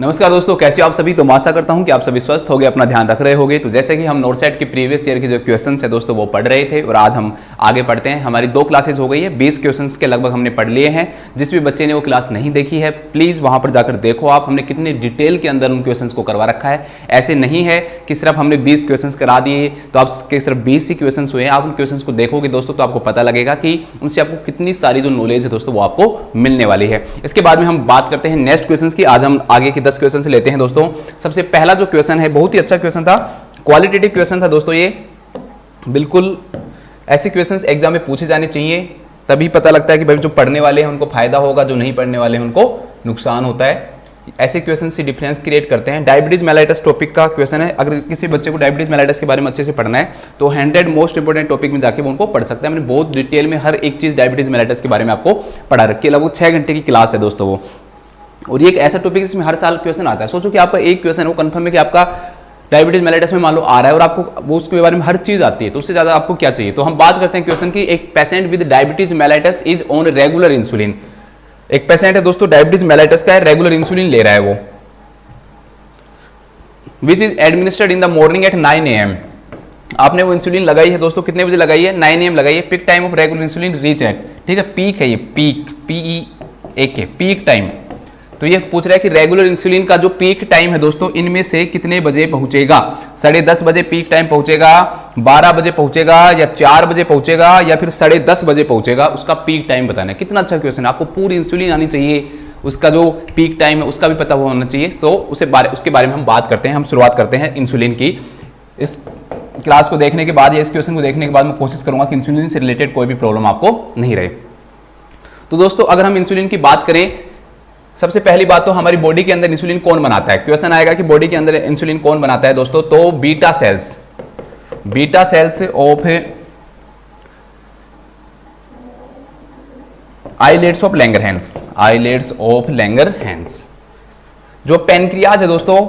नमस्कार दोस्तों, कैसे हो आप सभी। तो मैं आशा करता हूं कि आप सभी स्वस्थ होंगे, अपना ध्यान रख रहे होंगे। तो जैसे कि हम नोटसेट के प्रीवियस ईयर के जो क्वेश्चंस है दोस्तों वो पढ़ रहे थे और आज हम आगे पढ़ते हैं। हमारी 2 क्लासेस हो गई है, 20 क्वेश्चंस के लगभग हमने पढ़ लिए हैं। जिस भी बच्चे ने वो क्लास नहीं देखी है प्लीज़ वहाँ पर जाकर देखो आप, हमने कितनी डिटेल के अंदर उन क्वेश्चन को करवा रखा है। ऐसे नहीं है कि सिर्फ हमने 20 क्वेश्चन करा दिए तो आपके सिर्फ 20 ही क्वेश्चन हुए हैं। आप उन क्वेश्चन को देखोगे दोस्तों तो आपको पता लगेगा कि उनसे आपको कितनी सारी जो नॉलेज है दोस्तों वो आपको मिलने वाली है। इसके बाद में हम बात करते हैं नेक्स्ट क्वेश्चन की। आज हम आगे के 10 क्वेश्चन लेते हैं दोस्तों। सबसे पहला जो क्वेश्चन है बहुत ही अच्छा क्वेश्चन था, क्वालिटेटिव क्वेश्चन था दोस्तों। ये बिल्कुल ऐसे क्वेश्चंस एग्जाम में पूछे जाने चाहिए, तभी पता लगता है कि भाई जो पढ़ने वाले हैं उनको फायदा होगा, जो नहीं पढ़ने वाले हैं उनको नुकसान होता है। ऐसे क्वेश्चन से डिफरेंस क्रिएट करते हैं। डायबिटीज मेलाइटस टॉपिक का क्वेश्चन है। अगर किसी बच्चे को डायबिटीज मेलाइटस के बारे में अच्छे से पढ़ना है तो 100 मोस्ट इंपोर्टेंट टॉपिक में जाके वो उनको पढ़ सकते हैं। मैंने बहुत डिटेल में हर एक चीज डायबिटीज मेलाइटस के बारे में आपको पढ़ा रखी है। लगभग 6 घंटे की क्लास है दोस्तों वो, और ये एक ऐसा टॉपिक जिसमें हर साल क्वेश्चन आता है। सोचो कि आपका एक क्वेश्चन है वो कंफर्म है कि आपका डायबिटीज मेलाइटस में मान लो आ रहा है और आपको वो उसके बारे में हर चीज आती है, तो उससे ज्यादा आपको क्या चाहिए। तो हम बात करते हैं क्वेश्चन की। एक patient with diabetes mellitus is on regular insulin. एक पेशेंट है दोस्तों डायबिटीज मेलाइटस का है, रेगुलर इंसुलिन ले रहा है वो, which is administered in the morning at 9 AM। आपने वो इंसुलिन लगाई है दोस्तों, कितने बजे लगाई है? 9 AM लगाई है। Peak time of regular insulin reach at, ठीक है, पीक है ये, पीक PEAK, पीक टाइम। तो ये पूछ रहा है कि रेगुलर इंसुलिन का जो पीक टाइम है दोस्तों इनमें से कितने बजे पहुंचेगा? 10:30 बजे पीक टाइम पहुंचेगा, 12 बजे पहुंचेगा, या 4 बजे पहुंचेगा, या फिर 10:30 बजे पहुंचेगा। उसका पीक टाइम बताना है। कितना अच्छा क्वेश्चन है। आपको पूरी इंसुलिन आनी चाहिए, उसका जो पीक टाइम है उसका भी पता होना चाहिए। तो उसके बारे में हम बात करते हैं। हम शुरुआत करते हैं इंसुलिन की। इस क्लास को देखने के बाद या इस क्वेश्चन को देखने के बाद मैं कोशिश करूंगा कि इंसुलिन से रिलेटेड कोई भी प्रॉब्लम आपको नहीं रहे। तो दोस्तों अगर हम इंसुलिन की बात करें, सबसे पहली बात तो हमारी बॉडी के अंदर इंसुलिन कौन बनाता है। क्वेश्चन आएगा कि बॉडी के अंदर इंसुलिन कौन बनाता है दोस्तों, तो beta cells of islets of Langerhans. जो पैनक्रियाज है दोस्तों,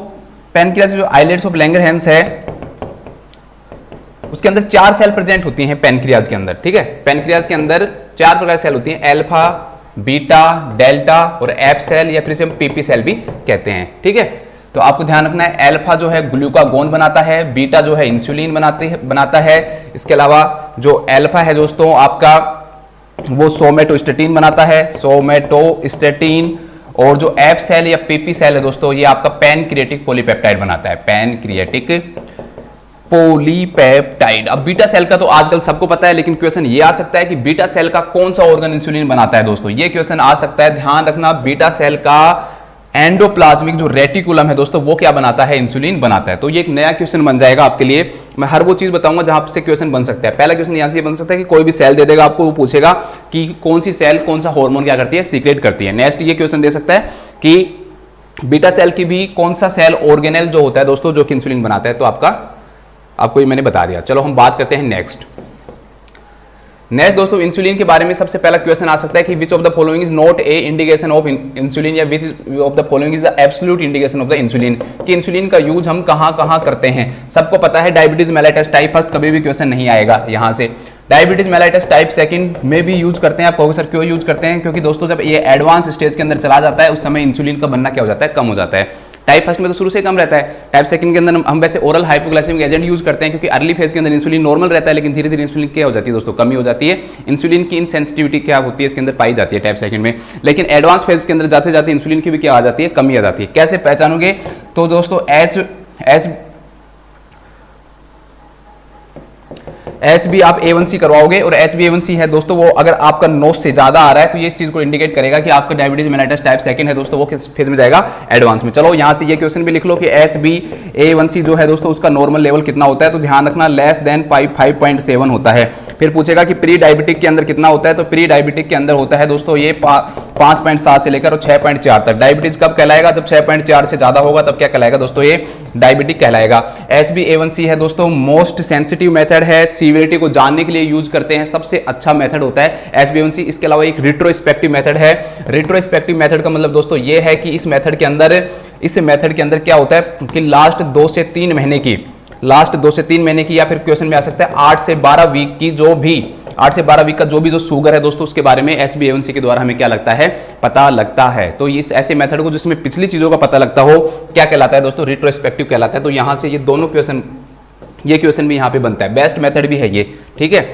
पैनक्रियाज जो आइलेट्स ऑफ लैंगरहैंस है उसके अंदर 4 सेल प्रेजेंट होती हैं पैनक्रियाज के अंदर, ठीक है। पैनक्रियाज के अंदर 4 प्रकार की सेल होती हैं, अल्फा, बीटा, डेल्टा और एप सेल, या फिर इसे हम पीपी सेल भी कहते हैं, ठीक है। तो आपको ध्यान रखना है, अल्फा जो है ग्लूकागोन बनाता है, बीटा जो है इंसुलिन बनाता है। इसके अलावा जो अल्फा है दोस्तों आपका वो सोमेटोस्टेटिन बनाता है, सोमेटोस्टेटिन। और जो एप सेल या पीपी सेल है दोस्तों ये आपका पैनक्रिएटिक पॉलीपेप्टाइड बनाता है, पैनक्रिएटिक पॉलीपेप्टाइड। अब बीटा सेल का तो आजकल सबको पता है, लेकिन क्वेश्चन ये आ सकता है कि बीटा सेल का कौन सा ऑर्गन इंसुलिन बनाता है दोस्तों, ये क्वेश्चन आ सकता है। ध्यान रखना, बीटा सेल का एंडोप्लाज्मिक जो रेटिकुलम है दोस्तों वो क्या बनाता है? इंसुलिन बनाता है। तो ये एक नया क्वेश्चन बन जाएगा आपके लिए। मैं हर वो चीज बताऊंगा जहां से क्वेश्चन बन सकता है। पहला क्वेश्चन यहां से बन सकता है कि कोई भी सेल दे देगा आपको, वो पूछेगा कि कौन सी सेल कौन सा हार्मोन क्या करती है? सीक्रेट करती है। नेक्स्ट ये क्वेश्चन दे सकता है कि बीटा सेल की भी कौन सा सेल ऑर्गेनेल जो होता है दोस्तों जो कि इंसुलिन बनाता है। तो आपको ये मैंने बता दिया। चलो हम बात करते हैं नेक्स्ट दोस्तों इंसुलिन के बारे में। सबसे पहला क्वेश्चन आ सकता है कि which of the following is not a indication of insulin, या which of the following is the absolute indication of the insulin. कि इंसुलिन का यूज हम कहां करते हैं। सबको पता है डायबिटीज मेलाइटस टाइप फर्स्ट कभी भी क्वेश्चन नहीं आएगा यहां से। डायबिटीज मेलाइटस टाइप सेकंड में भी यूज करते हैं। आप कहोगे सर क्यों यूज करते हैं? क्योंकि दोस्तों जब ये एडवांस स्टेज के अंदर चला जाता है उस समय इंसुलिन का बनना क्या हो जाता है? कम हो जाता है। टाइप फर्स्ट में तो शुरू से कम रहता है। टाइप सेकंड के अंदर हम वैसे ओरल हाइपोग्लाइसेमिक एजेंट यूज करते हैं, क्योंकि अर्ली फेज के अंदर इंसुलिन नॉर्मल रहता है, लेकिन धीरे धीरे इंसुलिन क्या हो जाती है दोस्तों? कमी हो जाती है। इंसुलिन की इनसेंसिटिविटी क्या होती है इसके अंदर पाई जाती है टाइप सेकंड में। लेकिन एडवांस फेज के अंदर जाते जाते इंसुलिन की भी क्या आ जाती है? कमी आ जाती है। कैसे पहचानोगे? तो दोस्तों HB आप A1C करवाओगे, और HbA1c है दोस्तों वो अगर आपका नोस से ज्यादा आ रहा है तो ये इस चीज को इंडिकेट करेगा कि आपका डायबिटीज मेलाइटस टाइप सेकंड है दोस्तों, वो किस फेज में जाएगा? एडवांस में। चलो यहां से ये क्वेश्चन भी लिख लो कि HbA1c जो है दोस्तों उसका नॉर्मल लेवल कितना होता है। तो ध्यान रखना लेस देन 5.7 होता है। फिर पूछेगा कि प्री डायबिटिक के अंदर कितना होता है। तो प्री डायबिटिक के अंदर होता है दोस्तों ये 5.7 से लेकर 6.4 तक। डायबिटीज कब कहलाएगा? जब 6.4 से ज्यादा होगा तब क्या कहलाएगा दोस्तों? ये डायबिटिक कहलाएगा। HbA1c है दोस्तों मोस्ट सेंसिटिव मेथड है, सीवियरिटी को जानने के लिए यूज करते हैं, सबसे अच्छा मेथड होता है HbA1c। इसके अलावा एक रिट्रोस्पेक्टिव मेथड है। रिट्रोस्पेक्टिव मेथड का मतलब दोस्तों ये है कि इस मेथड के अंदर क्या होता है कि लास्ट 2 से 3 महीने की या फिर क्वेश्चन में आ सकता है 8 से 12 वीक की जो भी 8 से 12 वीक का जो भी जो शुगर है दोस्तों उसके बारे में HbA1c के द्वारा हमें क्या लगता है, पता लगता है। तो इस ऐसे मेथड को जिसमें पिछली चीजों का पता लगता हो क्या कहलाता है दोस्तों, रिट्रोस्पेक्टिव कहलाता है। तो यहां से ये दोनों क्वेश्चन, ये क्वेश्चन भी यहाँ पे बनता है, बेस्ट मेथड भी है ये, ठीक है।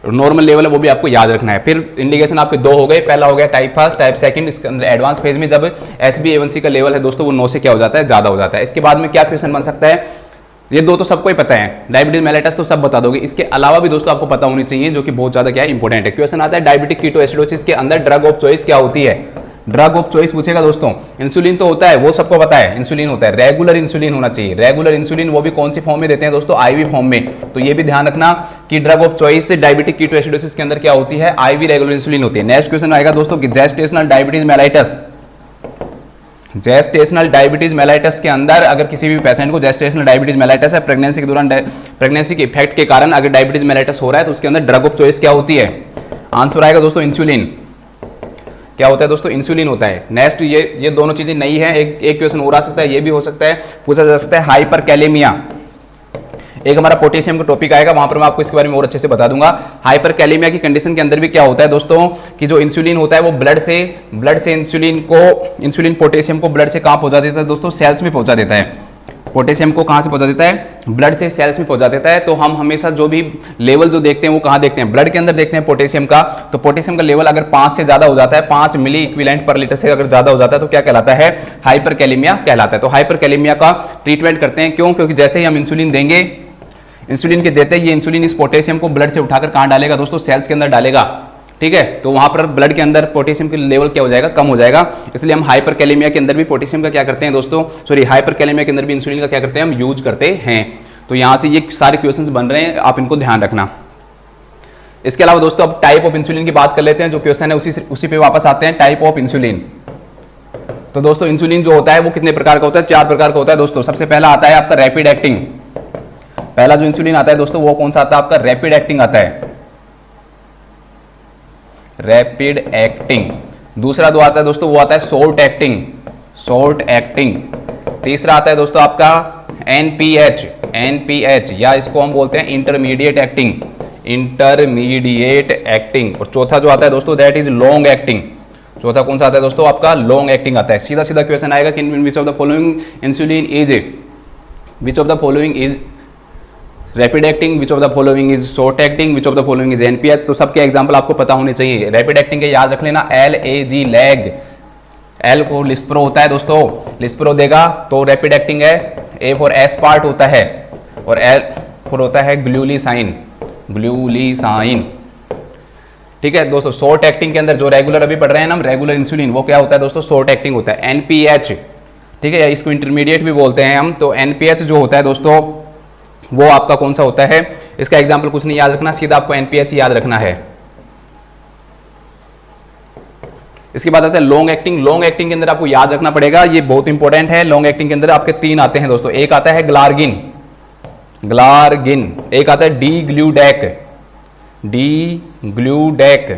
नॉर्मल लेवल है वो भी आपको याद रखना है। फिर इंडिकेशन आपके दो हो गए, पहला हो गया टाइप फर्स्ट, टाइप सेकंड। इसके अंदर एडवांस फेज में जब HbA1c का लेवल है दोस्तों वो 9 से क्या हो जाता है, ज्यादा हो जाता है। इसके बाद में क्या क्वेश्चन बन सकता है, ये दो तो सबको ही पता है, डायबिटीज मेलेटस तो सब बता दोगे। इसके अलावा भी दोस्तों आपको पता होनी चाहिए, जो कि बहुत ज्यादा क्या है, इंपॉर्टेंट है। क्वेश्चन आता है डायबिटिक कीटोएसिडोसिस के अंदर ड्रग ऑफ चॉइस क्या होती है, ड्रग ऑफ चॉइस पूछेगा दोस्तों। इंसुलिन तो होता है, वो सबको पता है, इंसुलिन होता है, रेगुलर इंसुलिन होना चाहिए। रेगुलर इंसुलिन वो भी कौन सी फॉर्म में देते हैं दोस्तों, आईवी फॉर्म में। तो ये भी ध्यान रखना कि ड्रग ऑफ चॉइस से डायबिटिक कीटोएसिडोसिस के अंदर क्या होती है, आईवी रेगुलर इंसुलिन होती है। नेक्स्ट क्वेश्चन आएगा दोस्तों कि gestational diabetes mellitus, gestational diabetes mellitus के अंदर अगर किसी भी पेशेंट को जेस्टेशनल डायबिटीज मेलाइटस है, प्रेगनेंसी के दौरान प्रेगनेंसी के इफेक्ट के कारण अगर डायबिटीज मेलाइटस हो रहा है तो उसके अंदर ड्रग ऑफ चॉइस क्या होती है, आंसर आएगा दोस्तों इंसुलिन। क्या होता है दोस्तों, इंसुलिन होता है। नेक्स्ट ये दोनों चीजें नहीं है, एक क्वेश्चन और आ सकता है, ये भी हो सकता है, पूछा जा सकता है हाइपरकैलेमिया। एक हमारा पोटेशियम का टॉपिक आएगा, वहां पर मैं आपको इसके बारे में और अच्छे से बता दूंगा। हाइपरकैलेमिया की कंडीशन के अंदर भी क्या होता है दोस्तों कि जो इंसुलिन होता है वो ब्लड से इंसुलिन पोटेशियम को ब्लड से कहां पहुंचा देता है दोस्तों, सेल्स में पहुंचा देता है। पोटेशियम को कहां से पहुंचा देता है, ब्लड से सेल्स में पहुंचा देता है। तो हम हमेशा जो भी लेवल जो देखते हैं वो कहां देखते हैं, ब्लड के अंदर देखते हैं पोटेशियम का। तो पोटेशियम का लेवल अगर 5 से ज्यादा हो जाता है, 5 मिली इक्विवेलेंट पर लीटर से अगर ज्यादा हो जाता है तो क्या कहलाता है, हाइपरकैलेमिया कहलाता है। तो हाइपरकैलेमिया का ट्रीटमेंट करते हैं, क्यों, क्योंकि जैसे ही हम इंसुलिन देंगे, इंसुलिन के देते ये इंसुलिन इस पोटेशियम को ब्लड से उठाकर कहां डालेगा दोस्तों, सेल्स के अंदर डालेगा, ठीक है। तो वहां पर ब्लड के अंदर पोटेशियम का लेवल क्या हो जाएगा, कम हो जाएगा। इसलिए हम हाइपरकैलेमिया के अंदर भी पोटेशियम का क्या करते हैं दोस्तों, हाइपरकैलेमिया के अंदर भी इंसुलिन का क्या करते हैं, हम यूज करते हैं। तो यहां से ये सारे क्वेश्चंस बन रहे हैं, आप इनको ध्यान रखना। इसके अलावा दोस्तों अब टाइप ऑफ इंसुलिन की बात कर लेते हैं, जो क्वेश्चन है उसी पे वापस आते हैं। टाइप ऑफ इंसुलिन, तो दोस्तों इंसुलिन जो होता है वो कितने प्रकार का होता है, 4 प्रकार का होता है दोस्तों। सबसे पहला आता है आपका रैपिड एक्टिंग, पहला जो इंसुलिन आता है दोस्तों वो कौन सा आता है, आपका रैपिड एक्टिंग आता है, रैपिड एक्टिंग। दूसरा जो आता है दोस्तों वो आता है शॉर्ट एक्टिंग, शॉर्ट एक्टिंग। तीसरा आता है दोस्तों आपका एनपीएच, या इसको हम बोलते हैं इंटरमीडिएट एक्टिंग, इंटरमीडिएट एक्टिंग। और चौथा जो आता है दोस्तों दैट इज लॉन्ग एक्टिंग। चौथा कौन सा आता है दोस्तों, आपका लॉन्ग एक्टिंग आता है। सीधा सीधा क्वेश्चन आएगा कि which of the following insulin is, which of the following is rapid acting, which of the following is short acting, which of the following is NPH. तो सबके एग्जांपल आपको पता होने चाहिए। रैपिड एक्टिंग के याद रख लेना, LAG लैग, L को लिस्प्रो होता है दोस्तों, लिस्प्रो देगा तो रैपिड एक्टिंग है। A फॉर एस्पार्ट होता है और L फॉर होता है ग्लूलिसाइन, ग्लूलिसाइन, ठीक है दोस्तों। शॉर्ट एक्टिंग के अंदर जो रेगुलर अभी पढ़ रहे हैं हम, रेगुलर इंसुलिन, वो क्या होता है दोस्तों, शॉर्ट एक्टिंग होता है। एनपीएच, ठीक है, इसको इंटरमीडिएट भी बोलते हैं हम। तो एनपीएच जो होता है दोस्तों वो आपका कौन सा होता है, इसका एग्जाम्पल कुछ नहीं याद रखना, सीधा आपको एनपीएच याद रखना है। इसके बाद आता है लॉन्ग एक्टिंग। लॉन्ग एक्टिंग के अंदर आपको याद रखना पड़ेगा, ये बहुत इंपॉर्टेंट है। लॉन्ग एक्टिंग के अंदर आपके 3 आते हैं दोस्तों, एक आता है ग्लार्गिन, ग्लार्गिन, एक आता है डी ग्लूडेक, डी ग्लूडेक,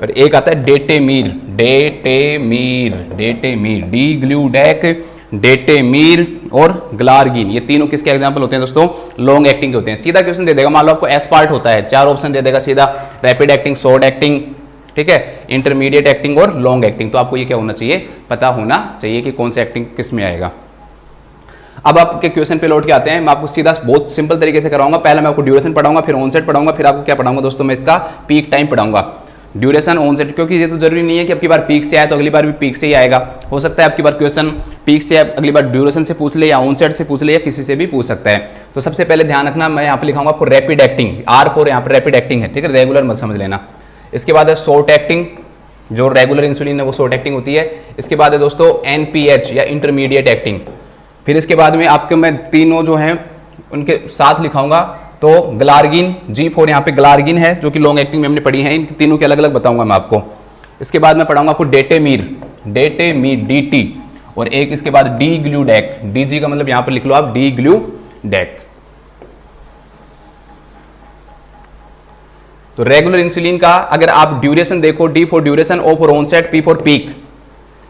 और एक आता है डेटेमीर, डेटेमीर, डेटेमीर, डी ग्लूडेक, डेटेमीर और ग्लार्गिन। ये तीनों किसके एग्जांपल होते हैं दोस्तों, लॉन्ग एक्टिंग के होते हैं। सीधा क्वेश्चन दे देगा, मान लो आपको एस्पार्ट होता है, 4 ऑप्शन दे देगा सीधा, रैपिड एक्टिंग, शॉर्ट एक्टिंग, ठीक है, इंटरमीडिएट एक्टिंग और लॉन्ग एक्टिंग। तो आपको ये क्या होना चाहिए, पता होना चाहिए कि कौन सा एक्टिंग किस में आएगा। अब आपके क्वेश्चन पे लौट के आते हैं, मैं आपको सीधा बहुत सिंपल तरीके से कराऊंगा। पहले मैं आपको ड्यूरेशन पढ़ाऊंगा, फिर ऑनसेट पढ़ाऊंगा, फिर आपको क्या पढ़ाऊंगा दोस्तों, मैं इसका पीक टाइम पढ़ाऊंगा। ड्यूरेशन, ऑनसेट, क्योंकि ये तो जरूरी नहीं है कि आपकी बार पीक से आए तो अगली बार भी पीक से ही आएगा। हो सकता है आपकी बार क्वेश्चन पीक से अगली बार ड्यूरेशन से पूछ ले, या ऑनसेट से पूछ ले, या किसी से भी पूछ सकता है। तो सबसे पहले ध्यान रखना, मैं यहाँ पे लिखाऊंगा आपको रैपिड एक्टिंग, R4 यहाँ पर रैपिड एक्टिंग है, ठीक है, रेगुलर मत समझ लेना। इसके बाद है शॉर्ट एक्टिंग, जो रेगुलर इंसुलिन है वो शॉर्ट एक्टिंग होती है। इसके बाद है दोस्तों एनपीएच या इंटरमीडिएट एक्टिंग। फिर इसके बाद में आपके मैं तीनों जो हैं उनके साथ लिखाऊंगा। तो ग्लार्गिन, G4 यहाँ पे ग्लार्गिन है, जो कि लॉन्ग एक्टिंग में हमने पढ़ी है, इन तीनों के अलग अलग बताऊंगा मैं आपको। इसके बाद मैं पढ़ाऊंगा आपको डेटेमीर, डेटेमीर DT, और एक इसके बाद डी ग्लूडेक, DG का मतलब यहाँ पर लिख लो आप, डी ग्लूडेक। तो रेगुलर इंसुलिन का अगर आप ड्यूरेशन देखो, D for duration, O for onset, P for peak,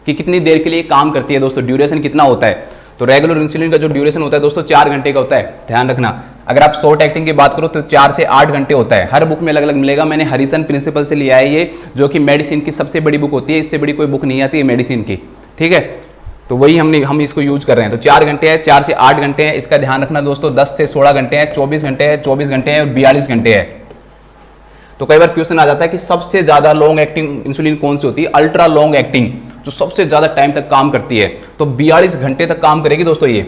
कि कितनी देर के लिए काम करती है दोस्तों, ड्यूरेशन कितना होता है। तो रेगुलर इंसुलिन का जो ड्यूरेशन होता है दोस्तों 4 घंटे का होता है, ध्यान रखना। अगर आप शॉर्ट एक्टिंग की बात करो तो 4 से 8 घंटे होता है। हर बुक में अलग अलग मिलेगा, मैंने हरिसन प्रिंसिपल से लिया है ये, जो कि मेडिसिन की सबसे बड़ी बुक होती है, इससे बड़ी कोई बुक नहीं आती है मेडिसिन की, ठीक है। तो वही हम इसको यूज कर रहे हैं। तो 4 घंटे है, 4 से 8 घंटे हैं, इसका ध्यान रखना दोस्तों। 10 से 16 घंटे हैं, 24 घंटे हैं, 24 घंटे हैं और 42 घंटे हैं। तो कई बार क्वेश्चन आ जाता है कि सबसे ज्यादा लॉन्ग एक्टिंग इंसुलिन कौन सी होती है? अल्ट्रा लॉन्ग एक्टिंग, जो सबसे ज्यादा टाइम तक काम करती है, तो 42 घंटे तक काम करेगी दोस्तों ये,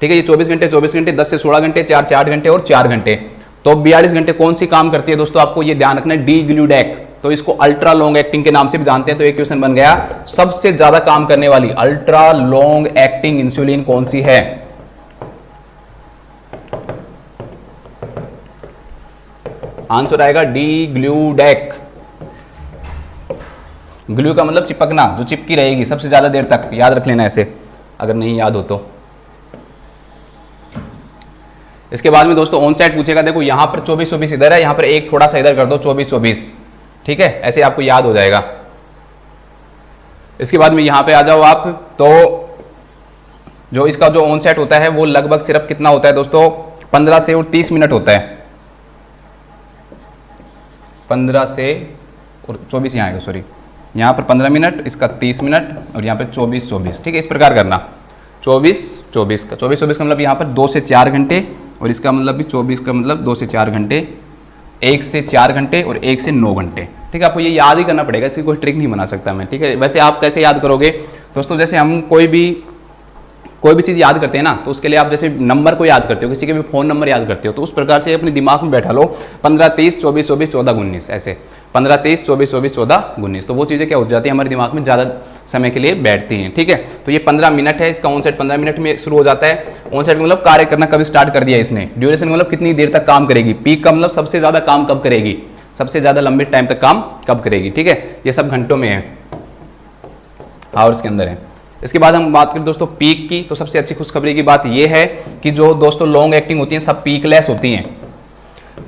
ठीक है। ये 24 घंटे, 24 घंटे, 10 से 16 घंटे, 4 से 8 घंटे और 4 घंटे। तो 42 घंटे कौन सी काम करती है दोस्तों? आपको ये ध्यान रखना है, डी ग्लूडेक। तो इसको अल्ट्रा लॉन्ग एक्टिंग के नाम से भी जानते हैं। तो एक क्वेश्चन बन गया, सबसे ज्यादा काम करने वाली अल्ट्रा लॉन्ग एक्टिंग इंसुलिन कौन सी है? आंसर आएगा डी ग्लूडेक। ग्लू का मतलब चिपकना, जो चिपकी रहेगी सबसे ज्यादा देर तक, याद रख लेना ऐसे अगर नहीं याद हो तो। इसके बाद में दोस्तों ऑन साइड पूछेगा, देखो यहां पर 24-24 इधर है, यहां पर एक थोड़ा सा इधर कर दो, 24-24, ठीक है, ऐसे आपको याद हो जाएगा। इसके बाद में यहां पे आ जाओ आप, तो जो इसका जो ऑन सेट होता है वो लगभग सिर्फ कितना होता है दोस्तों? 15 से और 30 मिनट होता है। 15 से और 24 यहाँ आएगा, सॉरी, यहाँ पर 15 मिनट, इसका 30 मिनट और यहाँ पर 24-24, ठीक है। इस प्रकार करना, 24-24 का 24-24 का मतलब यहाँ पर 2 से 4 घंटे, और इसका मतलब भी 24 का मतलब 2 से 4 घंटे, 1 से 4 घंटे और 1 से 9 घंटे, ठीक है। आपको ये याद ही करना पड़ेगा, इसकी कोई ट्रिक नहीं बना सकता मैं, ठीक है। वैसे आप कैसे याद करोगे दोस्तों? जैसे हम कोई भी चीज़ याद करते हैं ना, तो उसके लिए आप जैसे नंबर को याद करते हो, किसी के भी फ़ोन नंबर याद करते हो, तो उस प्रकार से अपने दिमाग में बैठा लो 15, 30, 24, 24, 14, 19, ऐसे 15, 30, 24, 24, 14, 19। तो वो चीज़ें क्या हो जाती है, हमारे दिमाग में ज़्यादा समय के लिए बैठती हैं, ठीक है। तो ये 15 मिनट है, इसका ऑन सेट 15 मिनट में शुरू हो जाता है। ऑन सेट मतलब कार्य करना कभी स्टार्ट कर दिया इसने। ड्यूरेशन मतलब कितनी देर तक काम करेगी। पीक का मतलब सबसे ज़्यादा काम कब करेगी, सबसे ज़्यादा लंबे टाइम तक काम कब करेगी, ठीक है। ये सब घंटों में है, आवर्स के अंदर है। इसके बाद हम बात करें दोस्तों पीक की, तो सबसे अच्छी खुशखबरी की बात यह है कि जो दोस्तों लॉन्ग एक्टिंग होती हैं सब पीकलेस होती हैं।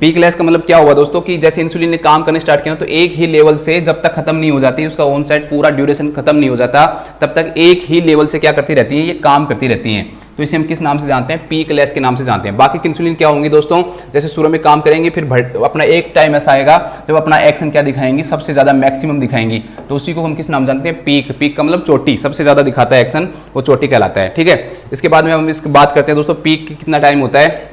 पीकलेस का मतलब क्या हुआ दोस्तों कि जैसे इंसुलिन ने काम करने स्टार्ट किया तो एक ही लेवल से जब तक खत्म नहीं हो जाती, उसका ऑन साइड पूरा ड्यूरेशन खत्म नहीं हो जाता, तब तक एक ही लेवल से क्या करती रहती हैं, ये काम करती रहती हैं। तो इसे हम किस नाम से जानते हैं? पीकलेस के नाम से जानते हैं। बाकी इंसुलिन क्या होंगी दोस्तों? जैसे शुरू में काम करेंगे, फिर अपना एक टाइम ऐसा आएगा जब अपना एक्शन क्या दिखाएंगी, सबसे ज़्यादा मैक्सिमम दिखाएंगी, तो उसी को हम किस नाम जानते हैं? पीक। पीक का मतलब चोटी, सबसे ज़्यादा दिखाता है एक्शन, वो चोटी कहलाता है, ठीक है। इसके बाद में हम इसकी बात करते हैं दोस्तों पीक की कितना टाइम होता है।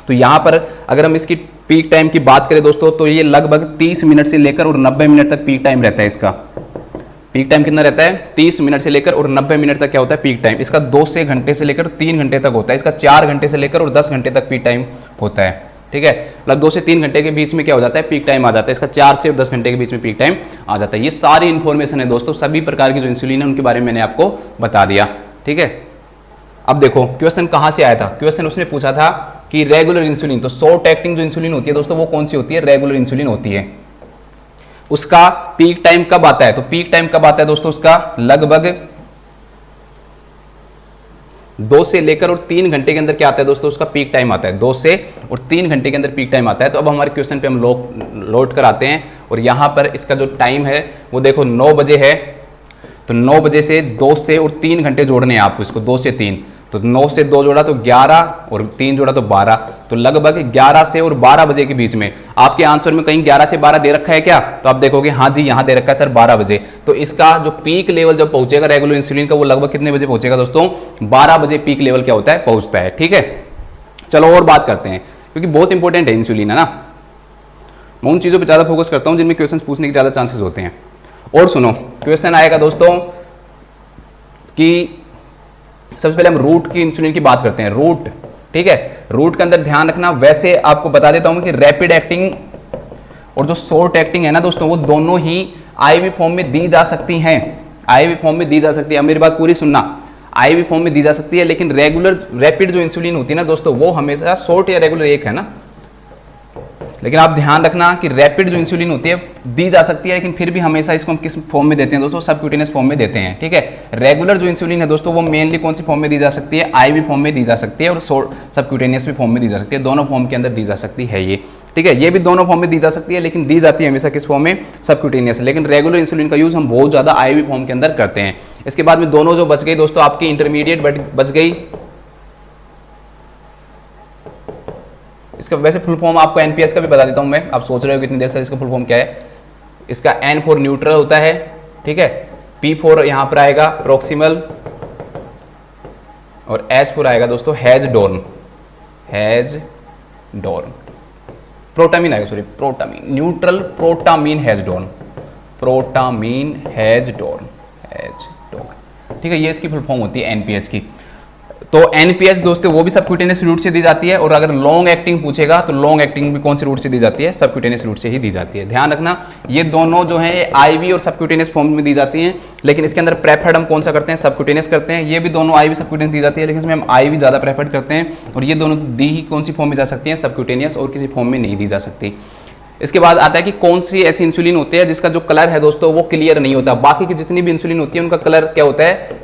तो यहाँ पर अगर हम इसकी पीक टाइम की बात करें दोस्तों, तो ये लगभग 30 मिनट से लेकर और 90 मिनट तक पीक टाइम रहता है। इसका पीक टाइम कितना रहता है? 30 मिनट से लेकर और 90 मिनट तक क्या होता है पीक टाइम। इसका 2 से घंटे से लेकर 3 घंटे तक होता है। इसका 4 घंटे से लेकर और 10 घंटे तक पीक टाइम होता है, ठीक है। मतलब 2 से 3 घंटे के बीच में क्या हो जाता है? पीक टाइम आ जाता है। इसका 4 से 10 घंटे के बीच में पीक टाइम आ जाता है। ये सारी इन्फॉर्मेशन है दोस्तों, सभी प्रकार की जो इंसुलिन है उनके बारे में मैंने आपको बता दिया, ठीक है। अब देखो क्वेश्चन कहाँ से आया था। क्वेश्चन उसने पूछा था कि रेगुलर इंसुलिन, तो शॉर्ट एक्टिंग जो इंसुलिन होती है दोस्तों वो कौन सी होती है? रेगुलर इंसुलिन होती है। उसका पीक टाइम कब आता है? तो पीक टाइम कब आता है दोस्तों? उसका लगभग 2 से लेकर और 3 घंटे के अंदर क्या आता है दोस्तों? उसका पीक टाइम आता है। 2 से और 3 घंटे के अंदर पीक टाइम आता है। तो अब हमारे क्वेश्चन पे हम लोड कर आते हैं, और यहां पर इसका जो टाइम है वो देखो 9 बजे है। तो 9 बजे से 2 से और 3 घंटे जोड़ने हैं आपको, इसको 2 से 3, तो 9 से 2 जोड़ा तो 11 और 3 जोड़ा तो 12, तो लगभग 11 से और 12 बजे के बीच में। आपके आंसर में कहीं 11 से 12 दे रखा है क्या? तो आप देखोगे हाँ जी यहाँ दे रखा है सर 12 बजे। तो इसका जो पीक लेवल जब पहुंचेगा रेगुलर इंसुलिन का, वो लगभग कितने बजे पहुंचेगा दोस्तों? 12 बजे पीक लेवल क्या होता है? पहुंचता है, ठीक है। चलो और बात करते हैं, क्योंकि बहुत इंपॉर्टेंट है इंसुलिन, है ना। मैं उन चीज़ों पर ज़्यादा फोकस करता हूँ जिनमें क्वेश्चन पूछने के ज़्यादा चांसेस होते हैं। और सुनो, क्वेश्चन आएगा दोस्तों कि सबसे पहले हम रूट की इंसुलिन की बात करते हैं। रूट, ठीक है। रूट के अंदर ध्यान रखना, वैसे आपको बता देता हूं कि रैपिड एक्टिंग और जो शॉर्ट एक्टिंग है ना दोस्तों, वो दोनों ही आईवी फॉर्म में दी जा सकती हैं। आईवी फॉर्म में दी जा सकती है, मेरी बात पूरी सुनना, आईवी फॉर्म में दी जा सकती है। लेकिन रेगुलर रैपिड जो इंसुलिन होती है ना दोस्तों, वो हमेशा शॉर्ट या रेगुलर एक है ना। लेकिन आप ध्यान रखना कि रैपिड जो इंसुलिन होती है दी जा सकती है, लेकिन फिर भी हमेशा इसको हम किस फॉर्म में देते हैं दोस्तों? सबक्यूटेनियस फॉर्म में देते हैं, ठीक है। रेगुलर जो इंसुलिन है दोस्तों, वो मेनली कौन सी फॉर्म में दी जा सकती है? आईवी फॉर्म में दी जा सकती है, और सबक्यूटेनियस भी फॉर्म में दी जा सकती है। दोनों फॉर्म के अंदर दी जा सकती है ये। ठीक है, ये भी दोनों फॉर्म में दी जा सकती है, लेकिन दी जाती है हमेशा किस फॉर्म में, सबक्यूटेनियस। लेकिन रेगुलर इंसुलिन का यूज हम बहुत ज़्यादा आईवी फॉर्म के अंदर करते हैं। इसके बाद में दोनों जो बच गई दोस्तों आपकी इंटरमीडिएट बच गई। इसका वैसे फुल फॉर्म आपको एनपीएच का भी बता देता हूं मैं, आप सोच रहे हो कितनी देर से इसका फुल फॉर्म क्या है। इसका एन फॉर न्यूट्रल होता है, ठीक है, पी फॉर यहां पर आएगा प्रोक्सिमल, और एच फॉर आएगा दोस्तों Hagedorn, Hagedorn, protamine आएगा, sorry protamine, neutral protamine Hagedorn, protamine Hagedorn, Hagedorn, ठीक है, ये इसकी फुल फॉर्म होती है एनपीएच की। तो एनपीएच दोस्तों वो भी सबक्यूटेनियस रूट से दी जाती है, और अगर लॉन्ग एक्टिंग पूछेगा तो लॉन्ग एक्टिंग भी कौन से रूट से दी जाती है, सबक्यूटेनियस रूट से ही दी जाती है। ध्यान रखना ये दोनों जो है आईवी और सबक्यूटेनियस फॉर्म में दी जाती हैं, लेकिन इसके अंदर प्रेफर्ड हम कौन सा करते हैं, सबक्यूटेनियस करते हैं। ये भी दोनों आईवी सबक्यूटेनियस दी जाती है, लेकिन इसमें हम आईवी ज़्यादा प्रेफर्ड करते हैं, और ये दोनों दी ही कौन सी फॉर्म में जा सकती हैं, सबक्यूटेनियस, और किसी फॉर्म में नहीं दी जा सकती। इसके बाद आता है कि कौन सी ऐसी इंसुलिन होती है जिसका जो कलर है दोस्तों वो क्लियर नहीं होता। बाकी की जितनी भी इंसुलिन होती है उनका कलर क्या होता है,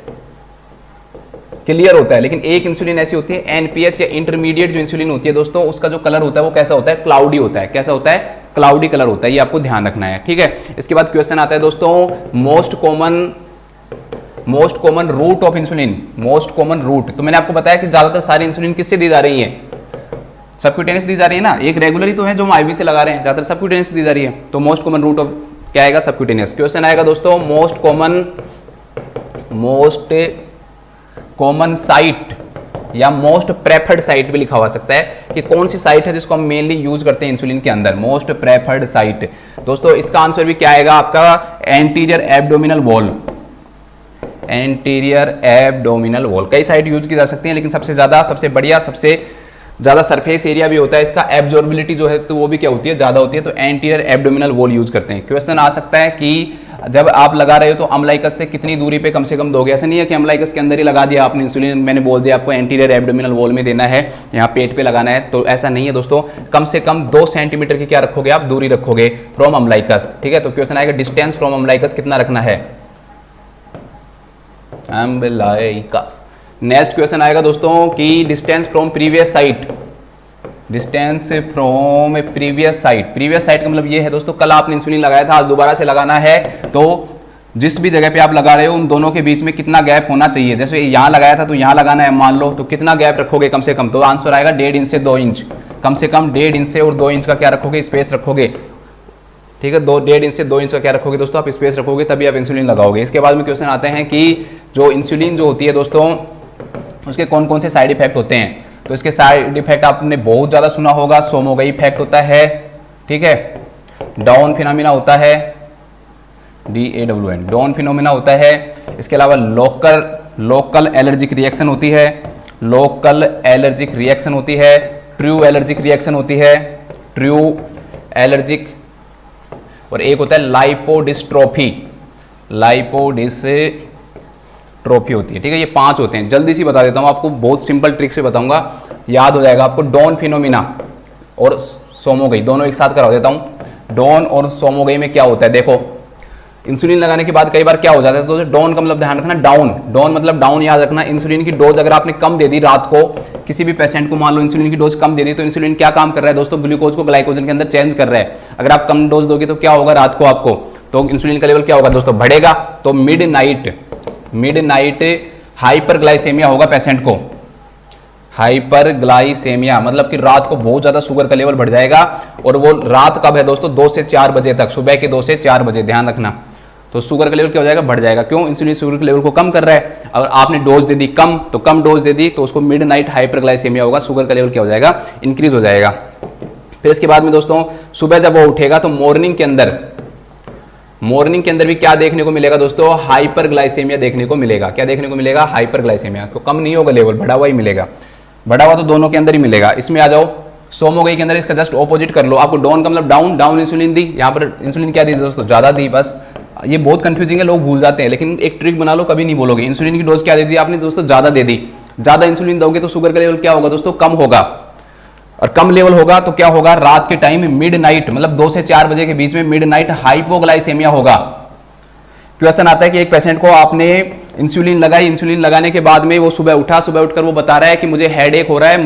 क्लियर होता है, लेकिन एक इंसुलिन ऐसी होती है एनपीएच या इंटरमीडिएट जो इंसुलिन होती है दोस्तों, उसका जो कलर होता है वो कैसा होता है, क्लाउडी होता है। कैसा होता है, क्लाउडी कलर होता है, ये आपको ध्यान रखना है, ठीक है। इसके बाद क्वेश्चन आता है दोस्तों most common route of insulin, most common route. तो मैंने आपको बताया कि ज्यादातर सारी इंसुलिन किससे दी जा रही है, सबक्यूटेनियस दी जा रही है ना, एक रेगुलर तो है जो हम आईवी से लगा रहे हैं, ज्यादातर सबक्यूटेनियस दी जा रही है। तो मोस्ट कॉमन रूट ऑफ क्या आएगा, सबक्यूटेनियस। क्वेश्चन आएगा दोस्तों मोस्ट कॉमन साइट या मोस्ट प्रेफर्ड साइट भी लिखा हुआ सकता है कि कौन सी साइट है जिसको हम मेनली यूज करते हैं इंसुलिन के अंदर, मोस्ट प्रेफर्ड साइट। दोस्तों इसका आंसर भी क्या आएगा आपका, anterior abdominal wall, anterior abdominal wall. कई साइट यूज की जा सकती हैं, लेकिन सबसे ज्यादा, सबसे बढ़िया, सबसे ज़्यादा सरफेस एरिया भी होता है इसका, एब्जॉर्बिलिटी जो है तो वो भी क्या होती है, ज़्यादा होती है, तो एंटीरियर एब्डोमिनल वॉल यूज करते हैं। क्वेश्चन आ सकता है कि जब आप लगा रहे हो तो अम्लाइकस से कितनी दूरी पे कम से कम दोगे। ऐसा नहीं है कि अम्लाइकस के अंदर ही लगा दिया आपने इंसुलिन, मैंने बोल दिया आपको एंटीरियर एब्डोमिनल वॉल में देना है, यहाँ पेट पे लगाना है, तो ऐसा नहीं है दोस्तों। कम से कम 2 सेंटीमीटर की क्या रखोगे आप, दूरी रखोगे फ्रॉम अम्लाइकस, ठीक है। तो क्वेश्चन आएगा डिस्टेंस फ्रॉम अम्लाइकस कितना रखना है, अम्लाइकस। नेक्स्ट क्वेश्चन आएगा दोस्तों कि distance from previous site, distance from previous site. Previous site का मतलब ये है दोस्तों कल आपने इंसुलिन लगाया था, आज दोबारा से लगाना है, तो जिस भी जगह पे आप लगा रहे हो उन दोनों के बीच में कितना गैप होना चाहिए। जैसे यहाँ लगाया था तो यहाँ लगाना है मान लो, तो कितना गैप रखोगे कम से कम, तो आंसर आएगा 1.5 इंच से 2 इंच, कम से कम 1.5 इंच से और 2 इंच का क्या रखोगे, स्पेस रखोगे, ठीक है। 1.5 इंच से 2 इंच का क्या रखोगे दोस्तों, आप स्पेस रखोगे, तभी आप इंसुलिन लगाओगे। इसके बाद में क्वेश्चन आते हैं कि जो इंसुलिन जो होती है दोस्तों उसके कौन कौन से साइड इफेक्ट होते हैं। तो इसके साइड इफेक्ट आपने बहुत ज़्यादा सुना होगा, सोमोगई इफेक्ट होता है, ठीक है, डाउन फिनोमिना होता है, DAWN डाउन फिनोमिना होता है। इसके अलावा लोकल एलर्जिक रिएक्शन होती है, लोकल एलर्जिक रिएक्शन होती है, ट्रू एलर्जिक रिएक्शन होती है, ट्रू एलर्जिक, और एक होता है लाइपोडिस्ट्रोफी, लाइपोडिस्ट्रोफी होती है, ठीक है। ये 5 होते हैं, जल्दी सी बता देता हूँ आपको, बहुत सिंपल ट्रिक से बताऊंगा, याद हो जाएगा आपको। डॉन फिनोमिना और सोमोगई दोनों एक साथ करा देता हूँ। डॉन और सोमोगई में क्या होता है, देखो इंसुलिन लगाने के बाद कई बार क्या हो जाता है, तो डॉन का मतलब ध्यान रखना, डाउन, डॉन मतलब डाउन याद रखना। इंसुलिन की डोज अगर आपने कम दे दी रात को, किसी भी पेशेंट को मान लो इंसुलिन की डोज कम दे दी, तो इंसुलिन क्या काम कर रहा है दोस्तों, ग्लूकोज को ग्लाइकोजन के अंदर चेंज कर रहा है। अगर आप कम डोज दोगे तो क्या होगा रात को आपको, तो इंसुलिन का लेवल क्या होगा दोस्तों, बढ़ेगा। तो मिड नाइट हाइपरग्लाइसेमिया होगा पेशेंट को, हाइपरग्लाइसेमिया मतलब कि रात को बहुत ज्यादा शुगर का लेवल बढ़ जाएगा, और वो रात कब है दोस्तों, 2 से 4 बजे तक, सुबह के 2 से 4 बजे, ध्यान रखना। तो शुगर का लेवल क्या हो जाएगा, बढ़ जाएगा। क्यों, इंसुलिन शुगर के लेवल को कम कर रहा है। अगर आपने डोज दे दी कम, तो कम डोज दे दी तो उसको मिड नाइट हाइपरग्लाइसेमिया होगा, शुगर का लेवल क्या हो जाएगा, इंक्रीज हो जाएगा। फिर इसके बाद में दोस्तों सुबह जब वो उठेगा तो मॉर्निंग के अंदर भी क्या देखने को मिलेगा दोस्तों, हाइपरग्लाइसेमिया देखने को मिलेगा। क्या देखने को मिलेगा, हाइपरग्लाइसेमिया। तो कम नहीं होगा लेवल, बढ़ा हुआ ही मिलेगा, बढ़ा हुआ तो दोनों के अंदर ही मिलेगा। इसमें आ जाओ सोमोगई के अंदर, इसका जस्ट ऑपोजिट कर लो। आपको डॉन का मतलब डाउन इंसुलिन दी, यहाँ पर इंसुलिन क्या दी दोस्तों, ज्यादा दी। बस ये बहुत कंफ्यूजिंग है, लोग भूल जाते हैं, लेकिन एक ट्रिक बना लो, कभी नहीं बोलोगे। इंसुलिन की डोज क्या दे दी आपने दोस्तों, ज्यादा दे दी। ज्यादा इंसुलिन दोगे तो शुगर का लेवल क्या होगा दोस्तों, कम होगा, और कम लेवल होगा तो क्या होगा, रात के टाइम मिड नाइट मतलब 2 से 4 बजे के बीच में मिड नाइट हाइपोग्लाइसेमिया होगा। क्वेश्चन आता है कि एक पेशेंट को आपने इंसुलिन लगाई, इंसुलिन लगाने के बाद में वो सुबह उठा, सुबह उठकर वो बता रहा है कि मुझे हेडेक हो रहा है,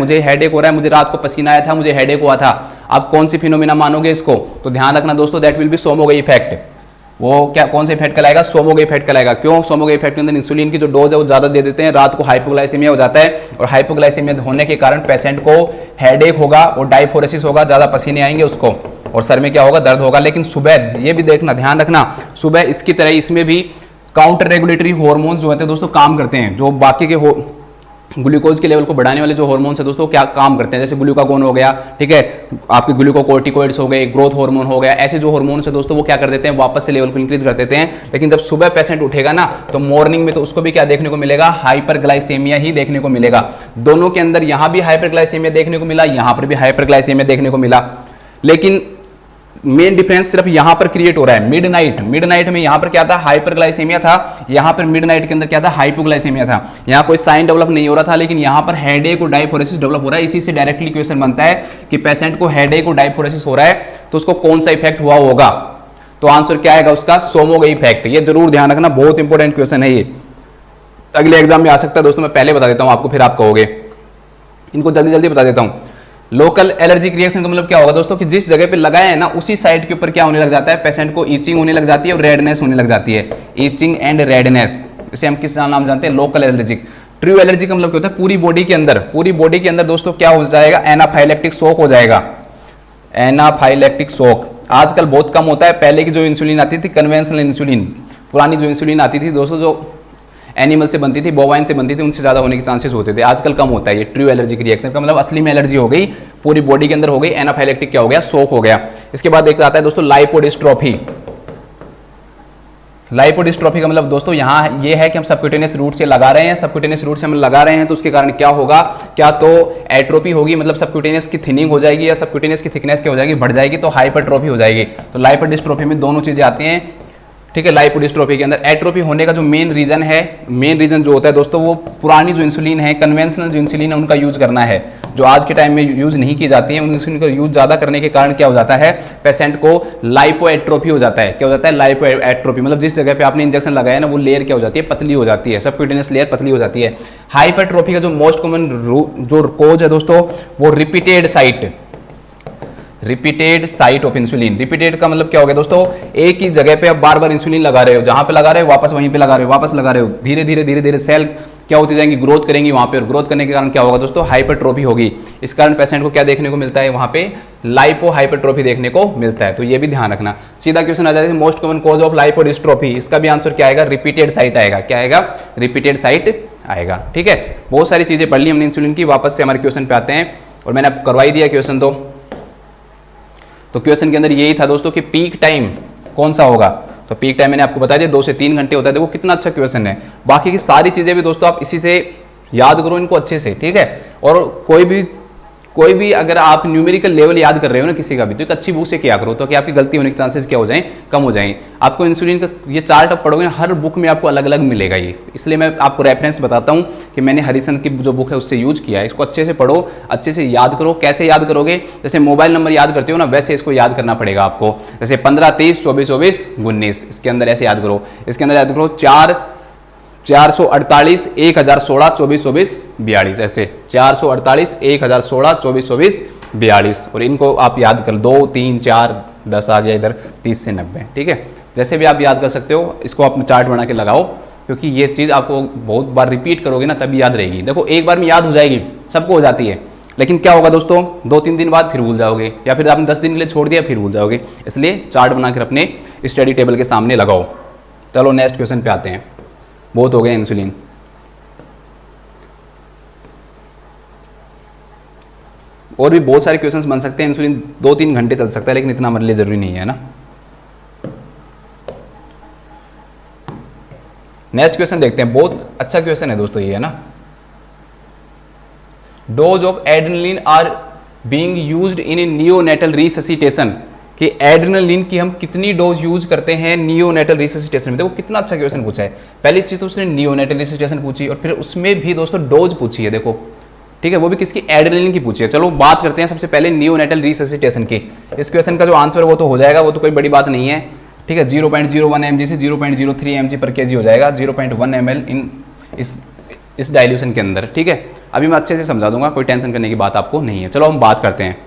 मुझे रात को पसीना आया था, मुझे हेडेक हुआ था। आप कौन सी फिनोमिना मानोगे इसको? तो ध्यान रखना दोस्तों, दैट विल बी सोमोगे इफेक्ट। वो क्या कौन सा इफेक्ट कहलाएगा? सोमोगे इफेक्ट कहलाएगा। क्यों? सोमोगे इफेक्ट के अंदर इंसुलिन की जो डोज है वो ज्यादा दे देते हैं, रात को हाइपोग्लाइसेमिया हो जाता है, और हाइपोग्लाइसेमिया होने के कारण पेशेंट को हेडेक होगा और डायफोरेसिस होगा, ज्यादा पसीने आएंगे उसको, और सर में क्या होगा? दर्द होगा। लेकिन सुबह ये भी देखना, ध्यान रखना, सुबह इसकी तरह इसमें भी काउंटर रेगुलेटरी हार्मोन्स जो होते हैं दोस्तों काम करते हैं, जो बाकी के ग्लूकोज के लेवल को बढ़ाने वाले जो हार्मोन्स है दोस्तों क्या काम करते हैं, जैसे ग्लूकागोन हो गया, ठीक है, आपके ग्लूकोकोर्टिकोइड्स हो गए, ग्रोथ हार्मोन हो गया, ऐसे जो हार्मोन्स है दोस्तों वो क्या कर देते हैं? वापस से लेवल को इंक्रीज कर देते हैं। लेकिन जब सुबह पेशेंट उठेगा ना तो मॉर्निंग में तो उसको भी क्या देखने को मिलेगा? हाइपरग्लाइसेमिया ही देखने को मिलेगा। दोनों के अंदर यहां भी हाइपरग्लाइसेमिया देखने को मिला, यहां पर भी हाइपरग्लाइसेमिया देखने को मिला। लेकिन मेन डिफरेंस सिर्फ यहां पर क्रिएट हो रहा है। मिडनाइट में यहां पर क्या था? हाइपरग्लाइसेमिया था, यहां पर मिडनाइट के अंदर क्या था? हाइपोग्लाइसेमिया था। यहां कोई साइन डेवलप नहीं हो रहा था, लेकिन यहां पर हेडेक और डायफोरेसिस डेवलप हो रहा है। इसी से डायरेक्टली क्वेश्चन बनता है कि पेशेंट को हेडेक और डायफोरेसिस हो रहा है तो उसको कौन सा इफेक्ट हुआ होगा? तो आंसर क्या आएगा उसका? सोमोगे इफेक्ट। ये जरूर ध्यान रखना, बहुत इंपॉर्टेंट क्वेश्चन है ये, अगले एग्जाम में आ सकता है दोस्तों। मैं पहले बता देता हूं आपको, फिर आप कहोगे। इनको जल्दी जल्दी बता देता हूं। लोकल एलर्जिक रिएक्शन का मतलब क्या होगा दोस्तों? कि जिस जगह पे लगाया है ना उसी साइड के ऊपर क्या होने लग जाता है? पेशेंट को ईचिंग होने लग जाती है और रेडनेस होने लग जाती है। ईचिंग एंड रेडनेस, इसे हम किस नाम जानते हैं? Local allergic. ट्रू एलर्जी का मतलब क्या होता है? पूरी बॉडी के अंदर दोस्तों क्या हो जाएगा? एनाफाइलेक्टिक शॉक हो जाएगा। एनाफाइलेक्टिक शॉक आजकल बहुत कम होता है। पहले की जो इंसुलिन आती थी, कन्वेंशनल इंसुलिन, पुरानी जो इंसुलिन आती थी दोस्तों, जो एनिमल से बनती थी, बोवाइन से बनती थी, उनसे ज्यादा होने के चांसेस होते थे। आजकल कम होता है। ये ट्रू एलर्जिक रिएक्शन का मतलब असली में एलर्जी हो गई, पूरी बॉडी के अंदर हो गई, एनाफाइलेक्टिक क्या हो गया? शॉक हो गया। इसके बाद एक आता है दोस्तों लाइपोडिस्ट्रोफी। लाइपोडिस्ट्रोफी का मतलब दोस्तों यहाँ ये है कि हम सबक्यूटेनियस रूट से लगा रहे हैं, सबक्यूटेनियस रूट से हम लगा रहे हैं तो उसके कारण क्या होगा? क्या तो एट्रोपी होगी, मतलब सबक्यूटेनियस की थिनिंग हो जाएगी, या सबक्यूटेनियस की थिकनेस क्या हो जाएगी? बढ़ जाएगी, तो हाइपरट्रोफी हो जाएगी। तो लाइपोडिस्ट्रोफी में दोनों चीजें आती हैं, ठीक है। लाइपोडिस्ट्रोफी के अंदर एट्रोफी होने का जो मेन रीजन है, मेन रीजन जो होता है दोस्तों, वो पुरानी जो इंसुलिन है, कन्वेंशनल जो इंसुलिन है, उनका यूज करना है, जो आज के टाइम में यूज नहीं की जाती है। उन इंसुलिन का यूज ज्यादा करने के कारण क्या हो जाता है? पेशेंट को लाइपोएट्रोफी हो जाता है। क्या हो जाता है? लाइपोएट्रोफी, मतलब जिस जगह पे आपने इंजेक्शन लगाया ना वो लेयर क्या हो जाती है? पतली हो जाती है, सबक्यूटेनियस लेयर पतली हो जाती है। हाइपरट्रोफी का जो मोस्ट कॉमन जो कोज है दोस्तों, वो repeated site of insulin. Repeated का मतलब क्या हो गया दोस्तों? एक ही जगह पे आप बार बार इंसुलिन लगा रहे हो, जहां पे लगा रहे हो वापस वहीं पे लगा रहे हो, वापस लगा रहे हो, धीरे धीरे सेल क्या होती जाएंगी? ग्रोथ करेंगी वहां पे, और ग्रोथ करने के कारण क्या होगा दोस्तों? हाइपरट्रोफी होगी। इस कारण पेशेंट को क्या देखने को मिलता है? वहां पे लाइपो हाइपरट्रोफी देखने को मिलता है। तो ये भी ध्यान रखना। सीधा क्वेश्चन आ जाता है मोस्ट कॉमन कॉज ऑफ लाइपोडिस्ट्रोफी, इसका भी आंसर क्या आएगा? रिपीटेड साइट आएगा। क्या आएगा? रिपीटेड साइट आएगा, ठीक है। बहुत सारी चीजें पढ़ ली हमने इंसुलिन की। वापस से हमारे क्वेश्चन पे आते हैं, और मैंने आपको करवाई दिया क्वेश्चन। तो क्वेश्चन के अंदर यही था दोस्तों कि पीक टाइम कौन सा होगा? तो पीक टाइम मैंने आपको बता दिया 2 से 3 घंटे होता है। देखो कितना अच्छा क्वेश्चन है। बाकी की सारी चीजें भी दोस्तों आप इसी से याद करो इनको अच्छे से, ठीक है। और कोई भी अगर आप न्यूमेरिकल लेवल याद कर रहे हो ना किसी का भी, तो एक अच्छी बुक से क्या करो, तो कि आपकी गलती होने के चांसेस क्या हो जाएं? कम हो जाएं। आपको इंसुलिन का ये चार्ट आप पढ़ोगे ना, हर बुक में आपको अलग अलग मिलेगा ये, इसलिए मैं आपको रेफरेंस बताता हूँ कि मैंने हरिसन की जो बुक है उससे यूज किया है। इसको अच्छे से पढ़ो, अच्छे से याद करो। कैसे याद करोगे? जैसे मोबाइल नंबर याद करते हो ना, वैसे इसको याद करना पड़ेगा आपको। जैसे 15 23 24 24 19, इसके अंदर ऐसे याद करो। इसके अंदर याद करो 448 1016 24 24 42, ऐसे 448 1016 24 24 42। और इनको आप याद कर 2 3 4 10 आ गया इधर 30 से 90, ठीक है। जैसे भी आप याद कर सकते हो, इसको आप चार्ट बना के लगाओ, क्योंकि ये चीज़ आपको बहुत बार रिपीट करोगे ना तभी याद रहेगी। देखो एक बार में याद हो जाएगी, सबको हो जाती है, लेकिन क्या होगा दोस्तों 2-3 दिन बाद फिर भूल जाओगे, या फिर आपने 10 दिन के लिए छोड़ दिया फिर भूल जाओगे। इसलिए चार्ट बनाकर अपने स्टडी टेबल के सामने लगाओ। चलो नेक्स्ट क्वेश्चन पे आते हैं। बहुत हो गए इंसुलिन। और भी बहुत सारे क्वेश्चंस बन सकते हैं। इंसुलिन 2-3 घंटे चल सकता है, लेकिन इतना हमारे लिए जरूरी नहीं है ना। नेक्स्ट क्वेश्चन देखते हैं। बहुत अच्छा क्वेश्चन है दोस्तों ये, है ना। Dose of adrenaline are being used in neonatal resuscitation, कि एड्रेनलिन की हम कितनी डोज यूज करते हैं नियोनेटल रिससिटेशन में। देखो कितना अच्छा क्वेश्चन पूछा है। पहली चीज तो उसने नियोनेटल रिससिटेशन पूछी, और फिर उसमें भी दोस्तों डोज पूछी है, देखो, ठीक है, वो भी किसकी? एड्रेनलिन की पूछी है। चलो बात करते हैं सबसे पहले नियोनेटल रिससिटेशन की। इस क्वेश्चन का जो आंसर वो तो हो जाएगा, वो तो कोई बड़ी बात नहीं है, ठीक है। 0.01 mg से 0.03 mg पर kg हो जाएगा, 0.1 ml इन इस डाइल्यूशन के अंदर, ठीक है। अभी मैं अच्छे से समझा दूंगा, कोई टेंशन करने की बात आपको नहीं है। चलो हम बात करते हैं।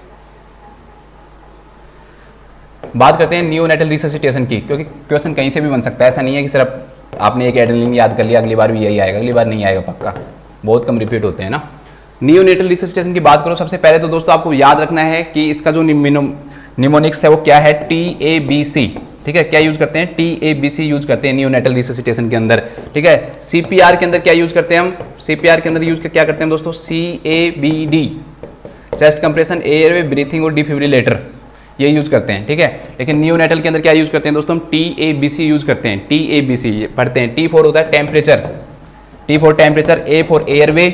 बात करते हैं नियोनेटल रिससिटेशन की, क्योंकि क्वेश्चन कहीं से भी बन सकता है, ऐसा नहीं है कि सिर्फ आपने एक एड्रेनलिन याद कर लिया अगली बार भी यही आएगा, अगली बार नहीं आएगा पक्का, बहुत कम रिपीट होते हैं ना। नियोनेटल रिससिटेशन की बात करो, सबसे पहले तो दोस्तों आपको याद रखना है कि इसका जो निमोनिक्स है वो क्या है, TABC, ठीक है। क्या यूज करते हैं, TABC यूज करते हैं नियोनेटल रिससिटेशन के अंदर, ठीक है। CPR के अंदर क्या यूज करते हैं हम, CPR के अंदर यूज क्या करते हैं दोस्तों, CABD, chest compression, airway, breathing और डिफिब्रिलेटर, ये यूज करते हैं, ठीक है। लेकिन नियोनेटल के अंदर क्या यूज करते हैं दोस्तों, हम TABC यूज करते हैं, TABC पढ़ते हैं। T4 होता है temperature, T4 temperature, A for airway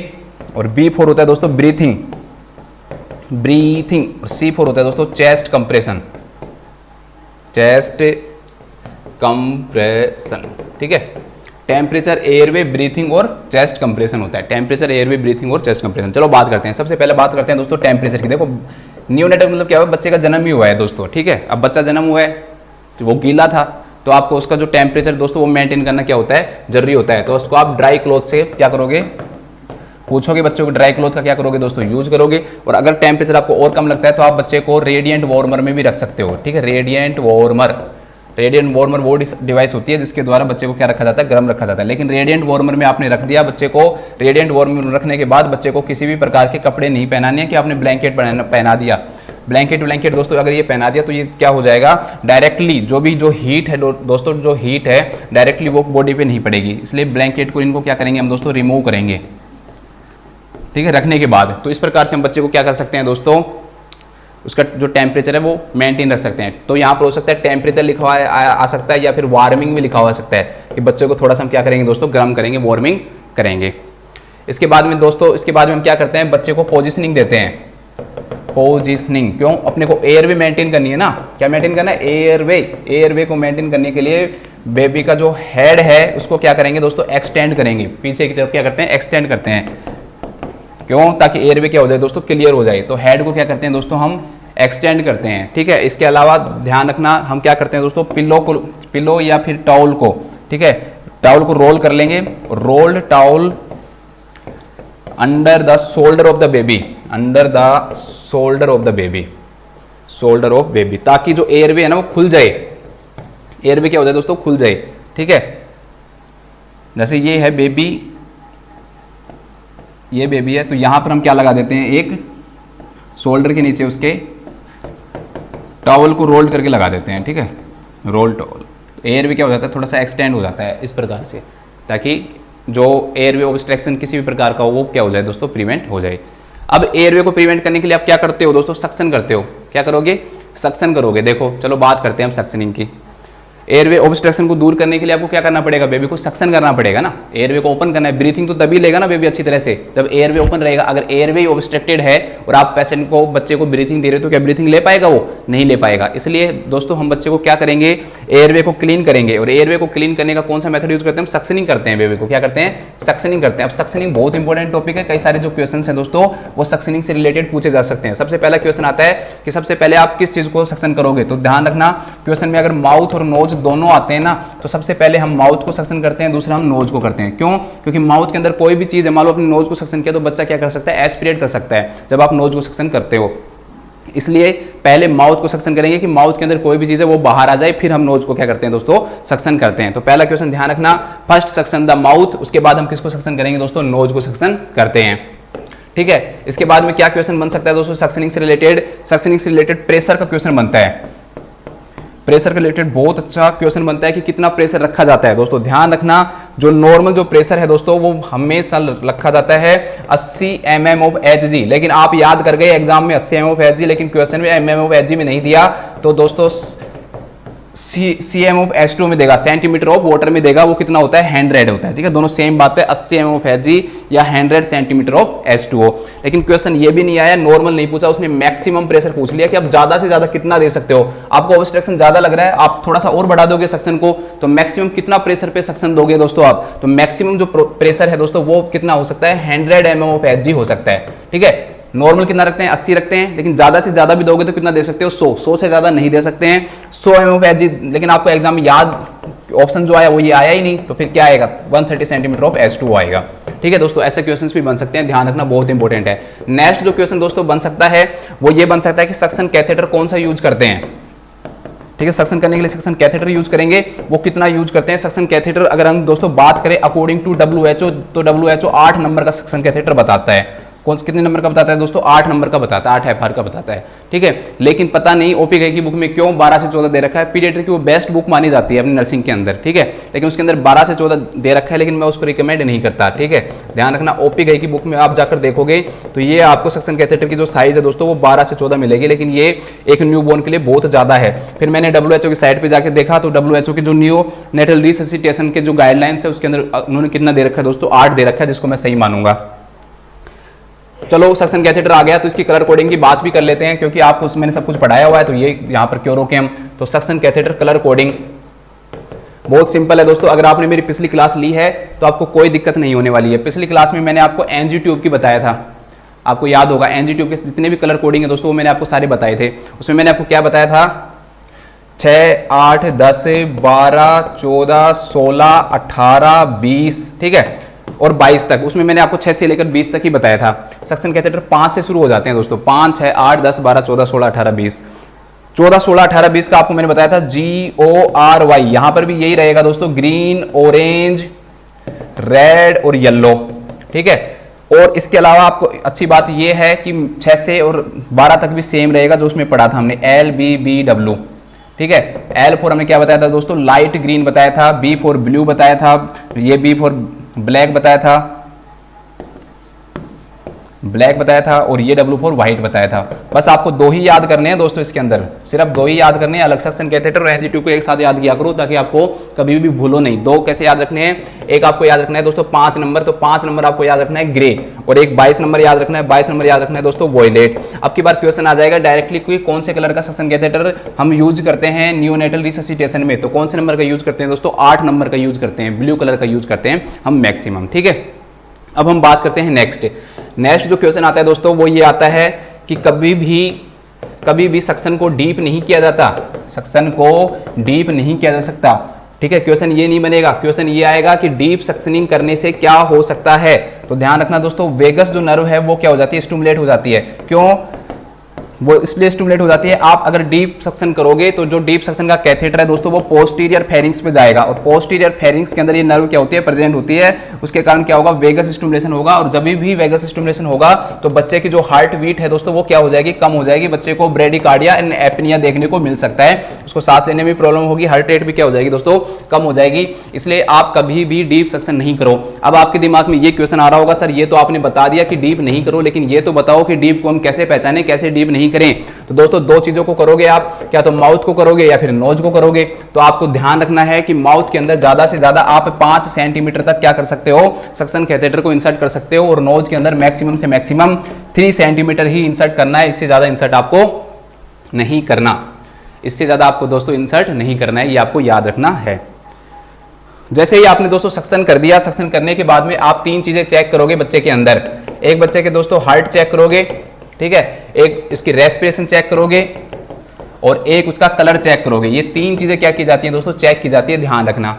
और B4 होता है दोस्तों ब्रीथिंग, और C4 होता है दोस्तों चेस्ट कंप्रेशन, ठीक है। टेम्परेचर, एयरवे, ब्रीथिंग और चेस्ट कंप्रेशन होता है, टेम्परेचर, एयरवे, ब्रीथिंग और चेस्ट कंप्रेशन। चलो बात करते हैं, सबसे पहले बात करते हैं दोस्तों टेम्परेचर की। देखो नियोनेटल मतलब क्या हुआ, बच्चे का जन्म ही हुआ है दोस्तों, ठीक है। अब बच्चा जन्म हुआ है तो वो गीला था, तो आपको उसका जो टेम्परेचर दोस्तों वो मेंटेन करना क्या होता है, जरूरी होता है। तो उसको आप ड्राई क्लॉथ से क्या करोगे, पूछोगे बच्चों को ड्राई क्लॉथ का क्या करोगे दोस्तों, यूज करोगे। और अगर टेम्परेचर आपको और कम लगता है तो आप बच्चे को रेडिएंट वार्मर में भी रख सकते हो, ठीक है। रेडिएंट वार्मर वो डिवाइस होती है जिसके द्वारा बच्चे को क्या रखा जाता है, गर्म रखा जाता है। लेकिन रेडिएंट वार्मर में आपने रख दिया बच्चे को, रेडिएंट वार्मर में रखने के बाद बच्चे को किसी भी प्रकार के कपड़े नहीं पहनाने हैं कि आपने ब्लैंकेट पहना दिया, ब्लैंकेट दोस्तों अगर ये पहना दिया तो ये क्या हो जाएगा, डायरेक्टली जो हीट है दोस्तों, जो हीट है डायरेक्टली वो बॉडी पे नहीं पड़ेगी। इसलिए ब्लैंकेट को इनको क्या करेंगे हम दोस्तों, रिमूव करेंगे, ठीक है, रखने के बाद। तो इस प्रकार से हम बच्चे को क्या कर सकते हैं दोस्तों, उसका जो टेम्परेचर है वो मेंटेन रख सकते हैं। तो यहाँ पर हो सकता है टेम्परेचर लिखा हुआ आ सकता है, या फिर वार्मिंग भी लिखा हुआ सकता है कि बच्चे को थोड़ा सा हम क्या करेंगे दोस्तों, गर्म करेंगे, वार्मिंग करेंगे। इसके बाद में दोस्तों, इसके बाद में हम क्या करते हैं, बच्चे को पोजिशनिंग देते हैं। पोजिशनिंग क्यों, अपने को एयरवे मेंटेन करनी है ना, क्या मेंटेन करना है, एयरवे को मेंटेन करने के लिए बेबी का जो हेड है उसको क्या करेंगे दोस्तों, एक्सटेंड करेंगे, पीछे की तरफ क्या करते हैं, एक्सटेंड करते हैं। क्यों, ताकि एयरवे क्या हो जाए दोस्तों, क्लियर हो जाए। तो हेड को क्या करते हैं दोस्तों, हम एक्सटेंड करते हैं, ठीक है। इसके अलावा ध्यान रखना, हम क्या करते हैं दोस्तों, पिलो या फिर टॉवल को, ठीक है, टॉवल को रोल कर लेंगे, rolled towel under the shoulder of the baby, under the shoulder of the baby, shoulder of baby, ताकि जो एयरवे है ना वो खुल जाए, एयरवे क्या हो जाए दोस्तों, खुल जाए, ठीक है। जैसे ये है बेबी, ये बेबी है, तो यहां पर हम क्या लगा देते हैं, एक शोल्डर के नीचे उसके टॉवल को रोल्ड करके लगा देते हैं, ठीक है, रोल टॉवल। एयरवे क्या हो जाता है, थोड़ा सा एक्सटेंड हो जाता है इस प्रकार से, ताकि जो एयरवे ऑब्स्ट्रक्शन किसी भी प्रकार का हो वो क्या हो जाए दोस्तों, प्रिवेंट हो जाए। अब एयरवे को प्रिवेंट करने के लिए आप क्या करते हो दोस्तों, सक्शन करते हो। क्या करोगे, सक्शन करोगे। देखो चलो बात करते हैं हम सक्शनिंग की। एयरवे ऑब्स्ट्रक्शन को दूर करने के लिए आपको क्या करना पड़ेगा, बेबी को सक्शन करना पड़ेगा ना, एयरवे को ओपन करना है। ब्रीथिंग तो तभी लेगा ना बेबी अच्छी तरह से जब एयरवे ओपन रहेगा। अगर एयरवे ऑब्स्ट्रक्टेड है और आप पेशेंट को, बच्चे को ब्रीथिंग दे रहे हो तो क्या ब्रीथिंग ले पाएगा, वो नहीं ले पाएगा। इसलिए दोस्तों हम बच्चे को क्या करेंगे, एयरवे को क्लीन करेंगे। और एयरवे को क्लीन करने का कौन सा मेथड यूज करते हैं, हम सक्शनिंग करते हैं। बेबी को क्या करते हैं, सक्शनिंग करते हैं। अब सक्शनिंग बहुत इंपॉर्टेंट टॉपिक है, कई सारे जो क्वेश्चन हैं दोस्तों वो सक्शनिंग से रिलेटेड पूछे जा सकते हैं। सबसे पहला क्वेश्चन आता है कि सबसे पहले आप किस चीज को सक्शन करोगे, तो ध्यान रखना क्वेश्चन में अगर माउथ और नोज दोनों आते हैं ना, तो सबसे पहले हम माउथ को सक्शन करते हैं, दूसरा हम नोज को करते हैं। क्यों, क्योंकि माउथ के अंदर कोई भी चीज है, मान लो अपने नोज को सक्शन किया तो बच्चा क्या कर सकता है, एस्पिरेट कर सकता है जब आप नोज को सक्शन करते हो। इसलिए पहले माउथ को सक्शन करेंगे कि माउथ के अंदर कोई भी चीज है वो बाहर आ जाए, फिर हम नोज को क्या करते हैं दोस्तों, सक्शन करते हैं। तो पहला क्वेश्चन ध्यान रखना, फर्स्ट सक्शन द माउथ, उसके बाद हम किसको सक्शन करेंगे दोस्तों, नोज को सक्शन करते हैं, ठीक है। इसके बाद में क्या क्वेश्चन बन सकता है दोस्तों, सक्शनिंग से रिलेटेड प्रेशर का क्वेश्चन बनता है। प्रेशर के रिलेटेड बहुत अच्छा क्वेश्चन बनता है कि कितना प्रेशर रखा जाता है। दोस्तों ध्यान रखना, जो नॉर्मल जो प्रेशर है दोस्तों वो हमेशा रखा जाता है 80 mm ऑफ Hg। लेकिन आप याद कर गए एग्जाम में 80 mm ऑफ Hg, लेकिन क्वेश्चन में mm ऑफ Hg में नहीं दिया, तो दोस्तों cm ऑफ H2 में देगा, सेंटीमीटर ऑफ वाटर में देगा, वो कितना होता है, 100 होता है, ठीक है। दोनों सेम बात है, 80 mm ऑफ Hg या 100 सेंटीमीटर ऑफ H2O। लेकिन क्वेश्चन ये भी नहीं आया, नॉर्मल नहीं पूछा, उसने मैक्सिमम प्रेशर पूछ लिया कि आप ज्यादा से ज्यादा कितना दे सकते हो। आपको ऑब्स्ट्रक्शन ज्यादा लग रहा है, आप थोड़ा सा और बढ़ा दोगे सक्शन को, तो मैक्सिमम कितना प्रेशर पे सक्शन दोगे दोस्तों आप, तो मैक्सिमम जो प्रेशर है दोस्तों वो कितना हो सकता है, 100 mm ऑफ Hg हो सकता है, ठीक है। नॉर्मल कितना रखते हैं, 80 रखते हैं, लेकिन ज्यादा से ज्यादा भी दोगे तो कितना दे सकते हो, 100 से ज्यादा नहीं दे सकते हैं, 100 mm ऑफ Hg। लेकिन आपको एग्जाम में याद ऑप्शन जो आया वो ये आया ही नहीं, तो फिर क्या आएगा, 130 सेंटीमीटर ऑफ H2O आएगा, ठीक है दोस्तों। ऐसे क्वेश्चंस भी बन सकते हैं, ध्यान रखना बहुत इंपॉर्टेंट है। नेक्स्ट जो क्वेश्चन दोस्तों बन सकता है वो ये बन सकता है कि सक्शन कैथेटर कौन सा यूज करते हैं। ठीक है। सक्शन करने के लिए सक्शन कैथेटर यूज करेंगे। वो कितना यूज करते हैं सक्शन कैथेटर, अगर हम दोस्तों बात करें अकॉर्डिंग टू WHO, तो WHO 8 नंबर का सक्शन कैथेटर बताता है। कौन कितने नंबर का बताता है दोस्तों? 8 नंबर का बताता है, 8 FR का बताता है, ठीक है। लेकिन पता नहीं OP घई की बुक में क्यों 12 से 14 दे रखा है। पीडियाट्रिक की वो बेस्ट बुक मानी जाती है अपनी नर्सिंग के अंदर, ठीक है, लेकिन उसके अंदर 12 से 14 दे रखा है, लेकिन मैं उसको रिकमेंड नहीं करता, ठीक है। ध्यान रखना, OP घई की बुक में आप जाकर देखोगे तो ये आपको सक्शन कैथेटर की जो साइज है दोस्तों वो 12 से 14 मिलेगी, लेकिन ये एक न्यूबॉर्न के लिए बहुत ज़्यादा है। फिर मैंने WHO की साइट पर जाकर देखा तो WHO के जो न्यू नेटल रिससिटेशन के जो गाइडलाइंस है उसके अंदर उन्होंने कितना दे रखा है दोस्तों? 8 दे रखा है, जिसको मैं सही मानूंगा। चलो सक्शन कैथेटर आ गया तो इसकी कलर कोडिंग की बात भी कर लेते हैं, क्योंकि आपको उसमें सब कुछ पढ़ाया हुआ है, तो ये यहाँ पर क्यों रोके हम। तो सक्शन कैथेटर कलर कोडिंग बहुत सिंपल है दोस्तों। अगर आपने मेरी पिछली क्लास ली है तो आपको कोई दिक्कत नहीं होने वाली है। पिछली क्लास में मैंने आपको एनजी ट्यूब की बताया था, आपको याद होगा। एनजी ट्यूब के जितने भी कलर कोडिंग है दोस्तों वो मैंने आपको सारे बताए थे। उसमें मैंने आपको क्या बताया था? 6, 8, 10, 12, 14, 16, 18, 20, ठीक है, और 22 तक। उसमें मैंने आपको 6 से लेकर 20 तक ही बताया था। सक्शन कैथेटर 5 से शुरू हो जाते हैं दोस्तों। 5, 6, 8, 10, 12, 14, 16, 18, 20। 14, 16, 18, 20 का आपको मैंने बताया था GORY। यहां पर भी यही रहेगा दोस्तों, ग्रीन, ऑरेंज, रेड और येलो, ठीक है। और इसके अलावा आपको अच्छी बात यह है कि 6 से और 12 तक भी सेम रहेगा जो उसमें पढ़ा था हमने, LBBW, ठीक है। L फॉर हमने क्या बताया था दोस्तों? लाइट ग्रीन बताया था। B फॉर ब्लू बताया था। ये B फॉर ब्लैक बताया था, ब्लैक बताया था, और ये W फॉर व्हाइट बताया था। बस आपको 2 ही याद करने हैं दोस्तों इसके अंदर, सिर्फ 2 ही याद करने हैं। अलग सक्शन कैथेटर और एनजी ट्यूब को एक साथ याद किया करो ताकि आपको कभी भी भूलो नहीं। 2 कैसे याद रखने हैं? एक आपको याद रखना है दोस्तों 5 नंबर, तो 5 नंबर आपको याद रखना है ग्रे, और एक 22 नंबर याद रखना है। 22 नंबर याद रखना है दोस्तों वॉयलेट। अब की बार क्वेश्चन आ जाएगा डायरेक्टली कोई कौन से कलर का सक्शन कैथेटर हम यूज करते हैं न्यूनेटल रिससिटेशन में, तो कौन से नंबर का यूज करते हैं दोस्तों? 8 नंबर का यूज करते हैं, ब्लू कलर का यूज करते हैं हम मैक्सिमम, ठीक है। अब हम बात करते हैं नेक्स्ट जो क्वेश्चन आता है दोस्तों वो ये आता है कि कभी भी सक्शन को डीप नहीं किया जाता, सक्शन को डीप नहीं किया जा सकता, ठीक है। क्वेश्चन ये नहीं बनेगा, क्वेश्चन ये आएगा कि डीप सक्शनिंग करने से क्या हो सकता है। तो ध्यान रखना दोस्तों, वेगस जो नर्व है वो क्या हो जाती है? स्टिमुलेट हो जाती है। क्यों वो इसलिए स्टिमुलेट हो जाती है? आप अगर डीप सक्शन करोगे तो जो डीप सक्शन का कैथेटर है दोस्तों वो पोस्टीरियर फेरिंग्स पे जाएगा, और पोस्टीरियर फेरिंग्स के अंदर ये नर्व क्या होती है? प्रेजेंट होती है। उसके कारण क्या होगा? वेगस स्टिमुलेशन होगा, और जब भी वेगस स्टिमुलेशन होगा तो बच्चे की जो हार्ट बीट है दोस्तों वो क्या हो जाएगी? कम हो जाएगी। बच्चे को ब्रेडिकार्डिया एंड एपनिया देखने को मिल सकता है, उसको सांस लेने में प्रॉब्लम होगी, हार्ट रेट भी क्या हो जाएगी दोस्तों? कम हो जाएगी। इसलिए आप कभी भी डीप सक्शन नहीं करो। अब आपके दिमाग में ये क्वेश्चन आ रहा होगा, सर ये तो आपने बता दिया कि डीप नहीं करो, लेकिन ये तो बताओ कि डीप को हम कैसे पहचाने, कैसे डीप नहीं करें। तो दोस्तों 2 चीजों को करोगे आप, क्या तो माउथ को करोगे या फिर नोज को करोगे। तो आपको ध्यान रखना है कि माउथ के अंदर ज्यादा से ज्यादा आप 5 सेंटीमीटर तक क्या कर सकते हो? सक्शन कैथेटर को इंसर्ट कर सकते हो, और नोज के अंदर मैक्सिमम से मैक्सिमम 3 सेंटीमीटर ही इंसर्ट करना है। इससे ज्यादा इंसर्ट आपको नहीं करना, इससे ज्यादा आपको दोस्तों इंसर्ट नहीं करना है, ये आपको याद रखना है। जैसे ही आपने दोस्तों सक्शन कर दिया, सक्शन करने के बाद में आप 3 चीजें चेक करोगे बच्चे के अंदर। एक बच्चे के दोस्तों हार्ट चेक करोगे, ठीक है, एक इसकी रेस्पिरेशन चेक करोगे, और एक उसका कलर चेक करोगे। ये 3 चीजें क्या की जाती हैं दोस्तों? चेक की जाती है। ध्यान रखना,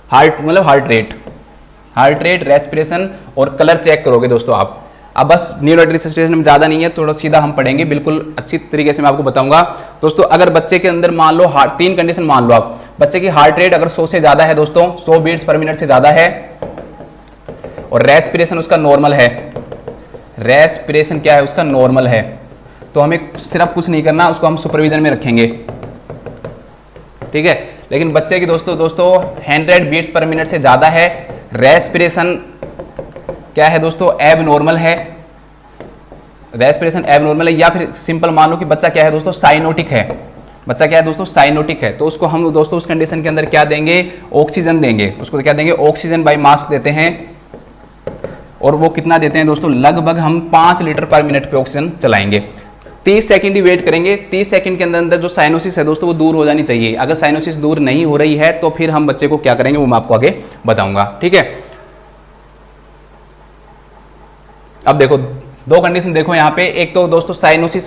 हार्ट मतलब हार्ट रेट, रेस्पिरेशन और कलर चेक करोगे दोस्तों आप। अब बस न्यूरोनल रिससिटेशन में ज्यादा नहीं है, थोड़ा सीधा हम पढ़ेंगे, बिल्कुल अच्छी तरीके से मैं आपको बताऊंगा दोस्तों। अगर बच्चे के अंदर मान लो 3 कंडीशन मान लो आप, बच्चे की हार्ट रेट अगर 100 से ज्यादा है दोस्तों, 100 बीट्स पर मिनट से ज्यादा है, और रेस्पिरेशन उसका नॉर्मल है, रेस्पिरेशन क्या है उसका? नॉर्मल है, तो हमें सिर्फ कुछ नहीं करना, उसको हम सुपरविजन में रखेंगे, ठीक है। लेकिन बच्चे की दोस्तों 100 बीट्स पर मिनट से ज्यादा है, रेस्पिरेशन क्या है दोस्तों? एब नॉर्मल है, रेस्पिरेशन एब नॉर्मल है, या फिर सिंपल मान लो कि बच्चा क्या है दोस्तों? साइनोटिक है। बच्चा क्या है दोस्तों? साइनोटिक है। तो उसको हम दोस्तों उस कंडीशन के अंदर क्या देंगे? ऑक्सीजन देंगे। उसको क्या देंगे? ऑक्सीजन बाय मास्क देते हैं, और वो कितना देते हैं दोस्तों? लगभग हम 5 लीटर पर मिनट पे ऑक्सीजन चलाएंगे। 30 सेकंड ही वेट करेंगे। 30 सेकंड के अंदर जो साइनोसिस है दोस्तों वो दूर हो जानी चाहिए। अगर साइनोसिस दूर नहीं हो रही है तो फिर हम बच्चे को क्या करेंगे वो मैं आपको आगे बताऊंगा, ठीक है। अब देखो 2 कंडीशन देखो यहाँ पे। एक तो दोस्तों साइनोसिस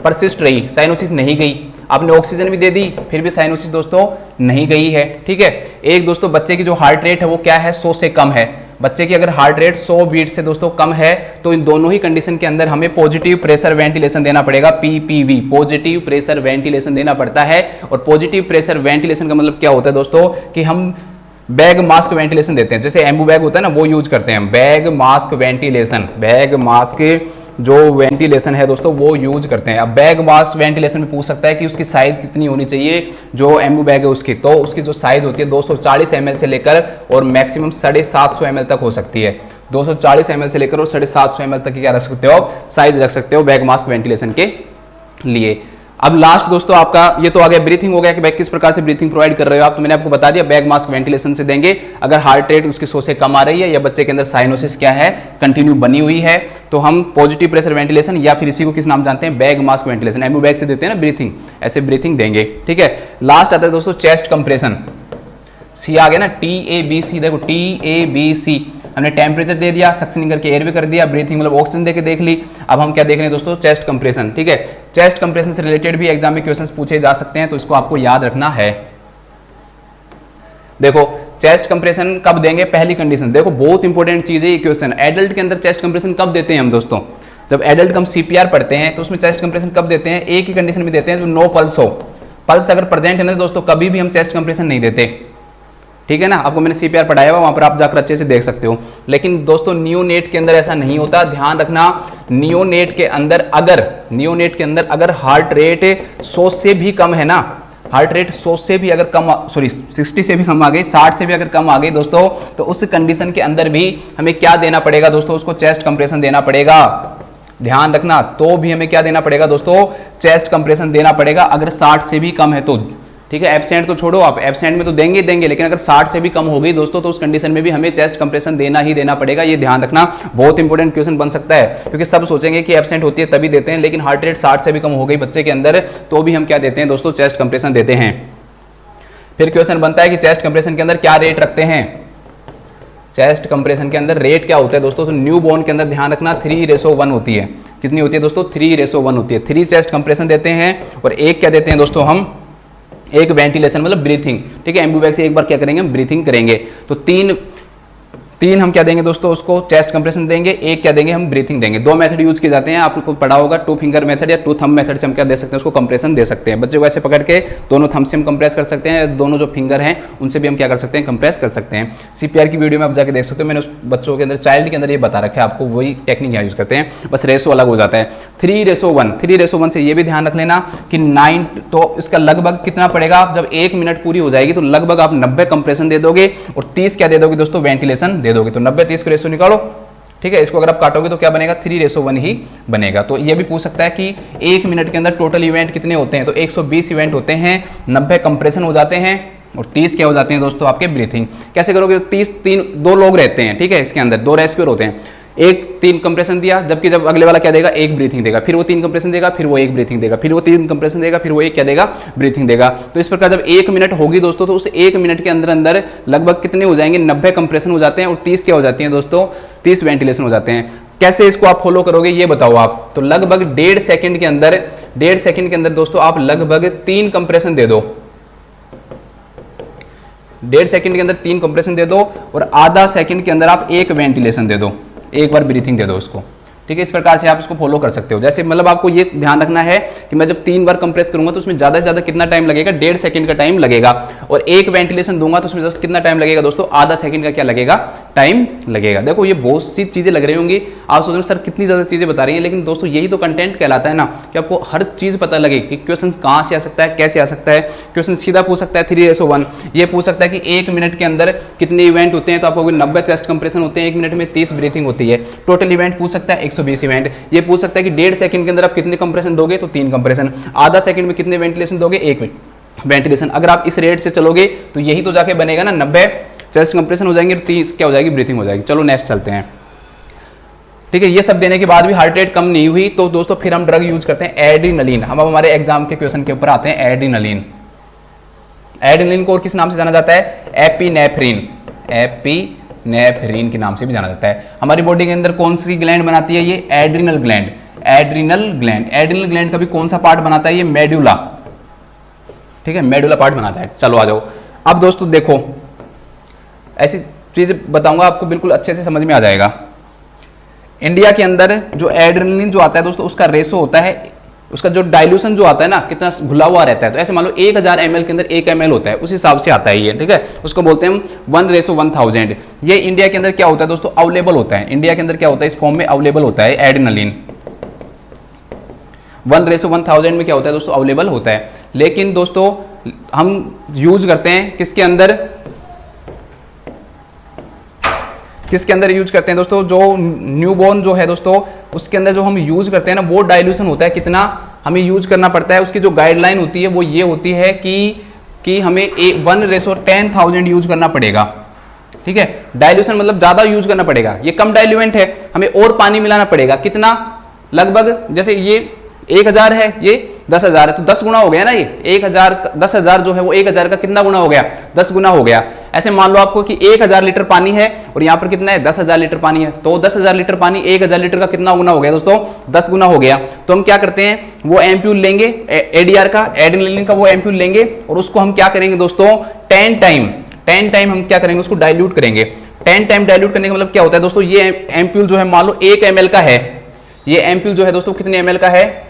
परसिस्ट रही, साइनोसिस नहीं गई, आपने ऑक्सीजन भी दे दी फिर भी साइनोसिस दोस्तों नहीं गई है, ठीक है। एक दोस्तों बच्चे की जो हार्ट रेट है वो क्या है? 100 से कम है। बच्चे की अगर हार्ट रेट 100 बीट से दोस्तों कम है तो इन दोनों ही कंडीशन के अंदर हमें पॉजिटिव प्रेशर वेंटिलेशन देना पड़ेगा, पीपीवी, पॉजिटिव प्रेशर वेंटिलेशन देना पड़ता है। और पॉजिटिव प्रेशर वेंटिलेशन का मतलब क्या होता है दोस्तों कि हम बैग मास्क वेंटिलेशन देते हैं, जैसे एम्बू बैग होता है ना वो यूज करते हैं, bag mask ventilation, bag mask जो वेंटिलेशन है दोस्तों वो यूज करते हैं। अब बैग मास्क वेंटिलेशन में पूछ सकता है कि उसकी साइज कितनी होनी चाहिए, जो एम्बू बैग है उसकी, तो उसकी जो साइज होती है 240 ml से लेकर और मैक्सिमम 750 ml तक हो सकती है। 240 ml से लेकर और 750 ml तक की क्या रख सकते हो, साइज रख सकते हो बैग मास्क वेंटिलेशन के लिए। अब लास्ट दोस्तों आपका ये तो आ गया ब्रीथिंग हो गया कि बैग किस प्रकार से ब्रीथिंग प्रोवाइड कर रहे हो आप, तो मैंने आपको बता दिया बैग मास्क वेंटिलेशन से देंगे अगर हार्ट रेट उसकी 100 से कम आ रही है या बच्चे के अंदर साइनोसिस क्या है कंटिन्यू बनी हुई है, तो हम पॉजिटिव प्रेशर वेंटिलेशन या फिर इसी को किस नाम जानते हैं, bag mask ventilation, Anbu bag से देते हैं ना ब्रीथिंग, ऐसे ब्रीथिंग देंगे। ठीक है, लास्ट आता है दोस्तों चेस्ट कंप्रेशन, सी आ गया ना, TABC, देखो TABC, हमने टेम्परेचर दे दिया, सक्शनिंग करके एयर भी कर दिया, ब्रीथिंग मतलब ऑक्सीजन देके देख ली। अब हम क्या देख रहे हैं दोस्तों, चेस्ट कंप्रेशन। ठीक है, चेस्ट कंप्रेशन से रिलेटेड भी एग्जाम में क्वेश्चंस पूछे जा सकते हैं, तो इसको आपको याद रखना है। देखो चेस्ट कंप्रेशन कब देंगे, पहली कंडीशन, देखो बहुत इंपॉर्टेंट चीज है ये क्वेश्चन, एडल्ट के अंदर चेस्ट कंप्रेशन कब देते हैं हम दोस्तों, जब एडल्ट का हम CPR पढ़ते हैं तो उसमें चेस्ट कंप्रेशन कब देते हैं, एक ही कंडीशन में देते हैं, जो नो पल्स हो, पल्स अगर प्रेजेंट है ना दोस्तों कभी भी हम चेस्ट कंप्रेशन नहीं देते। ठीक है ना, आपको मैंने CPR पढ़ाया हुआ, वहां पर आप जाकर अच्छे से देख सकते हो। लेकिन दोस्तों नियोनेट के अंदर ऐसा नहीं होता, ध्यान रखना, नियोनेट के अंदर अगर हार्ट रेट 100 से भी कम है ना, हार्ट रेट 100 से भी अगर कम, सॉरी 60 से भी कम आ गई, 60 से भी अगर कम आ गई दोस्तों, तो उस कंडीशन के अंदर भी हमें क्या देना पड़ेगा दोस्तों, उसको चेस्ट कंप्रेशन देना पड़ेगा। ध्यान रखना, तो भी हमें क्या देना पड़ेगा दोस्तों, चेस्ट कंप्रेशन देना पड़ेगा अगर 60 से भी कम है तो। ठीक है, एब्सेंट तो छोड़ो आप, एब्सेंट में तो देंगे देंगे, लेकिन अगर 60 से भी कम हो गई दोस्तों तो उस कंडीशन में भी हमें चेस्ट कंप्रेशन देना ही देना पड़ेगा। ये ध्यान रखना, बहुत इंपॉर्टेंट क्वेश्चन बन सकता है, क्योंकि सब सोचेंगे कि एब्सेंट होती है तभी देते हैं, लेकिन हार्ट रेट 60 से भी कम हो गई बच्चे के अंदर तो भी हम क्या देते हैं दोस्तों, चेस्ट कंप्रेशन देते हैं। फिर क्वेश्चन बनता है कि चेस्ट कंप्रेशन के अंदर क्या रेट रखते हैं, चेस्ट कंप्रेशन के अंदर रेट क्या होता है दोस्तों, तो न्यू बॉर्न के अंदर ध्यान रखना 3:1 होती है। कितनी होती है दोस्तों, 3:1 होती है। 3 चेस्ट कंप्रेशन देते हैं और एक क्या देते हैं दोस्तों, हम एक वेंटिलेशन मतलब ब्रीथिंग। ठीक है, एम्बू बैग से एक बार क्या करेंगे, हम ब्रीथिंग करेंगे, तो तीन हम क्या देंगे दोस्तों, उसको चेस्ट कंप्रेशन देंगे, एक क्या देंगे, हम ब्रीथिंग देंगे। 2 मेथड यूज किए जाते हैं, आपको पढ़ा होगा, 2 फिंगर मेथड या 2 थंब मेथड से हम क्या दे सकते हैं, उसको कंप्रेशन दे सकते हैं। बच्चे को ऐसे पकड़ के दोनों थंब से हम कंप्रेस कर सकते हैं, दोनों जो फिंगर हैं उनसे भी हम क्या कर सकते हैं, कंप्रेस कर सकते हैं। CPR की वीडियो में आप जाके देख सकते हो, मैंने उस बच्चों के अंदर, चाइल्ड के अंदर ये बता रखा है आपको, वही टेक्निक यहाँ यूज करते हैं, बस रेशो अलग हो जाता है। 3:1 से ये भी ध्यान रख लेना कि 9, तो इसका लगभग कितना पड़ेगा, जब 1 मिनट पूरी हो जाएगी तो लगभग आप 90 कंप्रेशन दे दोगे और 30 क्या दे दोगे दोस्तों, वेंटिलेशन दे दोगे। तो 90-30 का रेशो निकालो। ठीक है, इसको अगर आप काटोगे तो क्या बनेगा, 3:1 ही बनेगा। तो ये भी पूछ सकता है कि 1 मिनट के अंदर टोटल इवेंट कितने होते हैं, तो 120 इवेंट होते हैं, 90 कंप्रेशन हो जाते हैं और 30 क्या हो जाते हैं दोस्तों, आपके ब्रीथिंग। कैसे करोगे, 2 लोग रहते हैं, ठीक है, इसके अंदर 2 रेस्क्यूअर होते हैं, एक 3 कंप्रेशन दिया, जबकि जब अगले वाला क्या देगा, 1 ब्रीथिंग देगा, फिर वो 3 कंप्रेशन देगा, फिर वो 1 ब्रीथिंग देगा, फिर वो 3 कंप्रेशन देगा, फिर वो 1 क्या देगा, ब्रीथिंग देगा। तो इस प्रकार जब 1 मिनट होगी दोस्तों, तो उस 1 मिनट के अंदर अंदर लगभग कितने हो जाएंगे, 90 कंप्रेशन हो जाते हैं और 30 क्या हो जाती हैं दोस्तों, 30 वेंटिलेशन हो जाते हैं। कैसे इसको आप फॉलो करोगे ये बताओ आप, तो लगभग 1.5 सेकंड के अंदर दोस्तों आप लगभग 3 कंप्रेशन दे दो, 1.5 सेकंड के अंदर 3 कंप्रेशन दे दो और आधा सेकंड के अंदर आप 1 वेंटिलेशन दे दो, एक बार ब्रीथिंग दे दो उसको। ठीक है, इस प्रकार से आप इसको फॉलो कर सकते हो। जैसे मतलब आपको ये ध्यान रखना है कि मैं जब 3 बार कंप्रेस करूंगा तो उसमें ज्यादा से ज्यादा कितना टाइम लगेगा, 1.5 सेकंड का टाइम लगेगा, और 1 वेंटिलेशन दूंगा तो उसमें जस्ट कितना टाइम लगेगा दोस्तों, आधा सेकंड का क्या लगेगा, टाइम लगेगा। देखो ये बहुत सी चीजें लग रही होंगी, आप सोच रहे हो सर कितनी ज्यादा चीजें बता रही हैं, लेकिन दोस्तों यही तो कंटेंट कहलाता है ना, कि आपको हर चीज पता लगे कि क्वेश्चन कहां से आ सकता है, कैसे आ सकता है। क्वेश्चन सीधा पूछ सकता है 3:1, ये पूछ सकता है कि 1 मिनट के अंदर कितने इवेंट होते हैं, तो आपको 90 चेस्ट कंप्रेशन होते हैं, 1 मिनट में 30 ब्रीथिंग होती है। टोटल इवेंट पूछ सकता है 120 इवेंट। ये पूछ सकता है कि 1.5 सेकंड के अंदर आप कितने कंप्रेशन दोगे, तो 3 कंप्रेशन। आधा सेकंड में कितने वेंटिलेशन दोगे, 1 वेंटिलेशन। अगर आप इस रेट से चलोगे तो यही तो जाके बनेगा ना, 90 चेस्ट कंप्रेशन हो जाएंगे, 30 क्या हो जाएगी, ब्रीथिंग हो जाएगी। चलो नेक्स्ट चलते हैं। ठीक है, ये सब देने के बाद भी हार्ट रेट कम नहीं हुई तो दोस्तों फिर हम ड्रग यूज करते हैं एड्रीनलिन। हम अब हमारे एग्जाम के क्वेश्चन के ऊपर आते हैं। एड्रीनलिन, एड्रीनलिन को और किस नाम से जाना जाता है, एपिनेफ्रिन, एपिनेफ्रिन के नाम से भी जाना जाता है। हमारी बॉडी के अंदर कौन सी ग्लैंड बनाती है, ये एड्रिनल ग्लैंड। एड्रिनल ग्लैंड का भी कौन सा पार्ट बनाता है, ये मेडुला। ठीक है, मेडुला पार्ट बनाता है। चलो आ जाओ। अब दोस्तों देखो, ऐसी चीज़ बताऊंगा आपको, बिल्कुल अच्छे से समझ में आ जाएगा। इंडिया के अंदर जो एड्रेनलिन जो आता है दोस्तों, उसका रेशो होता है, उसका जो डाइल्यूशन जो आता है ना, कितना घुला हुआ रहता है। तो ऐसे मान लो 1000 ml के अंदर 1 ml होता है, उस हिसाब से आता है ये, ठीक है। उसको बोलते हैं हम 1:1000। ये इंडिया के अंदर क्या होता है दोस्तों, अवेलेबल होता है। इंडिया के अंदर क्या होता है, इस फॉर्म में अवेलेबल होता है एड्रेनलिन। 1:1000 में क्या होता है दोस्तों, अवेलेबल होता है। लेकिन दोस्तों हम यूज करते हैं किसके अंदर, किसके अंदर यूज करते हैं दोस्तों, जो न्यूबॉर्न जो है दोस्तों, उसके अंदर जो हम यूज करते हैं ना, वो डाइल्यूशन होता है। कितना हमें यूज करना पड़ता है, उसकी जो गाइडलाइन होती है वो ये होती है कि हमें 1:10,000 यूज करना पड़ेगा, ठीक है। डाइल्यूशन मतलब ज्यादा यूज करना पड़ेगा, ये कम डाइल्यूएंट है, हमें और पानी मिलाना पड़ेगा। कितना, लगभग जैसे ये 1000 है, ये 10,000 है, तो 10 गुना हो गया ना। ये 10,000 जो है वो 1000 का कितना गुना हो गया, 10 गुना हो गया। ऐसे मान लो आपको कि 1000 लीटर पानी है और यहाँ पर कितना है, 10,000 लीटर पानी है, तो 10,000 लीटर पानी 1000 लीटर का कितना गुना हो गया दोस्तों, 10 गुना हो गया। तो हम क्या करते हैं, वो एम्प्यूल लेंगे एडीआर का, एड्रेनलिन का वो एम्प्यूल लेंगे और उसको हम क्या करेंगे दोस्तों, 10 टाइम हम क्या करेंगे, उसको डाइल्यूट करेंगे। 10 टाइम डाइल्यूट करने का मतलब क्या होता है दोस्तों, ये एम्प्यूल जो है मान लो 1 ml का है, ये एम्प्यूल जो है दोस्तों कितने ml का है,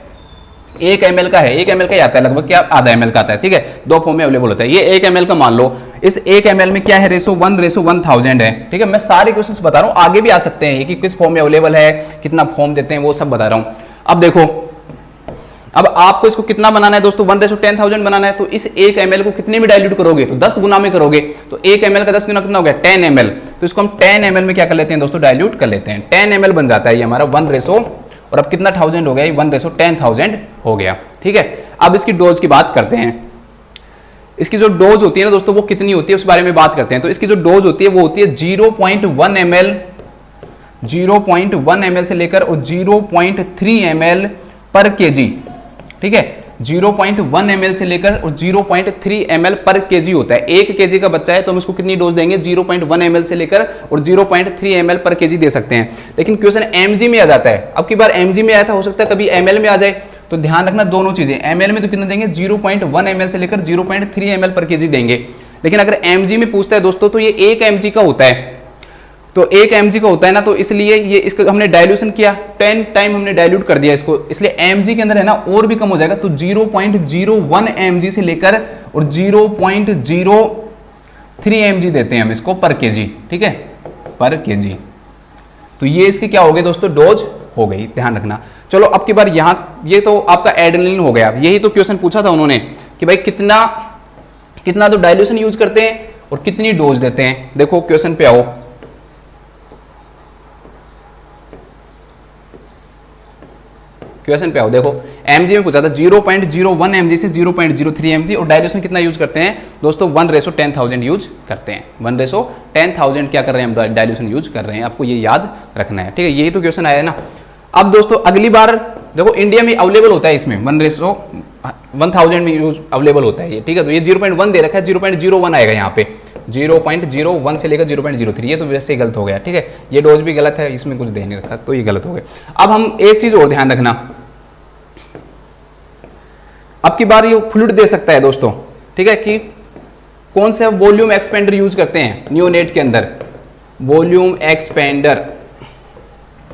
1 ml का है। 1 ml का ही आता है लगभग, क्या आधा ml का आता है, ठीक है। दो फॉर्म में अवेलेबल होता है। ये 1 ml का मान लो, इस 1 ml में क्या है, रेशो 1:1000 है, ठीक है। मैं सारे क्वेश्चंस बता रहा हूँ, आगे भी आ सकते हैं कि किस फॉर्म में अवेलेबल है, कितना फॉर्म देते हैं, वो सब बता रहा हूँ। अब देखो, अब आपको इसको कितना बनाना है दोस्तों, 1:10,000 बनाना है। तो इस 1 ml को कितने में डाइल्यूट करोगे, तो 10 गुना में करोगे। तो 1 ml का 10 गुना कितना हो गया, 10 ml। तो इसको हम 10 ml में क्या कर लेते हैं दोस्तों, डाइल्यूट कर लेते हैं। 10 ml बन जाता है ये हमारा 1 और अब कितना 1000 हो गया, 1:10,000 हो गया, ठीक है। अब इसकी डोज की बात करते हैं। इसकी जो डोज होती है ना दोस्तों, वो कितनी होती है उस बारे में बात करते हैं। तो इसकी जो डोज होती है वो होती है 0.1 ml, 0.1 ml से लेकर और 0.3 ml पर केजी, ठीक है। 0.1 ml से लेकर और 0.3 ml पर केजी होता है। 1 केजी का बच्चा है तो हम इसको कितनी डोज देंगे, 0.1 ml से लेकर और 0.3 ml पर केजी दे सकते हैं। लेकिन क्वेश्चन mg में आ जाता है। अब की बार mg में आया था, हो सकता है कभी ml में आ जाए, तो ध्यान रखना दोनों चीजें। ml में तो कितना देंगे, 0.1 ml से लेकर 0.3 ml पर केजी देंगे। लेकिन अगर mg में पूछता है दोस्तों, तो ये 1 mg का होता है, तो 1 mg का होता है ना, तो इसलिए ये इसका हमने डाइल्यूशन किया, 10 टाइम हमने डाइल्यूट कर दिया इसको, इसलिए mg के अंदर है ना और भी कम हो जाएगा। तो 0.01 mg से लेकर और 0.03 mg देते हैं हम इसको पर केजी, ठीक है, पर केजी। तो ये इसके क्या हो गए दोस्तों, डोज हो गई, ध्यान रखना। चलो अब की बार यहाँ, ये तो आपका एड्रेनलिन हो गया। यही तो क्वेश्चन पूछा था उन्होंने कि भाई कितना कितना तो डाइल्यूशन यूज करते हैं और कितनी डोज देते हैं। देखो क्वेश्चन पे आओ, क्वेश्चन पे आओ, देखो mg में पूछा था 0.01 mg से 0.03 mg और डाइल्यूशन कितना यूज करते हैं दोस्तों, 1:10,000 यूज करते हैं। 1:10,000 क्या कर रहे हैं हम, डाइल्यूशन यूज कर रहे हैं। आपको ये याद रखना है, ठीक है। यही तो क्वेश्चन आया है ना। अब दोस्तों अगली बार देखो, इंडिया में अवेलेबल होता है, इसमें 1:1000 में यूज अवेलेबल होता है ये, ठीक है। तो ये 0.1 दे रखा है, 0.01 आएगा यहाँ पे, 0.01 से लेकर 0.03। ये तो वैसे ही गलत हो गया, ठीक है। ये डोज भी गलत है, इसमें कुछ दे नहीं रखा, तो ये गलत हो गया। अब हम एक चीज और ध्यान रखना, अब की बार ये फ्लूइड दे सकता है दोस्तों, ठीक है, कि कौन सा वॉल्यूम एक्सपेंडर यूज करते हैं नियोनेट के अंदर, वॉल्यूम एक्सपेंडर,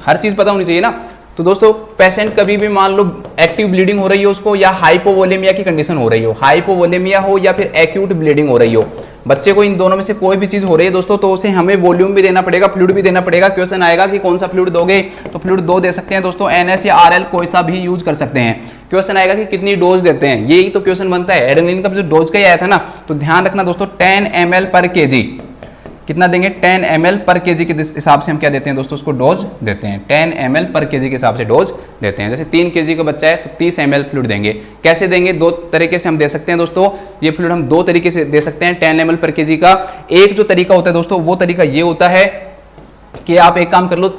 हर चीज पता होनी चाहिए ना। तो दोस्तों पेशेंट कभी भी मान लो एक्टिव ब्लीडिंग हो रही हो उसको, या हाइपोवोलेमिया की कंडीशन हो रही हो, हाइपोवोलेमिया हो या फिर एक्यूट ब्लीडिंग हो रही हो, बच्चे को इन दोनों में से कोई भी चीज हो रही है दोस्तों, तो उसे हमें वॉल्यूम भी देना पड़ेगा, फ्लूइड भी देना पड़ेगा। क्वेश्चन आएगा कि कौन सा फ्लूइड दोगे, तो फ्लूइड 2 दे सकते हैं दोस्तों, NS या RL कोई सा भी यूज कर सकते हैं। क्वेश्चन आएगा कि कितनी डोज देते हैं, यही तो क्वेश्चन बनता है। एड्रेनलिन का जो डोज का ही आया था ना, तो ध्यान रखना दोस्तों 10 ml पर केजी, कितना देंगे, 10 ml पर केजी के हिसाब से हम क्या देते हैं दोस्तों, उसको डोज देते हैं। 10 ml पर केजी के हिसाब से डोज देते हैं। जैसे 3 केजी का बच्चा है तो 30 ml फ्लूइड देंगे। कैसे देंगे, 2 तरीके से हम दे सकते हैं दोस्तों। ये फ्लूइड हम 2 तरीके से दे सकते हैं 10 ml पर केजी का। एक जो तरीका होता है दोस्तों, वो तरीका ये होता है कि आप एक काम कर लो,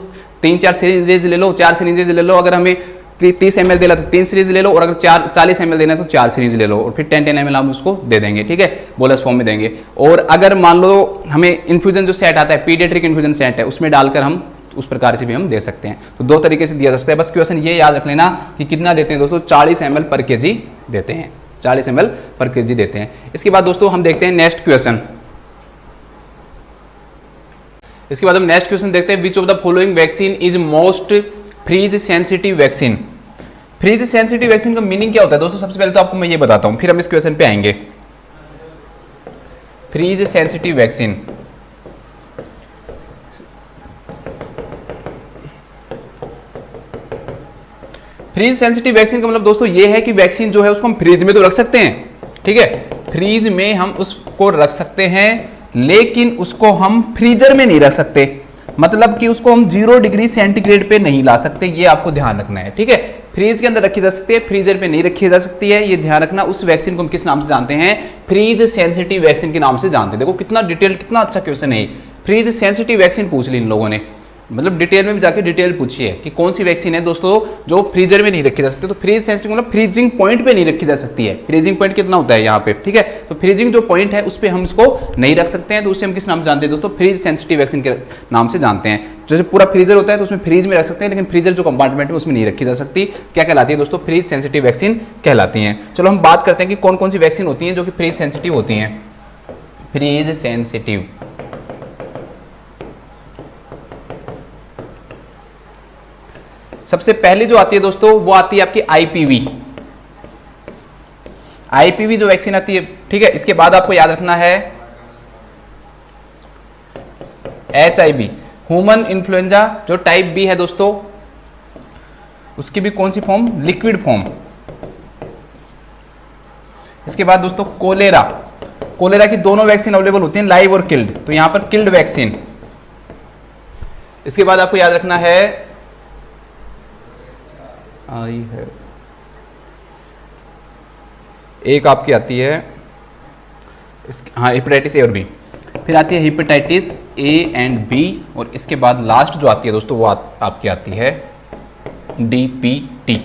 3-4 सीरीज ले लो, 4 सीरीज ले लो। अगर हमें 30 ml देना तो 3 सीरीज ले लो, और अगर 40 ml देना है तो 4 सीरीज ले लो, और फिर 10 ml हम उसको दे देंगे, ठीक है, बोलस फॉर्म में देंगे। और अगर मान लो हमें इन्फ्यूजन जो सेट आता है, पीडियाट्रिक इन्फ्यूजन सेट है, उसमें डालकर हम उस प्रकार से भी हम दे सकते हैं। तो 2 तरीके से दिया जा सकता है। बस क्वेश्चन ये याद रख लेना कि कितना देते हैं दोस्तों, 40 ml पर केजी देते हैं, 40 ml पर केजी देते हैं। इसके बाद दोस्तों हम देखते हैं नेक्स्ट क्वेश्चन। इसके बाद हम नेक्स्ट क्वेश्चन देखते हैं, which of the following vaccine is most freeze sensitive vaccine. Freeze sensitive vaccine का मीनिंग क्या होता है दोस्तों? सबसे पहले तो आपको मैं ये बताता हूं, फिर हम इस क्वेश्चन पे आएंगे। Freeze sensitive vaccine, freeze sensitive vaccine का मतलब दोस्तों ये है कि वैक्सीन जो है उसको हम फ्रीज में तो रख सकते हैं, ठीक है, फ्रीज में हम उसको रख सकते हैं, लेकिन उसको हम फ्रीजर में नहीं रख सकते, मतलब कि उसको हम 0 डिग्री सेंटीग्रेड पे नहीं ला सकते, ये आपको ध्यान रखना है, ठीक है। फ्रीज के अंदर रखी जा सकती है, फ्रीजर पे नहीं रखी जा सकती है, ये ध्यान रखना। उस वैक्सीन को हम किस नाम से जानते हैं? फ्रीज सेंसिटिव वैक्सीन के नाम से जानते हैं। देखो कितना डिटेल, कितना अच्छा क्वेश्चन है। फ्रीज सेंसिटिव वैक्सीन पूछ ली इन लोगों ने, मतलब डिटेल में जाके डिटेल पूछिए कि कौन सी वैक्सीन है दोस्तों जो फ्रीजर में नहीं रखी जा सकती। तो फ्रीज सेंसिटिव मतलब फ्रीजिंग पॉइंट पे नहीं रखी जा सकती है। फ्रीजिंग पॉइंट कितना होता है यहाँ पे, ठीक है, तो फ्रीजिंग जो पॉइंट है उस पर हम इसको नहीं रख सकते हैं, तो उसे हम किस नाम से जानते हैं दोस्तों? फ्रीज सेंसिटिव वैक्सीन के नाम से जानते हैं। जैसे पूरा फ्रीजर होता है तो उसमें फ्रीज में रख सकते हैं, लेकिन फ्रीजर जो कंपार्टमेंट है उसमें नहीं रखी जा सकती। क्या कहलाती है दोस्तों? फ्रीज सेंसिटिव वैक्सीन कहलाती हैं। चलो हम बात करते हैं कि कौन कौन सी वैक्सीन होती हैं जो कि फ्रीज सेंसिटिव होती हैं। फ्रीज सेंसिटिव, सबसे पहले जो आती है दोस्तों वो आती है आपकी आईपीवी। आईपीवी जो वैक्सीन आती है, ठीक है। इसके बाद आपको याद रखना है एचआईवी, ह्यूमन इन्फ्लुएंजा जो टाइप बी है दोस्तों, उसकी भी कौन सी फॉर्म? Liquid form. इसके बाद दोस्तों कोलेरा, कोलेरा की दोनों वैक्सीन अवेलेबल होती हैं, लाइव और किल्ड, तो यहां पर किल्ड वैक्सीन। इसके बाद आपको याद रखना है आई है, एक आपकी आती है हाँ हेपेटाइटिस ए और बी, फिर आती है हेपेटाइटिस ए एंड बी, और इसके बाद लास्ट जो आती है दोस्तों वो आपकी आती है डीपीटी।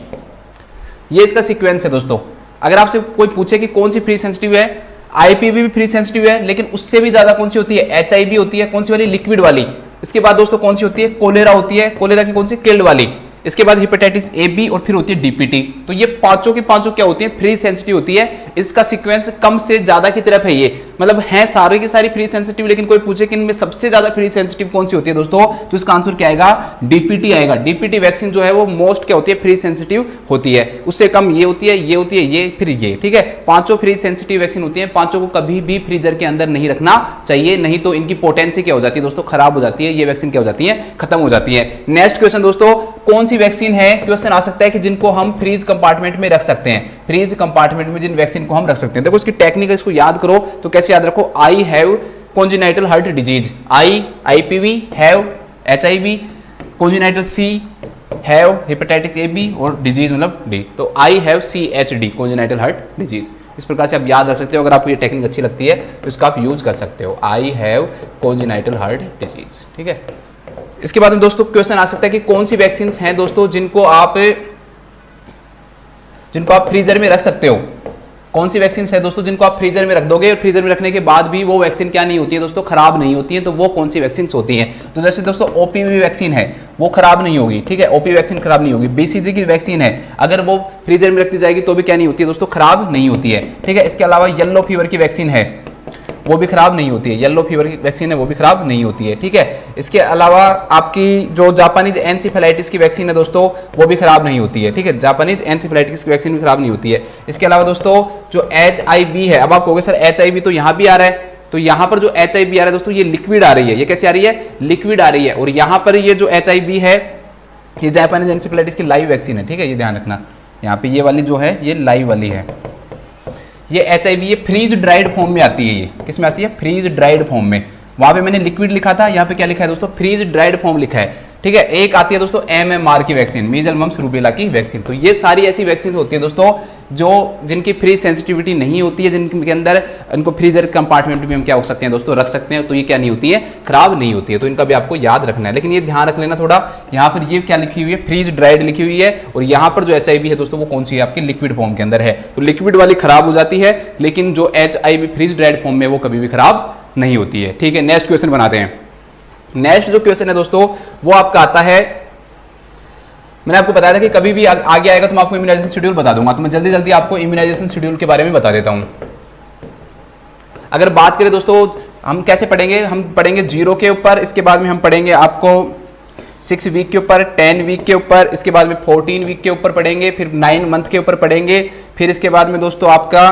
ये इसका सीक्वेंस है दोस्तों। अगर आपसे कोई पूछे कि कौन सी फ्री सेंसिटिव है, आईपीवी भी फ्री सेंसिटिव है, लेकिन उससे भी ज्यादा कौन सी होती है? एचआईवी होती है। कौन सी वाली? लिक्विड वाली। इसके बाद दोस्तों कौन सी होती है? कोलेरा होती है। कोलेरा की कौन सी? किल्ड वाली। इसके बाद हेपेटाइटिस ए बी, और फिर होती है डीपीटी। तो ये पांचों की पांचों क्या होती है? फ्री सेंसिटिव होती है। इसका सीक्वेंस कम से ज्यादा की तरफ है, ये मतलब है सारे की सारी फ्री सेंसिटिव, लेकिन कोई पूछे कि इनमें सबसे ज्यादा फ्री सेंसिटिव कौन सी होती है दोस्तों, तो इसका आंसर क्या आएगा? डीपीटी आएगा। डीपीटी वैक्सीन जो है वो मोस्ट क्या होती है? फ्री सेंसिटिव होती है। उससे कम ये होती है, ये होती है, ये फिर ये, ठीक है। पांचों फ्री सेंसिटिव वैक्सीन होती है। पांचों को कभी भी फ्रीजर के अंदर नहीं रखना चाहिए, नहीं तो इनकी पोटेंसी क्या हो जाती है दोस्तों? खराब हो जाती है। ये वैक्सीन क्या हो जाती है? खत्म हो जाती है। नेक्स्ट क्वेश्चन दोस्तों, कौन सी वैक्सीन है, क्वेश्चन आ सकता है कि जिनको हम फ्रीज कंपार्टमेंट में रख सकते हैं। फ्रीज कंपार्टमेंट में जिन वैक्सीन को हम रख सकते हैं, देखो इसकी टेक्निक, इसको याद करो। तो कैसे याद रखो? I have congenital heart disease, I IPV, have HIV, congenital C, have hepatitis A B, और डिजीज मतलब डी, तो I have CHD congenital heart disease. इस प्रकार से आप याद रख सकते हो। अगर आपको ये टेक्निक अच्छी लगती है तो इसका आप यूज कर सकते हो, आई हैव कॉन्जेनाइटल हार्ट डिजीज, ठीक है। इसके बाद में दोस्तों क्वेश्चन आ सकता है कि कौन सी वैक्सीन हैं दोस्तों जिनको आप फ्रीजर में रख सकते हो। कौन सी वैक्सीन है दोस्तों जिनको आप फ्रीजर में रख दोगे, और फ्रीजर में रखने के बाद भी वो वैक्सीन क्या नहीं होती है दोस्तों? खराब नहीं होती है। तो वो कौन सी वैक्सीन होती है? तो जैसे दोस्तों ओपीवी वैक्सीन है, वो खराब नहीं होगी, ठीक है, ओपी वैक्सीन खराब नहीं होगी। बीसीजी की वैक्सीन है, अगर वो फ्रीजर में रखी जाएगी तो भी क्या नहीं होती है दोस्तों? खराब नहीं होती है, ठीक है। इसके अलावा येलो फीवर की वैक्सीन है, वो भी खराब नहीं होती है। येलो फीवर की वैक्सीन है, वो भी खराब नहीं होती है, ठीक है। इसके अलावा आपकी जो जापानीज एनसीफेलाइटिस की वैक्सीन है दोस्तों, वो भी खराब नहीं होती है, ठीक है। जापानीज एनसीफेलाइटिस की वैक्सीन भी खराब नहीं होती है। इसके अलावा दोस्तों जो एचआईवी है, अब आप कहोगे सर एचआईवी तो यहाँ भी आ रहा है, तो यहाँ पर जो एचआईवी आ रहा है दोस्तों ये लिक्विड आ रही है। ये कैसे आ रही है? लिक्विड आ रही है। और यहाँ पर ये जो एचआईवी है ये जापानीज एनसीफेलाइटिस की लाइव वैक्सीन है, ठीक है, ये ध्यान रखना। यहाँ पे ये वाली जो है ये लाइव वाली है। ये एचआईवी ये फ्रीज ड्राइड फॉर्म में आती है। ये किस में आती है? फ्रीज ड्राइड फॉर्म में। वहां पे मैंने लिक्विड लिखा था, यहाँ पे क्या लिखा है दोस्तों? फ्रीज ड्राइड फॉर्म लिखा है, ठीक है। एक आती है दोस्तों MMR की वैक्सीन, मीजल मम्स रूबेला की वैक्सीन। तो ये सारी ऐसी वैक्सीन होती है दोस्तों जो जिनकी फ्री सेंसिटिविटी नहीं होती है, जिनके अंदर इनको फ्रीजर कंपार्टमेंट में हम क्या हो सकते हैं दोस्तों? रख सकते हैं। तो ये क्या नहीं होती है? खराब नहीं होती है। तो इनका भी आपको याद रखना है। लेकिन ये ध्यान रख लेना थोड़ा, यहाँ पर ये क्या लिखी हुई है? फ्रीज ड्राइड लिखी हुई है। और यहाँ पर जो एचआईवी है दोस्तों वो कौन सी है? आपकी लिक्विड फॉर्म के अंदर है। तो लिक्विड वाली खराब हो जाती है, लेकिन जो एचआईवी फ्रीज ड्राइड फॉर्म में वो कभी भी खराब नहीं होती है, ठीक है। नेक्स्ट क्वेश्चन बनाते हैं। नेक्स्ट जो क्वेश्चन है दोस्तों वो आपका आता है, मैंने आपको बताया था कि कभी भी आगे आएगा तो मैं आपको इम्यूनाइजेशन शेड्यूल बता दूंगा, तो मैं जल्दी जल्दी आपको इम्यूनाइजेशन शेड्यूल के बारे में बता देता हूं। अगर बात करें दोस्तों हम कैसे पढ़ेंगे, हम पढ़ेंगे 0 के ऊपर, इसके बाद में हम पढ़ेंगे आपको 6 वीक के ऊपर, 10 वीक के ऊपर, इसके बाद में 14 वीक के ऊपर पढ़ेंगे, फिर 9 मंथ के ऊपर पढ़ेंगे, फिर इसके बाद में दोस्तों आपका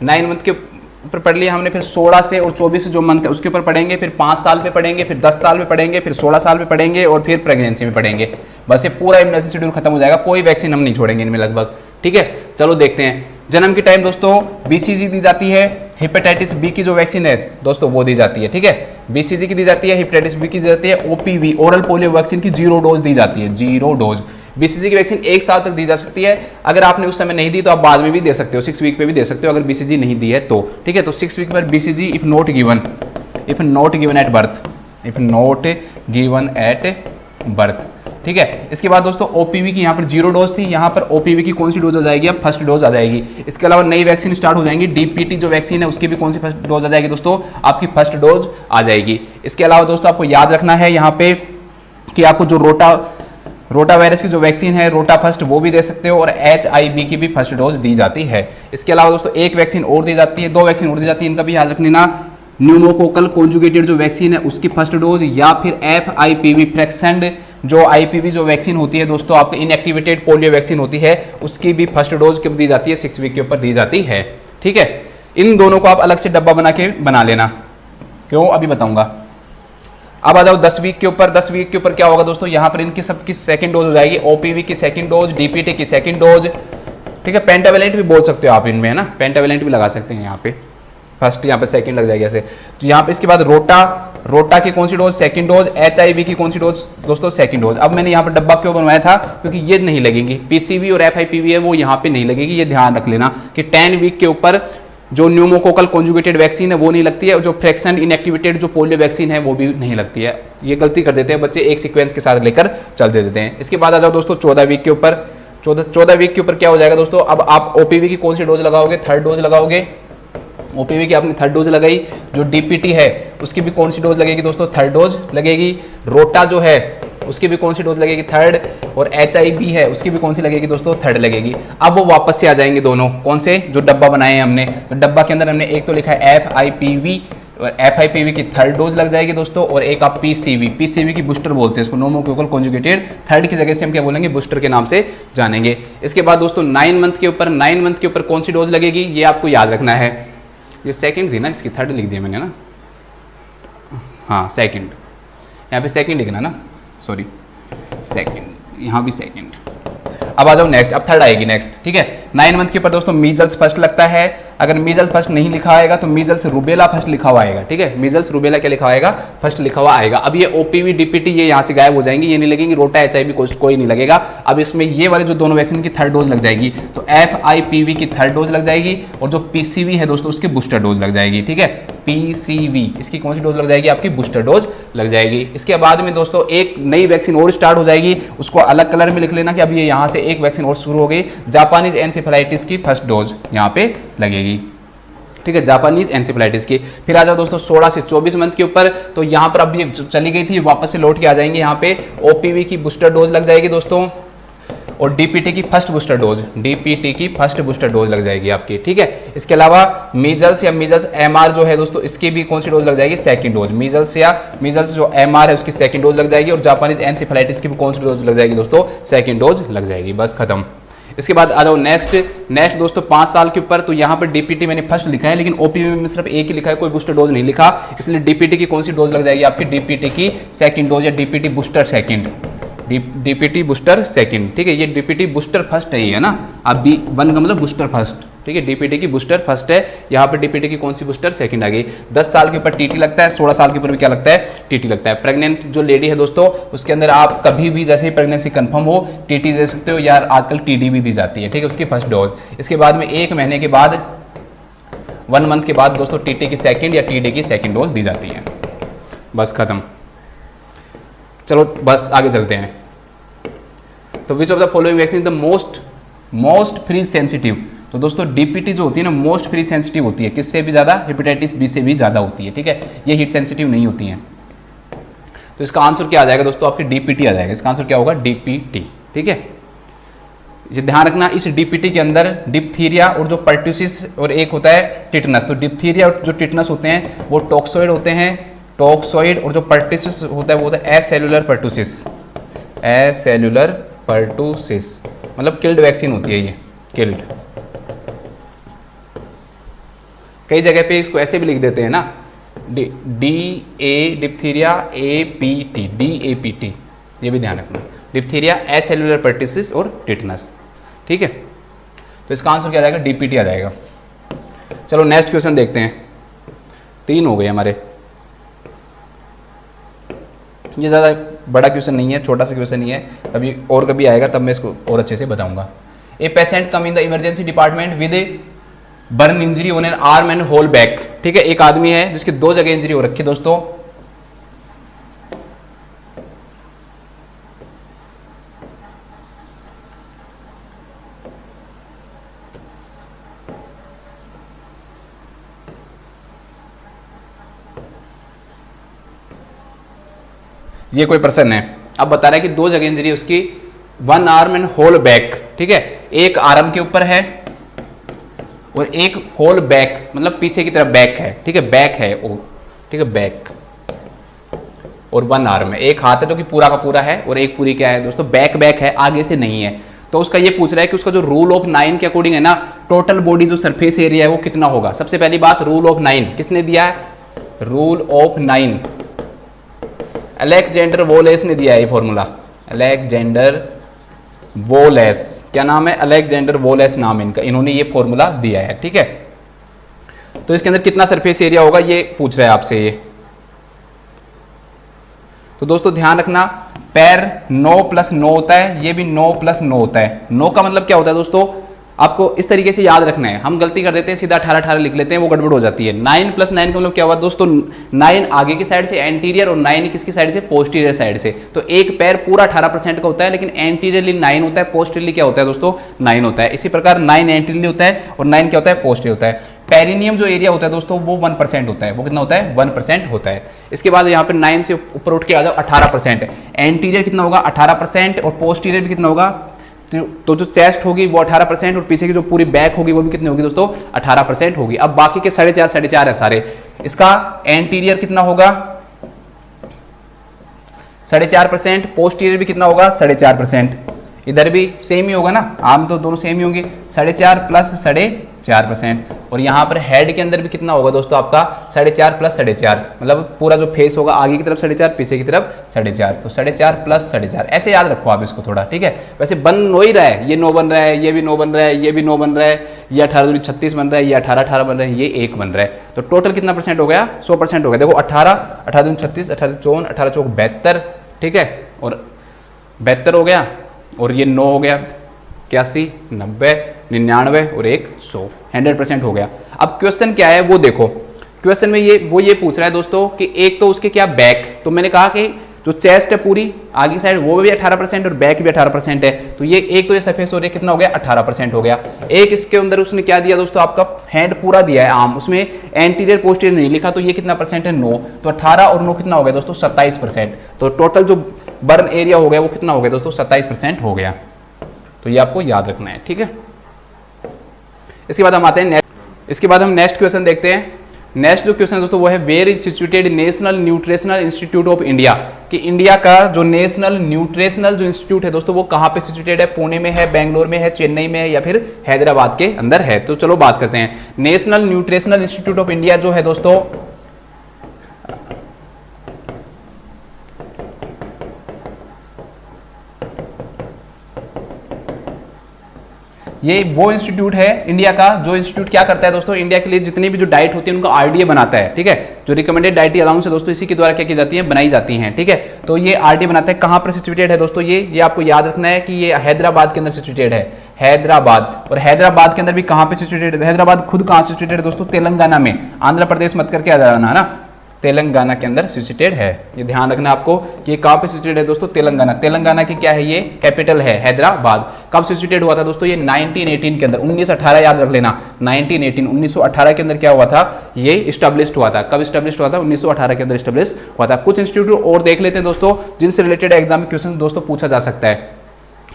9 मंथ के ऊपर पढ़ लिया हमने, फिर 16 से और 24 से जो मंथ है उसके ऊपर पढ़ेंगे, फिर 5 साल पे पढ़ेंगे, फिर 10 साल पे पढ़ेंगे, फिर 16 साल पे पढ़ेंगे और फिर प्रेगनेंसी में पढ़ेंगे। बस ये पूरा इम्यूनाइजेशन शेड्यूल खत्म हो जाएगा, कोई वैक्सीन हम नहीं छोड़ेंगे इनमें लगभग। ठीक है, चलो देखते हैं। जन्म के टाइम दोस्तों बीसीजी दी जाती है, हेपेटाइटिस बी की जो वैक्सीन है दोस्तों वो दी जाती है। ठीक है, बीसीजी की दी जाती है, हेपेटाइटिस बी की दी जाती है, ओपीवी ओरल पोलियो वैक्सीन की 0 डोज दी जाती है, 0 डोज। बीसीजी की वैक्सीन 1 साल तक दी जा सकती है, अगर आपने उस समय नहीं दी तो आप बाद में भी दे सकते हो, 6 वीक पे भी दे सकते हो अगर बीसीजी नहीं दी है तो। ठीक है, तो 6 वीक पर BCG if not given at birth, if not given at birth. ठीक है, इसके बाद दोस्तों ओपीवी की यहाँ पर 0 डोज थी, यहाँ पर ओपीवी की कौन सी डोज आ जाएगी, अब फर्स्ट डोज आ जाएगी। इसके अलावा नई वैक्सीन स्टार्ट हो जाएंगी, डीपीटी जो वैक्सीन है उसकी भी कौन सी फर्स्ट डोज आ जाएगी दोस्तों, आपकी फर्स्ट डोज आ जाएगी। इसके अलावा दोस्तों आपको याद रखना है यहाँ पे कि आपको जो रोटा वायरस की जो वैक्सीन है रोटा फर्स्ट वो भी दे सकते हो, और HIV की भी फर्स्ट डोज दी जाती है। इसके अलावा दोस्तों एक वैक्सीन और दी जाती है, 2 वैक्सीन और दी जाती है, इनका भी याद रख लेना। न्यूमोकोकल कॉन्जुगेटेड जो वैक्सीन है उसकी फर्स्ट डोज, या फिर FIPV फ्रैक्शंड जो IPV जो वैक्सीन होती है दोस्तों आपको इनएक्टिवेटेड पोलियो वैक्सीन होती है उसकी भी फर्स्ट डोज कब दी जाती है, 6 वीक के ऊपर दी जाती है। ठीक है, इन दोनों को आप अलग से डब्बा बना लेना, क्यों अभी बताऊंगा। अब आ जाओ 10 वीक के ऊपर। 10 वीक के ऊपर क्या होगा दोस्तों, यहाँ पर इनकी सबकी सेकंड डोज हो जाएगी, OPV की सेकंड डोज, DPT की सेकंड डोज। ठीक है, पेंटावेलेंट भी बोल सकते हो आप इनमें, है ना, पेंटावेलेंट भी लगा सकते हैं यहाँ पे, फर्स्ट यहाँ पे सेकंड लग जाएगी ऐसे। तो यहाँ पे इसके बाद रोटा की कौन सी डोज, सेकंड डोज, HIV की कौन सी डोज दोस्तों, सेकंड डोज। अब मैंने यहाँ पर डब्बा क्यों बनवाया था, क्योंकि ये नहीं लगेंगी, PCV और FIPV है वो यहाँ पे नहीं लगेगी, ये ध्यान रख लेना कि 10 वीक के ऊपर जो न्यूमोकोकल कॉन्जुगेटेड वैक्सीन है वो नहीं लगती है, जो फ्रैक्शन इनएक्टिवेटेड जो पोलियो वैक्सीन है वो भी नहीं लगती है। ये गलती कर देते हैं बच्चे, एक सीक्वेंस के साथ लेकर चल देते हैं। इसके बाद आ जाओ दोस्तों 14 वीक के ऊपर। 14 वीक के ऊपर क्या हो जाएगा दोस्तों, अब आप OPV की कौन सी डोज लगाओगे, थर्ड डोज लगाओगे। OPV की आपने थर्ड डोज लगाई, जो DPT है उसकी भी कौन सी डोज लगेगी दोस्तों, थर्ड डोज लगेगी। रोटा जो है उसकी भी कौन सी डोज लगेगी, थर्ड। और HIV है उसकी भी कौन सी लगेगी दोस्तों, थर्ड लगेगी। अब वो वापस से आ जाएंगे दोनों, कौन से, जो डब्बा बनाए हैं हमने, तो डब्बा के अंदर हमने एक तो लिखा है FIPV, और FIPV की थर्ड डोज लग जाएगी दोस्तों, और एक आप PCV की बूस्टर बोलते हैं इसको, न्यूमोकोकल कॉन्जुगेटेड, थर्ड की जगह से हम क्या बोलेंगे, बूस्टर के नाम से जानेंगे। इसके बाद दोस्तों 9 मंथ के ऊपर, 9 मंथ के ऊपर कौन सी डोज लगेगी ये आपको याद रखना है। ये सेकंड थी ना, इसकी थर्ड लिख दिया मैंने ना, हाँ सेकंड, यहाँ पे सेकंड लिखना ना, सॉरी सेकंड, यहाँ भी सेकंड। अब आ जाओ नेक्स्ट, अब थर्ड आएगी नेक्स्ट। ठीक है, 9 मंथ के ऊपर दोस्तों मीजल्स फर्स्ट लगता है, अगर मीजल्स फर्स्ट नहीं लिखा आएगा तो मीजल्स रूबेला फर्स्ट लिखा हुआ आएगा। ठीक है, मीजल्स रूबेला क्या लिखा आएगा, फर्स्ट लिखा हुआ आएगा। अब ये OPV DPT ये यहाँ से गायब हो जाएंगी, ये नहीं लगेंगी, रोटा HIV कोई नहीं लगेगा। अब इसमें ये वाले जो दोनों वैक्सीन की थर्ड डोज लग जाएगी, तो FIPV की थर्ड डोज लग जाएगी, और जो PCV है दोस्तों उसकी बूस्टर डोज लग जाएगी। ठीक है, PCV इसकी कौन सी डोज लग जाएगी, आपकी बूस्टर डोज लग जाएगी। इसके बाद में दोस्तों एक नई वैक्सीन और स्टार्ट हो जाएगी, उसको अलग कलर में लिख लेना कि अब ये यहाँ से एक वैक्सीन और शुरू हो गई, जापानीज एनसेफेलाइटिस की फर्स्ट डोज यहाँ पे लगेगी। ठीक है, जापानीज एनसेफेलाइटिस की। फिर आ जाओ दोस्तों 16 से 24 मंथ के ऊपर, तो यहाँ पर अब ये चली गई थी वापस से लौट के आ जाएंगे, यहाँ पे OPV की बूस्टर डोज लग जाएगी दोस्तों, और DPT की फर्स्ट बूस्टर डोज, DPT की फर्स्ट बूस्टर डोज लग जाएगी आपकी। ठीक है, इसके अलावा मीजल्स या मीजल्स MR जो है दोस्तों इसकी भी कौन सी डोज लग जाएगी, सेकंड डोज। मीजल्स जो MR है उसकी सेकंड डोज लग जाएगी, और जापानीज एनसेफेलाइटिस की भी कौन सी डोज लग जाएगी दोस्तों, सेकंड डोज लग जाएगी। बस खत्म। इसके बाद आ जाओ नेक्स्ट दोस्तों 5 साल के ऊपर, तो यहाँ पर DPT मैंने फर्स्ट लिखा है, लेकिन OPV में सिर्फ एक ही लिखा है, कोई बूस्टर डोज नहीं लिखा, इसलिए DPT की कौन सी डोज लग जाएगी आपकी, DPT की सेकंड डोज, या DPT booster second, DPT booster second. ठीक है, ये DPT बूस्टर फर्स्ट है, ये है ना, अब B1 का मतलब बूस्टर फर्स्ट। ठीक है, DPT की बूस्टर फर्स्ट है, यहाँ पर DPT की कौन सी बूस्टर सेकंड आ गई। 10 साल के ऊपर TT लगता है, 16 साल के ऊपर भी क्या लगता है, TT लगता है। प्रेग्नेंट जो लेडी है दोस्तों उसके अंदर आप कभी भी जैसे ही प्रेगनेंसी कंफर्म हो TT दे सकते हो, या आजकल TD भी दी जाती है। ठीक है, उसकी फर्स्ट डोज। इसके बाद में 1 महीने के बाद, 1 मंथ के बाद दोस्तों TT की सेकंड या TD की सेकंड डोज दी जाती है। बस खत्म। चलो बस आगे चलते हैं। तो विच of the following vaccine the most free sensitive, तो दोस्तों DPT जो होती है ना मोस्ट फ्री सेंसिटिव होती है, किससे भी ज़्यादा, हेपेटाइटिस बी से भी ज़्यादा होती है। ठीक है, ये हीट सेंसिटिव नहीं होती हैं। तो इसका आंसर क्या आ जाएगा दोस्तों, आपकी DPT आ जाएगा। इसका आंसर क्या होगा, DPT। ठीक है, ये ध्यान रखना, इस डीपीटी के अंदर डिप्थीरिया और जो पर्ट्यूसिस और एक होता है टिटनस। तो डिप्थीरिया और जो टिटनस होते हैं वो टॉक्सोइड होते हैं, टॉक्सोइड, और जो पर्ट्यूसिस होता है वो होता है एसेलुलर पर्ट्यूसिस, एसेलुलर पर्ट्यूसिस, मतलब किल्ड वैक्सीन होती है ये, किल्ड। कई जगह पे इसको ऐसे भी लिख देते हैं ना, डी डिप्थीरिया APT, DAPT, ये भी ध्यान रखना, डिप्थीरिया एसेलुलर पर्ट्यूसिस और टिटनस। ठीक है, तो इसका आंसर क्या आ जाएगा, DPT आ जाएगा। चलो नेक्स्ट क्वेश्चन देखते हैं, 3 हो गए हमारे। ये ज़्यादा बड़ा क्वेश्चन नहीं है, छोटा सा क्वेश्चन ही है, अभी और कभी आएगा तब मैं इसको और अच्छे से बताऊंगा। A patient come in the emergency department with a burn injury on an arm and whole back. ठीक है, एक आदमी है जिसके 2 जगह इंजरी हो रखी है दोस्तों। ये कोई पर्सन है, अब बता रहा है कि 2 जगह इंजरी उसकी, 1 आर्म एंड होल बैक। ठीक है, एक आर्म के ऊपर है और एक होल बैक, मतलब पीछे की तरफ बैक है। ठीक है, बैक है वो, ठीक है, बैक, और 1 आर्म है, एक हाथ है जो कि पूरा का पूरा है, और एक पूरी क्या है दोस्तों, बैक बैक है, आगे से नहीं है। तो उसका ये पूछ रहा है कि उसका जो रूल ऑफ 9 के अकॉर्डिंग है ना, टोटल बॉडी जो सरफेस एरिया है वो कितना होगा। सबसे पहली बात, रूल ऑफ 9 किसने दिया है, रूल ऑफ 9 अलेक्जेंडर वोलेस ने दिया है ये फॉर्मूला, अलेक्जेंडर वोलेस, क्या नाम है, अलेक्जेंडर वोलेस नाम इनका, इन्होंने ये फॉर्मूला दिया है। ठीक है, तो इसके अंदर कितना सरफेस एरिया होगा ये पूछ रहा है आपसे ये। तो दोस्तों ध्यान रखना, पैर 9 + 9 होता है, ये भी 9 + 9 होता है। 9 का मतलब क्या होता है दोस्तों, आपको इस तरीके से याद रखना है, हम गलती कर देते हैं सीधा 18 लिख लेते हैं, वो गड़बड़ हो जाती है। 9 + 9 का मतलब क्या हुआ दोस्तों, 9 आगे की साइड से एंटीरियर और 9 किसकी साइड से, पोस्टीरियर साइड से। तो एक पैर पूरा 18% का होता है, लेकिन एंटीरियरली 9 होता है, पोस्टीरियरली क्या होता है दोस्तों, 9 होता है। इसी प्रकार 9 एंटीरियरली होता है और 9 क्या होता है, पोस्टीरियर होता है। पेरिनियम जो एरिया होता है दोस्तों वो 1% होता है, वो कितना होता है, 1% होता है। इसके बाद यहाँ पे 9 से ऊपर उठ के आ जाओ, 18%, एंटीरियर कितना होगा, 18%, और पोस्टीरियर भी कितना होगा, तो जो चेस्ट होगी वो 18% और पीछे की जो पूरी बैक होगी वो भी कितनी होगी दोस्तों, 18% होगी। अब बाकी के 4.5 है सारे, इसका एंटीरियर कितना होगा, 4.5%, पोस्टीरियर भी कितना होगा, 4.5%, इधर भी सेम ही होगा ना, आम तो दोनों सेम ही होंगे, 4.5 + 4.5%, और यहाँ पर हेड के अंदर भी कितना होगा दोस्तों आपका, 4.5 + 4.5, मतलब पूरा जो फेस होगा आगे की तरफ 4.5, पीछे की तरफ 4.5, तो 4.5 + 4.5, ऐसे याद रखो आप इसको थोड़ा। ठीक है, वैसे बन हो ही रहा है, ये 9 बन रहा है, ये भी 9 बन रहा है, ये भी 9 बन रहा है, ये 18 36 बन रहा है, ये 18 बन रहा है, ये 1 बन रहा है। तो टोटल कितना परसेंट हो गया, 100% हो गया। देखो 18 18 36 18 54 18 चौक 72, ठीक है, और 72 हो गया, और ये 9 हो गया, 81 90 99 और 100, 100% हो गया। अब क्वेश्चन क्या है वो देखो, क्वेश्चन में ये पूछ रहा है दोस्तों कि एक तो उसके क्या बैक, तो मैंने कहा कि जो चेस्ट है पूरी आगे साइड वो भी 18% और बैक भी 18% है, तो ये एक तो ये सरफेस हो रही है, कितना हो गया, 18% हो गया। एक इसके अंदर उसने क्या दिया दोस्तों, आपका हैंड पूरा दिया है आर्म, उसमें एंटीरियर पोस्टीरियर नहीं लिखा, तो ये कितना परसेंट है, 9, तो 18 और 9 कितना हो गया दोस्तों, 27%। तो टोटल जो बर्न एरिया हो गया वो कितना हो गया दोस्तों, 27% हो गया। तो ये आपको याद रखना है, ठीक है। इसके बाद हम आते हैं नेक्स्ट क्वेश्चन देखते हैं। नेक्स्ट जो क्वेश्चन दोस्तों वो है, where is situated national nutritional institute of India, कि इंडिया का जो नेशनल न्यूट्रिशनल जो इंस्टीट्यूट है दोस्तों वो कहाँ पे सिचुएटेड है, पुणे में है, बेंगलोर में है, चेन्नई में है, या फिर हैदराबाद के अंदर है। तो चलो बात करते हैं। National nutritional institute of India जो है दोस्तों, ये वो इंस्टीट्यूट है इंडिया का, जो इंस्टीट्यूट क्या करता है दोस्तों, इंडिया के लिए जितनी भी जो डाइट होती है उनका आरडीए बनाता है, ठीक है। जो रिकमेंडेड डाइटरी अलाउंस है दोस्तों इसी के द्वारा क्या की जाती है, बनाई जाती हैं, ठीक है। तो ये आरडीए बनाता है, कहाँ पर सिचुएटेड है दोस्तों, ये आपको याद रखना है कि ये हैदराबाद के अंदर सिचुएटेड है, हैदराबाद। और हैदराबाद के अंदर भी कहाँ पे सिचुएटेड है, हैदराबाद खुद कहाँ सिचुएटेड है दोस्तों, तेलंगाना में, आंध्र प्रदेश मत करके आ जाना है ना, तेलंगाना के अंदर सिचुएटेड है। ये ध्यान रखना आपको कि ये कहाँ पे सिचुएटेड है दोस्तों, तेलंगाना। तेलंगाना की क्या है, ये कैपिटल है हैदराबाद। कब सिचुएटेड हुआ था दोस्तों, ये 1918 के अंदर, 1918 याद रख लेना, 1918 के अंदर क्या हुआ था, ये स्टैब्लिश्ड हुआ था। कब स्टैब्लिश्ड हुआ था, 1918 के अंदर स्टैब्लिश हुआ था। कुछ इंस्टीट्यूट और देख लेते हैं दोस्तों जिनसे रिलेटेड एग्जाम में क्वेश्चन दोस्तों पूछा जा सकता है।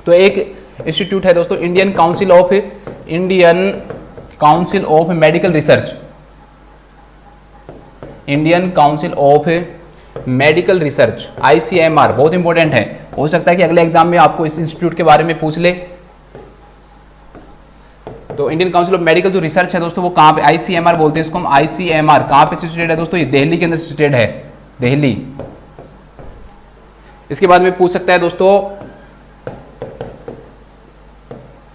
तो एक इंस्टीट्यूट है दोस्तों Indian council of medical research, Indian council of medical research, ICMR, बहुत इंपॉर्टेंट है। हो सकता है कि अगले एग्जाम में आपको इस इंस्टीट्यूट के बारे में पूछ ले। तो इंडियन काउंसिल ऑफ मेडिकल जो रिसर्च है दोस्तों वो कहाँ पे, ICMR बोलते हैं इसको हम, ICMR कहाँ पे सिचुएटेड है दोस्तों, ये दिल्ली के अंदर सिचुएटेड है, दिल्ली। इसके बाद में पूछ सकता है दोस्तों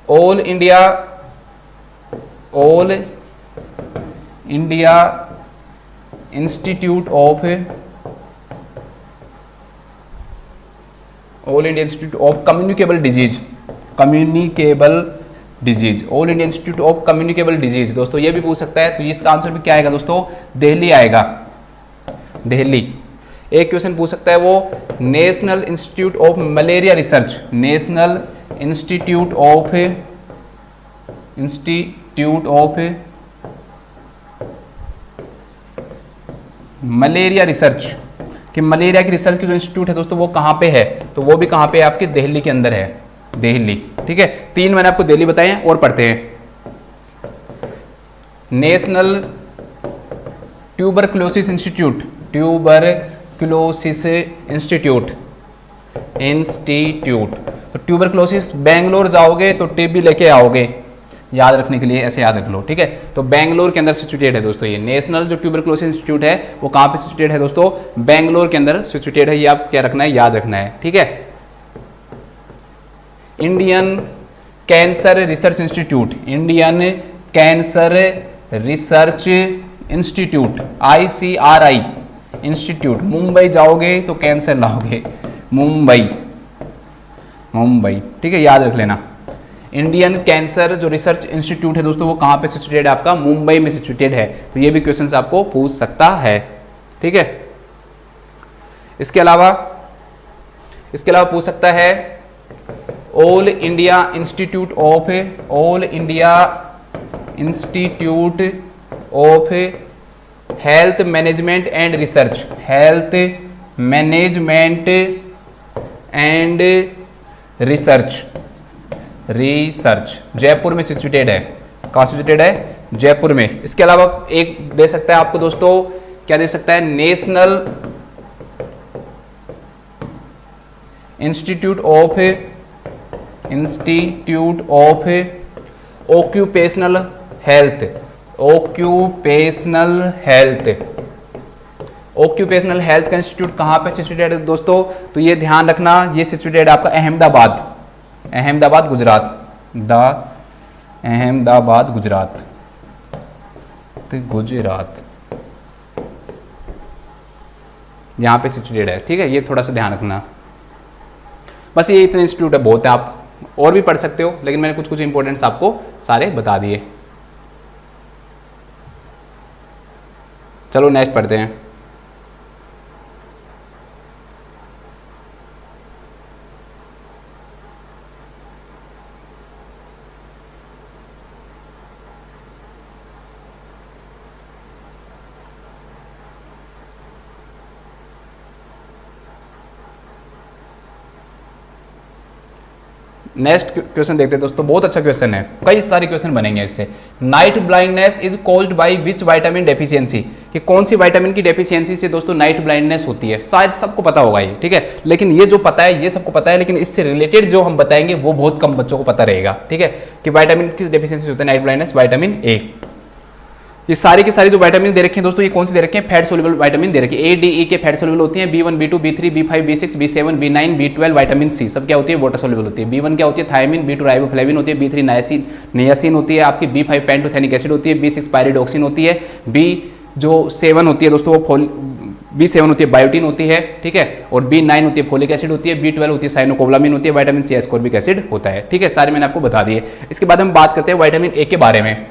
all India institute of communicable disease, all India institute of communicable disease दोस्तों ये भी पूछ सकता है। तो इसका आंसर भी क्या आएगा दोस्तों, दिल्ली आएगा, दिल्ली। एक क्वेश्चन पूछ सकता है वो national institute of malaria research, national institute of malaria research, कि मलेरिया की रिसर्च की जो इंस्टीट्यूट है दोस्तों वो कहाँ पे है, तो वो भी कहाँ पे है, आपके दिल्ली के अंदर है, दिल्ली। ठीक है, 3 मैंने आपको दिल्ली बताए हैं। और पढ़ते हैं नेशनल ट्यूबरक्लोसिस इंस्टीट्यूट, तो ट्यूबरक्लोसिस बेंगलोर जाओगे तो टीबी लेके आओगे, याद रखने के लिए ऐसे याद रख लो। ठीक है, तो बेंगलोर के अंदर सिचुएटेड है दोस्तों ये नेशनल जो ट्यूबरक्लोसिस इंस्टीट्यूट है वो कहाँ पे सिचुएटेड है दोस्तों, बेंगलोर के अंदर सिचुएटेड है। ये आप क्या रखना है, याद रखना है। ठीक है, Indian cancer research institute, Indian cancer research institute, ICRI institute, Mumbai जाओगे तो कैंसर लाओगे, मुंबई। ठीक है, याद रख लेना। इंडियन कैंसर जो रिसर्च इंस्टीट्यूट है दोस्तों वो कहाँ पे सिचुएटेड है, आपका मुंबई में सिचुएटेड है। तो ये भी क्वेश्चंस आपको पूछ सकता है। ठीक है, इसके अलावा पूछ सकता है all India institute of health management and research Jaipur में सिचुएटेड है। कहाँ सिचुएटेड है, जयपुर में। इसके अलावा एक दे सकता है आपको दोस्तों, क्या दे सकता है, national institute of occupational health, occupational health का इंस्टीट्यूट कहाँ पे सिचुएटेड है दोस्तों, तो ये ध्यान रखना, ये सिचुएटेड आपका अहमदाबाद गुजरात, यहाँ पे सिचुएटेड है। ठीक है, ये थोड़ा सा ध्यान रखना। बस ये इतने इंस्टीट्यूट है, बहुत है, आप और भी पढ़ सकते हो, लेकिन मैंने कुछ इंपॉर्टेंट्स आपको सारे बता दिए। चलो नेक्स्ट पढ़ते हैं। नेक्स्ट क्वेश्चन देखते हैं दोस्तों, बहुत अच्छा क्वेश्चन है, कई सारे क्वेश्चन बनेंगे इससे। Night blindness is caused by which vitamin deficiency, कि कौन सी विटामिन की डेफिशिएंसी से दोस्तों नाइट ब्लाइंडनेस होती है। शायद सबको पता होगा ये, ठीक है, लेकिन ये जो पता है ये सबको पता है, लेकिन इससे रिलेटेड जो हम बताएंगे वो बहुत कम बच्चों को पता रहेगा। ठीक है, कि विटामिन किस डेफिशिएंसी होता है नाइट ब्लाइंडनेस, विटामिन ए। ये सारी की सारी जो विटामिन दे रखे हैं दोस्तों, ये कौन से दे रखे हैं, फैट सोल्यूबल विटामिन दे रखे हैं। ए डी ई के फैट सोल्यूबल होती हैं, B1 B2 B3 B5 B6 B7 B9 B12 vitamin C सब क्या होती है, वाटर सोल्यूबल होती है। B1 क्या होती है, थायमिन, B2 राइबोफ्लेविन होती है, B3 नियासिन होती है आपकी, B5 पेंटोथेनिक एसिड होती है, B6 पायरिडॉक्सिन होती है, B7 होती है दोस्तों वो B7 होती है बायोटिन होती है। ठीक है, और B9 होती है फोलिक एसिड होती है, B12 होती है साइनोकोबालामिन होती है, विटामिन सी एस्कॉर्बिक एसिड होता है। ठीक है, सारे मैंने आपको बता दिए। इसके बाद हम बात करते हैं विटामिन ए के बारे में।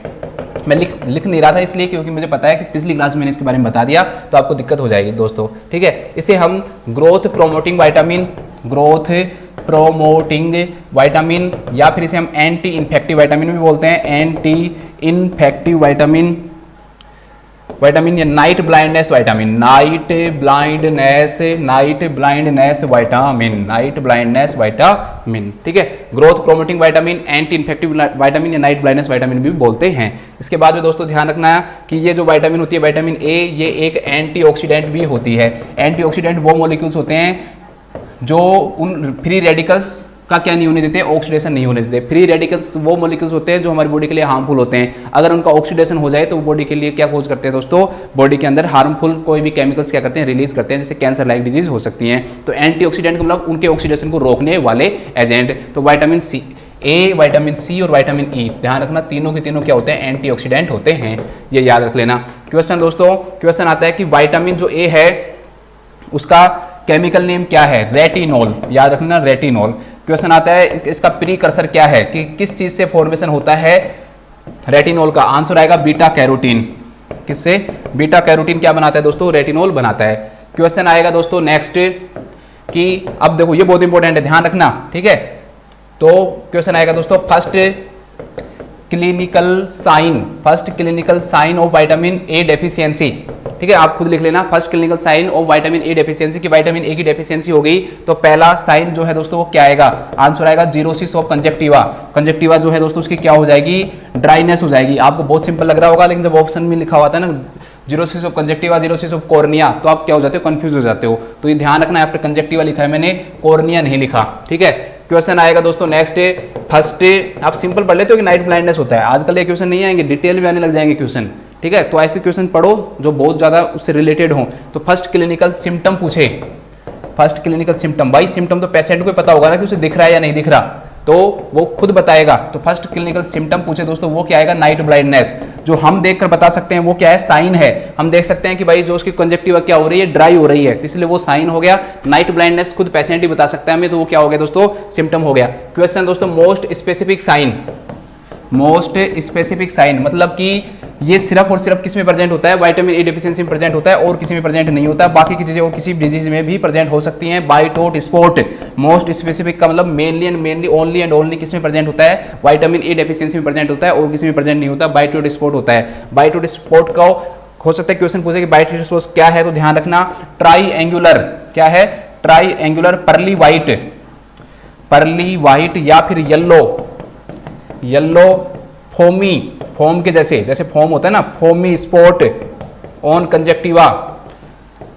मैं लिख नहीं रहा था इसलिए क्योंकि मुझे पता है कि पिछली क्लास में मैंने इसके बारे में बता दिया तो आपको दिक्कत हो जाएगी दोस्तों। ठीक है, इसे हम ग्रोथ प्रोमोटिंग विटामिन या फिर इसे हम एंटी इन्फेक्टिव विटामिन भी बोलते हैं, एंटी इन्फेक्टिव विटामिन या night blindness vitamin, night blindness vitamin, ठीक है। Growth promoting vitamin, anti infective vitamin या नाइट ब्लाइंडनेस विटामिन भी बोलते हैं। इसके बाद में दोस्तों ध्यान रखना है कि ये जो विटामिन होती है विटामिन ए, ये एक एंटीऑक्सीडेंट भी होती है। एंटीऑक्सीडेंट वो मॉलिक्यूल्स होते हैं जो उन फ्री रेडिकल्स का क्या नहीं होने देते, ऑक्सीडेशन नहीं होने देते। फ्री रेडिकल्स वो मॉलिक्यूल्स होते हैं जो हमारी बॉडी के लिए हार्मफुल होते हैं। अगर उनका ऑक्सीडेशन हो जाए तो वो बॉडी के लिए क्या खोज करते हैं दोस्तों, बॉडी के अंदर हार्मफुल कोई भी केमिकल्स क्या करते हैं, रिलीज करते हैं, जैसे कैंसर लाइक डिजीज हो सकती हैं। तो एंटीऑक्सीडेंट का मतलब उनके ऑक्सीडेशन को रोकने वाले एजेंट। तो विटामिन सी ए, विटामिन सी और विटामिन ई, ध्यान रखना तीनों के तीनों क्या होते हैं, एंटीऑक्सीडेंट होते हैं, ये याद रख लेना। क्वेश्चन दोस्तों, क्वेश्चन आता है कि विटामिन जो ए है उसका केमिकल नेम क्या है, रेटिनॉल, याद रखना रेटिनॉल। क्वेश्चन आता है इसका प्रीकर्सर क्या है, कि किस चीज से फॉर्मेशन होता है रेटिनॉल का, आंसर आएगा बीटा कैरोटीन। किससे, बीटा कैरोटीन क्या बनाता है दोस्तों, रेटिनॉल बनाता है। क्वेश्चन आएगा दोस्तों नेक्स्ट कि अब देखो ये बहुत इंपॉर्टेंट है, ध्यान रखना, ठीक है। तो क्वेश्चन आएगा दोस्तों first clinical sign of vitamin A deficiency, ठीक है, आप खुद लिख लेना। First clinical sign of vitamin A deficiency, की विटामिन ए की डेफिशिएंसी हो गई तो पहला साइन जो है दोस्तों वो क्या आएगा, आंसर आएगा जीरोसिस ऑफ कंजक्टिवा। कंजक्टिवा जो है दोस्तों उसकी क्या हो जाएगी, ड्राइनेस हो जाएगी। आपको बहुत सिंपल लग रहा होगा, लेकिन जब ऑप्शन में लिखा होता है ना xerosis of conjunctiva, xerosis of cornea, तो आप क्या हो जाते हो, कंफ्यूज हो जाते हो। तो ये ध्यान रखना है, आपने कंजक्टिवा लिखा है, मैंने कॉर्निया नहीं लिखा, ठीक है। क्वेश्चन आएगा दोस्तों नेक्स्ट, फर्स्ट आप सिंपल पढ़ लेते हो कि नाइट ब्लाइंडनेस होता है, आजकल ये क्वेश्चन नहीं आएंगे, डिटेल में आने लग जाएंगे क्वेश्चन, ठीक है। तो ऐसे क्वेश्चन पढ़ो जो बहुत ज्यादा उससे रिलेटेड हो। तो फर्स्ट क्लिनिकल सिम्टम पूछे, फर्स्ट क्लिनिकल सिम्टम, भाई सिम्टम तो पेशेंट को पता होगा ना कि उसे दिख रहा है या नहीं दिख रहा, तो वो खुद बताएगा। तो फर्स्ट क्लिनिकल सिम्टम पूछे दोस्तों वो क्या आएगा, नाइट ब्लाइंडनेस। जो हम देखकर बता सकते हैं वो क्या है, साइन है। हम देख सकते हैं कि भाई जो उसकी कंजक्टिवा क्या हो रही है, ड्राई हो रही है, इसलिए वो साइन हो गया। नाइट ब्लाइंडनेस खुद पेशेंट ही बता सकता है हमें, तो वो क्या हो गया दोस्तों, सिम्टम हो गया। क्वेश्चन दोस्तों मोस्ट स्पेसिफिक साइन, मतलब कि ये सिर्फ और सिर्फ किस में प्रेजेंट होता है, विटामिन ए डेफिशिएंसी में प्रेजेंट होता है और किसी में प्रेजेंट नहीं होता। बाकी की चीजें और किसी डिजीज में भी प्रेजेंट हो सकती हैं। बाइट और स्पॉट, मोस्ट स्पेसिफिक का मतलब मेनली ओनली एंड ओनली किस में प्रेजेंट होता है, विटामिन ए डेफिशिएंसी में प्रेजेंट होता है और किसी में प्रेजेंट नहीं होता। बाइट और स्पॉट होता है। बाइट और स्पॉट का हो सकता है क्वेश्चन पूछे कि बाइट और स्पॉट क्या है, तो ध्यान रखना ट्राई एंगुलर, क्या है, ट्राई एंगुलर पर्ली वाइट या फिर येलो फोम के जैसे फोम होता है ना, फोमी स्पॉट ऑन कंजक्टिवा,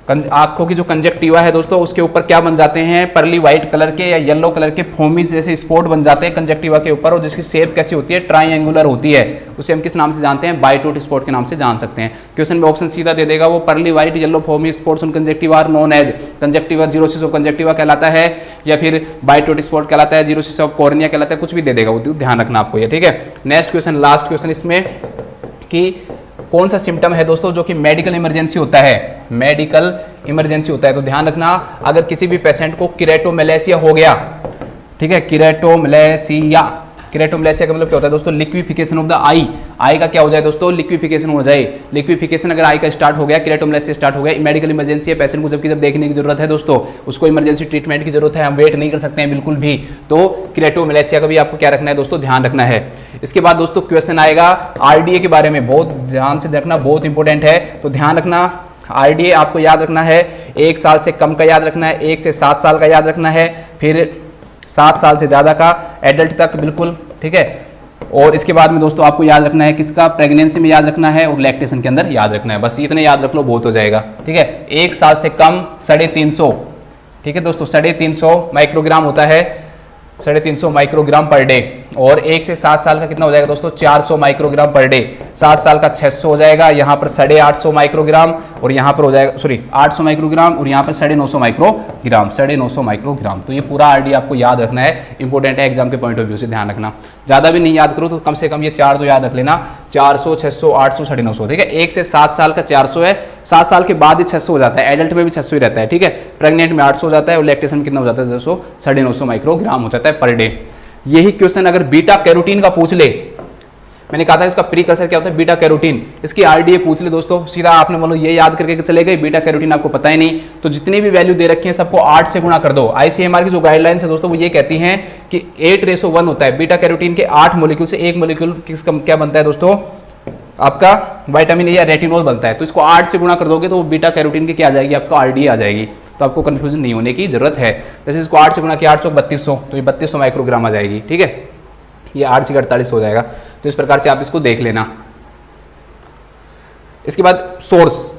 आंखों की जो कंजक्टिवा है दोस्तों उसके ऊपर क्या बन जाते हैं, पर्ली व्हाइट कलर के या येलो कलर के फोमी जैसे स्पॉट बन जाते हैं कंजक्टिवा के ऊपर, और जिसकी शेप कैसी होती है, ट्रायंगुलर होती है। उसे हम किस नाम से जानते हैं, बाइटोट स्पॉट के नाम से जान सकते हैं। क्वेश्चन में ऑप्शन सीधा दे देगा, वो pearly white yellow foamy spots on conjunctiva are known as conjunctiva xerosis of conjunctiva कहलाता है, या फिर बाइटोट स्पॉट कहलाता है, जीरोसिस ऑफ कॉर्निया कहलाता है, कुछ भी दे देगा, वो ध्यान रखना आपको ये, ठीक है। नेक्स्ट क्वेश्चन, लास्ट क्वेश्चन इसमें कि कौन सा सिम्टम है दोस्तों जो कि मेडिकल इमरजेंसी होता है, मेडिकल इमरजेंसी होता है। तो ध्यान रखना, अगर किसी भी पेशेंट को किरेटोमेलेसिया हो गया, ठीक है, किरेटोमेलेसिया का मतलब क्या होता है दोस्तों, लिक्विफिकेशन ऑफ द आई का क्या हो जाए दोस्तों, लिक्विफिकेशन हो जाए। लिक्विफिकेशन अगर आई का स्टार्ट हो गया, किरेटोमेलेसिया स्टार्ट हो गया, मेडिकल इमरजेंसी है, पेशेंट को जब देखने की जरूरत है दोस्तों, उसको इमरजेंसी ट्रीटमेंट की जरूरत है, हम वेट नहीं कर सकते हैं बिल्कुल भी। तो किरेटोमेलेसिया का भी आपको क्या रखना है दोस्तों, ध्यान रखना है। इसके बाद दोस्तों क्वेश्चन आएगा आरडीए के बारे में, बहुत ध्यान से देखना, बहुत इंपॉर्टेंट है। तो ध्यान रखना, आरडीए आपको याद रखना है, 1 साल से कम का याद रखना है, 1 से 7 साल का याद रखना है, फिर 7 साल से ज़्यादा का, एडल्ट तक बिल्कुल, ठीक है। और इसके बाद में दोस्तों आपको याद रखना है किसका, प्रेगनेंसी में याद रखना है और लैक्टेशन के अंदर याद रखना है। बस इतने याद रख लो, बहुत हो जाएगा, ठीक है। 1 साल से कम 350, ठीक है दोस्तों, 350 माइक्रोग्राम होता है, 350 माइक्रोग्राम पर डे। और 1 से 7 साल का कितना हो जाएगा दोस्तों, 400 माइक्रोग्राम पर डे। 7 साल का 600 हो जाएगा, यहाँ पर 850 माइक्रोग्राम, और यहाँ पर हो जाएगा 800 माइक्रोग्राम, और यहाँ पर 950 माइक्रोग्राम। तो ये पूरा आरडी आपको याद रखना है, इंपॉर्टेंट है एग्जाम के पॉइंट ऑफ व्यू से, ध्यान रखना। ज़्यादा भी नहीं याद करो तो कम से कम ये 4 तो याद रख लेना, 400, 600, 800, 950, ठीक है। 1 से 7 साल का 400 है, 7 साल के बाद ही 600 हो जाता है, एडल्ट में भी 600 ही रहता है, ठीक है। प्रेग्नेंट में 800 हो जाता है, और लैक्टेशन में कितना हो जाता है दोस्तों, 950 माइक्रोग्राम हो जाता है पर डे। यही क्वेश्चन अगर बीटा कैरोटीन का पूछ ले, मैंने कहा था इसका प्रीकर्सर क्या होता है, बीटा कैरोटीन, इसकी आरडीए पूछ ले दोस्तों, सीधा आपने बोलो ये याद करके चले गए, बीटा कैरोटीन आपको पता ही नहीं, तो जितनी भी वैल्यू दे रखी है सबको 8 से गुणा कर दो। आईसीएमआर की जो गाइडलाइंस है दोस्तों वो ये कहती हैं कि 8:1 होता है, बीटा कैरोटीन के 8 मॉलिक्यूल से एक मॉलिक्यूल क्या बनता है दोस्तों, आपका विटामिन ए या रेटिनॉल बनता है, तो इसको 8 से गुणा कर दोगे तो वो बीटा कैरोटीन की क्या आ जाएगी, आपका आरडी आ जाएगी। तो आपको कंफ्यूजन नहीं होने की जरूरत है। जैसे इसको 8 से गुणा किया, 8 चौक 3200, तो ये 3200 माइक्रोग्राम आ जाएगी। ठीक है, ये 8 से 48 हो जाएगा। तो इस प्रकार से आप इसको देख लेना। इसके बाद सोर्स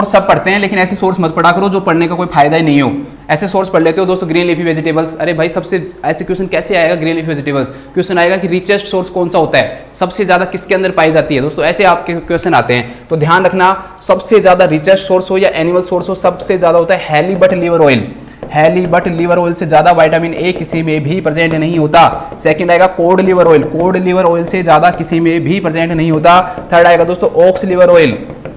सब पढ़ते हैं, लेकिन ऐसे सोर्स मत पढ़ा करो जो पढ़ने का कोई फायदा ही नहीं हो। ऐसे सोर्स पढ़ लेते हो दोस्तों, ग्रीन लीफी वेजिटेबल्स। अरे भाई, सबसे ऐसे क्वेश्चन कैसे आएगा ग्रीन लीफी वेजिटेबल्स? क्वेश्चन आएगा कि रिचेस्ट सोर्स कौन सा होता है, सबसे ज्यादा किसके अंदर पाई जाती है। दोस्तों ऐसे आपके क्वेश्चन आते हैं, तो ध्यान रखना, सबसे ज्यादा रिचेस्ट सोर्स हो या एनिमल सोर्स हो, सबसे ज्यादा होता है हेलीबट लीवर ऑयल। हेलीबट लीवर ऑयल से ज्यादा विटामिन ए किसी में भी प्रेजेंट नहीं होता। सेकंड आएगा cod liver oil, cod liver oil से ज्यादा किसी में भी प्रेजेंट नहीं होता। थर्ड आएगा दोस्तों ओक्स लीवर ऑयल।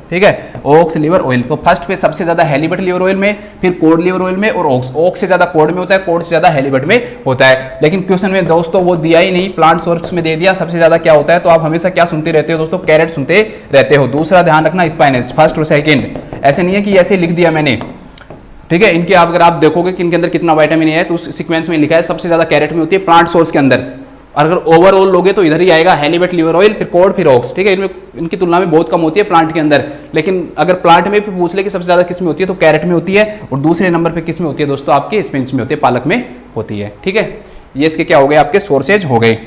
ठीक है, ओक्स लीवर ऑयल। तो फर्स्ट पे सबसे ज्यादा हेलीबट लीवर ऑयल में, फिर कोड लीवर ऑयल में, और ओक्स से ज्यादा कोड में होता है, कोड से ज्यादा हेलीबट में होता है। लेकिन क्वेश्चन में दोस्तों वो दिया ही नहीं, प्लांट सोर्स में दे दिया सबसे ज्यादा क्या होता है। तो आप हमेशा क्या सुनते रहते हो दोस्तों, कैरेट सुनते रहते हो। दूसरा ध्यान रखना, स्पाइनेज फर्स्ट और सेकेंड। ऐसे नहीं है कि ऐसे लिख दिया मैंने। ठीक है, इनके अगर आप देखोगे कि इनके अंदर कितना विटामिन ए है, तो उस सीक्वेंस में लिखा है सबसे ज्यादा कैरेट में होती है प्लांट सोर्स के अंदर। अगर ओवरऑल लोगे तो इधर ही आएगा हेलीबट लीवर ऑयल, फिर कोड, फिर ओक्स। ठीक है, इनमें इनकी तुलना में बहुत कम होती है प्लांट के अंदर। लेकिन अगर प्लांट में भी पूछ ले कि सबसे ज्यादा किस में होती है, तो कैरेट में होती है। और दूसरे नंबर पे किस में होती है दोस्तों, आपके स्पिनच में होती है, पालक में होती है। ठीक है, ये इसके क्या हो गए, आपके सोर्सेज हो गए।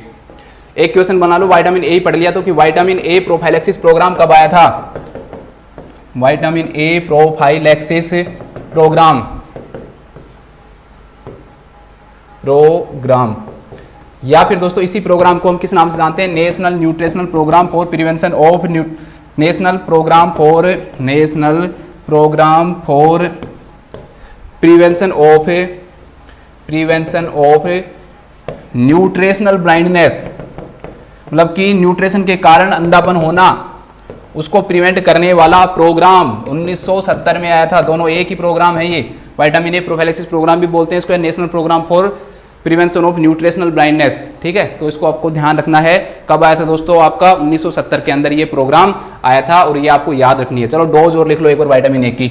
एक क्वेश्चन बना लो, विटामिन ए पढ़ लिया तो कि विटामिन ए प्रोफाइलैक्सिस प्रोग्राम कब आया था? विटामिन ए प्रोफाइलैक्सिस प्रोग्राम या फिर दोस्तों इसी प्रोग्राम को हम किस नाम से जानते हैं, national nutritional programme for prevention of national programme for prevention of nutritional blindness, मतलब कि न्यूट्रिशन के कारण अंधापन होना, उसको प्रिवेंट करने वाला प्रोग्राम 1970 में आया था। दोनों एक ही प्रोग्राम है ये। विटामिन ए प्रोफाइलैक्सिस प्रोग्राम भी बोलते हैं इसको, national programme for prevention of nutritional blindness. ठीक है, तो इसको आपको ध्यान रखना है। कब आया था दोस्तों, आपका 1970 के अंदर ये प्रोग्राम आया था, और ये आपको याद रखनी है। चलो डोज और लिख लो एक बार विटामिन ए की।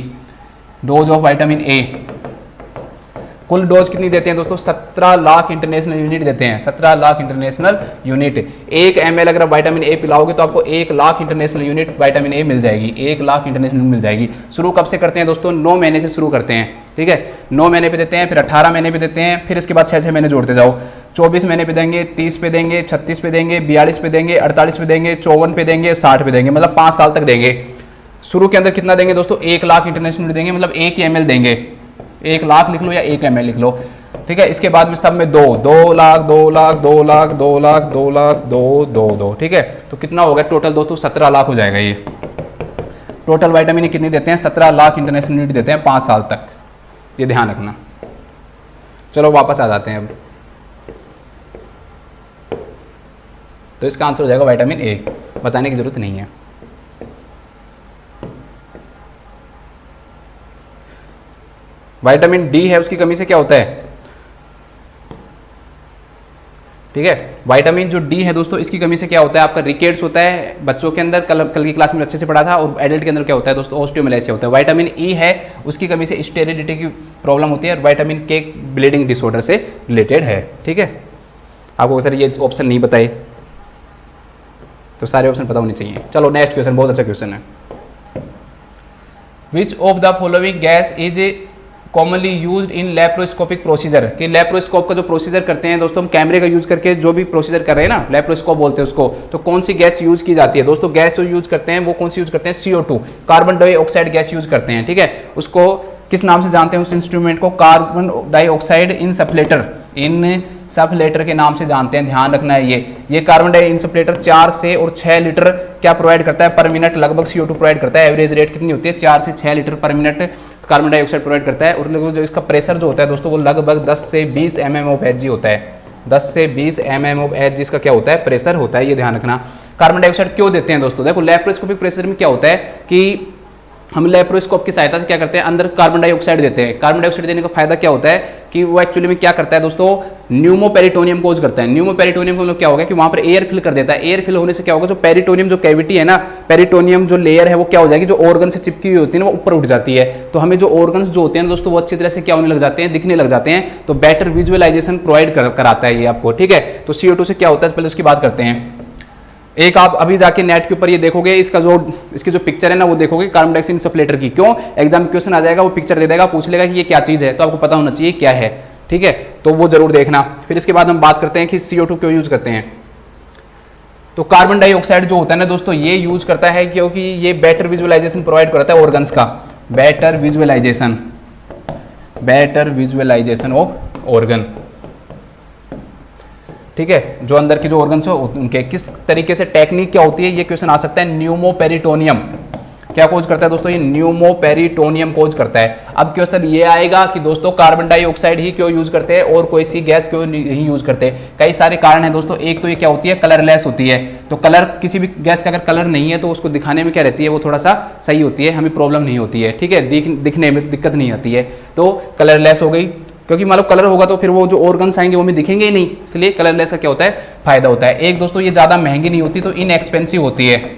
डोज ऑफ विटामिन ए, कुल डोज कितनी देते हैं दोस्तों, 17 लाख इंटरनेशनल यूनिट देते हैं। 17 लाख इंटरनेशनल यूनिट। 1 ml अगर विटामिन ए पिलाओगे तो आपको 1 lakh international unit vitamin A मिल जाएगी। 1 लाख इंटरनेशनल मिल जाएगी। शुरू कब से करते हैं दोस्तों, 9 महीने से शुरू करते हैं। ठीक है, 9 महीने पे देते हैं, फिर 18 महीने पे देते हैं, फिर इसके बाद 6-6 महीने जोड़ते जाओ। 24 महीने पे देंगे, 30 पे देंगे, 36 पे देंगे, 42 पे देंगे, 48 पे देंगे, 54 पे देंगे, 60 पे देंगे, मतलब 5 साल तक देंगे। शुरू के अंदर कितना देंगे दोस्तों, 1 लाख इंटरनेशनल यूनिट देंगे, मतलब 1 ml देंगे। 1 लाख लिख लो या 1 ml लिख लो। ठीक है, इसके बाद में सब में 2 लाख 2 लाख 2 लाख 2 लाख 2 लाख 2। ठीक है, तो कितना हो गया टोटल दोस्तों, 17 लाख हो जाएगा। ये टोटल विटामिन कितनी देते हैं, 17 लाख इंटरनेशनल यूनिट देते हैं 5 साल तक। ये ध्यान रखना। चलो वापस आ जाते हैं अब। तो इसका आंसर हो जाएगा विटामिन ए, बताने की जरूरत नहीं है। विटामिन डी है, उसकी कमी से क्या होता है। ठीक है, विटामिन जो डी है दोस्तों, इसकी कमी से क्या होता है, आपका रिकेट्स होता है बच्चों के अंदर। कल की क्लास में अच्छे से पढ़ा था। और एडल्ट के अंदर क्या होता है दोस्तों, ऑस्टियोमेलाइसिस होता है। विटामिन ई है, उसकी कमी से स्टेरिलिटी की प्रॉब्लम होती है। और विटामिन के ब्लीडिंग डिसऑर्डर से रिलेटेड है। ठीक है, आपको सर ये ऑप्शन नहीं बताए, तो सारे ऑप्शन पता होने चाहिए। चलो नेक्स्ट क्वेश्चन, बहुत अच्छा क्वेश्चन है। विच of the following gas is commonly used in laparoscopic procedure, कि लैप्रोस्कोप का जो प्रोसीजर करते हैं दोस्तों, हम कैमरे का यूज करके जो भी प्रोसीजर कर रहे हैं ना, लैप्रोस्कोप बोलते हैं उसको, तो कौन सी गैस यूज की जाती है दोस्तों। गैस जो यूज करते हैं वो कौन सी यूज करते हैं, CO2, carbon dioxide gas use करते हैं। ठीक है, उसको किस नाम से जानते हैं, उस इंस्ट्रूमेंट को कार्बन डाइऑक्साइड इनसफ्लेटर के नाम से जानते हैं। ध्यान रखना है ये कार्बन डाई इनसफ्लेटर 4 से और 6 लीटर क्या प्रोवाइड करता है पर मिनट, लगभग CO2 प्रोवाइड करता है। एवरेज रेट कितनी होती है, 4 से 6 लीटर पर मिनट कार्बन डाइऑक्साइड प्रोवाइड करता है। और जो इसका प्रेशर जो होता है दोस्तों, वो लगभग 10 से 20 mm ऑफ Hg होता है। 10 से 20 mm ऑफ Hg इसका क्या होता है, प्रेशर होता है। ये ध्यान रखना। कार्बन डाइऑक्साइड क्यों देते हैं दोस्तों, देखो लैप्रोस्कोपिक प्रेशर में क्या होता है कि हम लैप्रोस्कोप की सहायता से क्या करते हैं, अंदर कार्बन डाइऑक्साइड देते हैं। कार्बन डाइऑक्साइड देने का फायदा क्या होता है कि वो एक्चुअली में क्या करता है दोस्तों, न्यूमोपेरिटोनियम कोज करता है। न्यूमोपेरिटोनियम का मतलब क्या होगा कि वहां पर एयर फिल कर देता है। एयर फिल होने से क्या होगा, जो पेरिटोनियम जो कैविटी है ना, पेरिटोनियम जो लेयर है वो क्या हो जाएगी, जो ऑर्गन से चिपकी हुई होती है ना, वो ऊपर उठ जाती है। तो हमें जो ऑर्गन्स जो होते हैं दोस्तों, वो अच्छी तरह से क्या होने लग जाते हैं, दिखने लग जाते हैं। तो बेटर विजुअलाइजेशन प्रोवाइड कराता है ये आपको। ठीक है, तो CO2 से क्या होता है, पहले उसकी बात करते हैं। एक आप अभी जाके नेट के ऊपर ये देखोगे, इसकी जो पिक्चर है ना वो देखोगे कार्बन डाइऑक्साइड इंसुलेटर की। क्यों? एग्जाम क्वेश्चन आ जाएगा, वो पिक्चर दे देगा, पूछ लेगा कि ये क्या चीज़ है, तो आपको पता होना चाहिए क्या है। ठीक है, तो वो जरूर देखना। फिर इसके बाद हम बात करते हैं कि CO2 क्यों यूज करते हैं। तो कार्बन डाइऑक्साइड जो होता है ना दोस्तों, ये यूज करता है क्योंकि ये बेटर विजुअलाइजेशन प्रोवाइड कराता है ऑर्गन्स का, बेटर विजुअलाइजेशन ऑफ ऑर्गन। ठीक है, जो अंदर के जो ऑर्गन्स हो उनके किस तरीके से, टेक्निक क्या होती है, ये क्वेश्चन आ सकता है। न्यूमोपेरिटोनियम क्या खोज करता है दोस्तों? ये न्यूमोपेरिटोनियम खोज करता है। अब क्वेश्चन ये आएगा कि दोस्तों कार्बन डाइऑक्साइड ही क्यों यूज करते हैं और कोई सी गैस क्यों नहीं यूज करते? कई सारे कारण हैं दोस्तों। एक तो ये क्या होती है, कलरलेस होती है। तो कलर, किसी भी गैस का अगर कलर नहीं है तो उसको दिखाने में क्या रहती है, वो थोड़ा सा सही होती है, हमें प्रॉब्लम नहीं होती है। ठीक है, दिखने में दिक्कत नहीं आती है। तो कलरलेस हो गई, क्योंकि मान लो कलर होगा तो फिर वो जो ऑर्गन्स आएंगे वो हमें दिखेंगे ही नहीं, इसलिए कलरलेस का क्या होता है, फायदा होता है। एक दोस्तों ये ज़्यादा महंगी नहीं होती, तो इनएक्सपेंसिव होती है,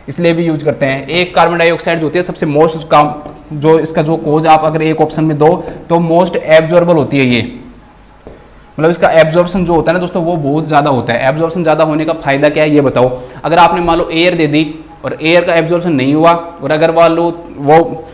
इसलिए भी यूज करते हैं। एक कार्बन डाइऑक्साइड जो होती है सबसे मोस्ट काम, जो इसका जो खोज आप अगर एक ऑप्शन में दो तो मोस्ट एब्जॉर्बल होती है ये, मतलब इसका एब्जॉर्प्शन जो होता है ना दोस्तों वो बहुत ज़्यादा होता है। एब्जॉर्प्शन ज़्यादा होने का फायदा क्या है ये बताओ। अगर आपने मान लो एयर दे दी और एयर का एब्जॉर्प्शन नहीं हुआ, और अगर वो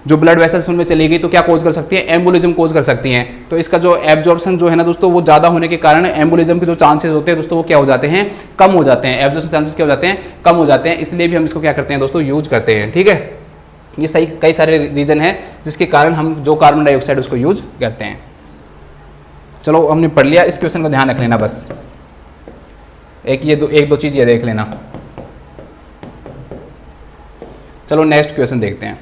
जो ब्लड वेसल्स उनमें चली गई, तो क्या कोज कर सकती है, एम्बोलिज्म कोज कर सकती हैं। तो इसका जो एब्जॉर्प्शन जो है ना दोस्तों वो ज़्यादा होने के कारण एम्बोलिज्म के जो चांसेस होते हैं दोस्तों वो क्या हो जाते हैं, कम हो जाते हैं। एब्जॉर्प्शन चांसेस क्या हो जाते हैं, कम हो जाते हैं। इसलिए भी हम इसको क्या करते हैं दोस्तों, यूज करते हैं। ठीक है, ये सही कई सारे रीजन है जिसके कारण हम जो कार्बन डाइऑक्साइड उसको यूज करते हैं। चलो हमने पढ़ लिया, इस क्वेश्चन को ध्यान रख लेना बस। एक दो चीज़ ये देख लेना। चलो नेक्स्ट क्वेश्चन देखते हैं।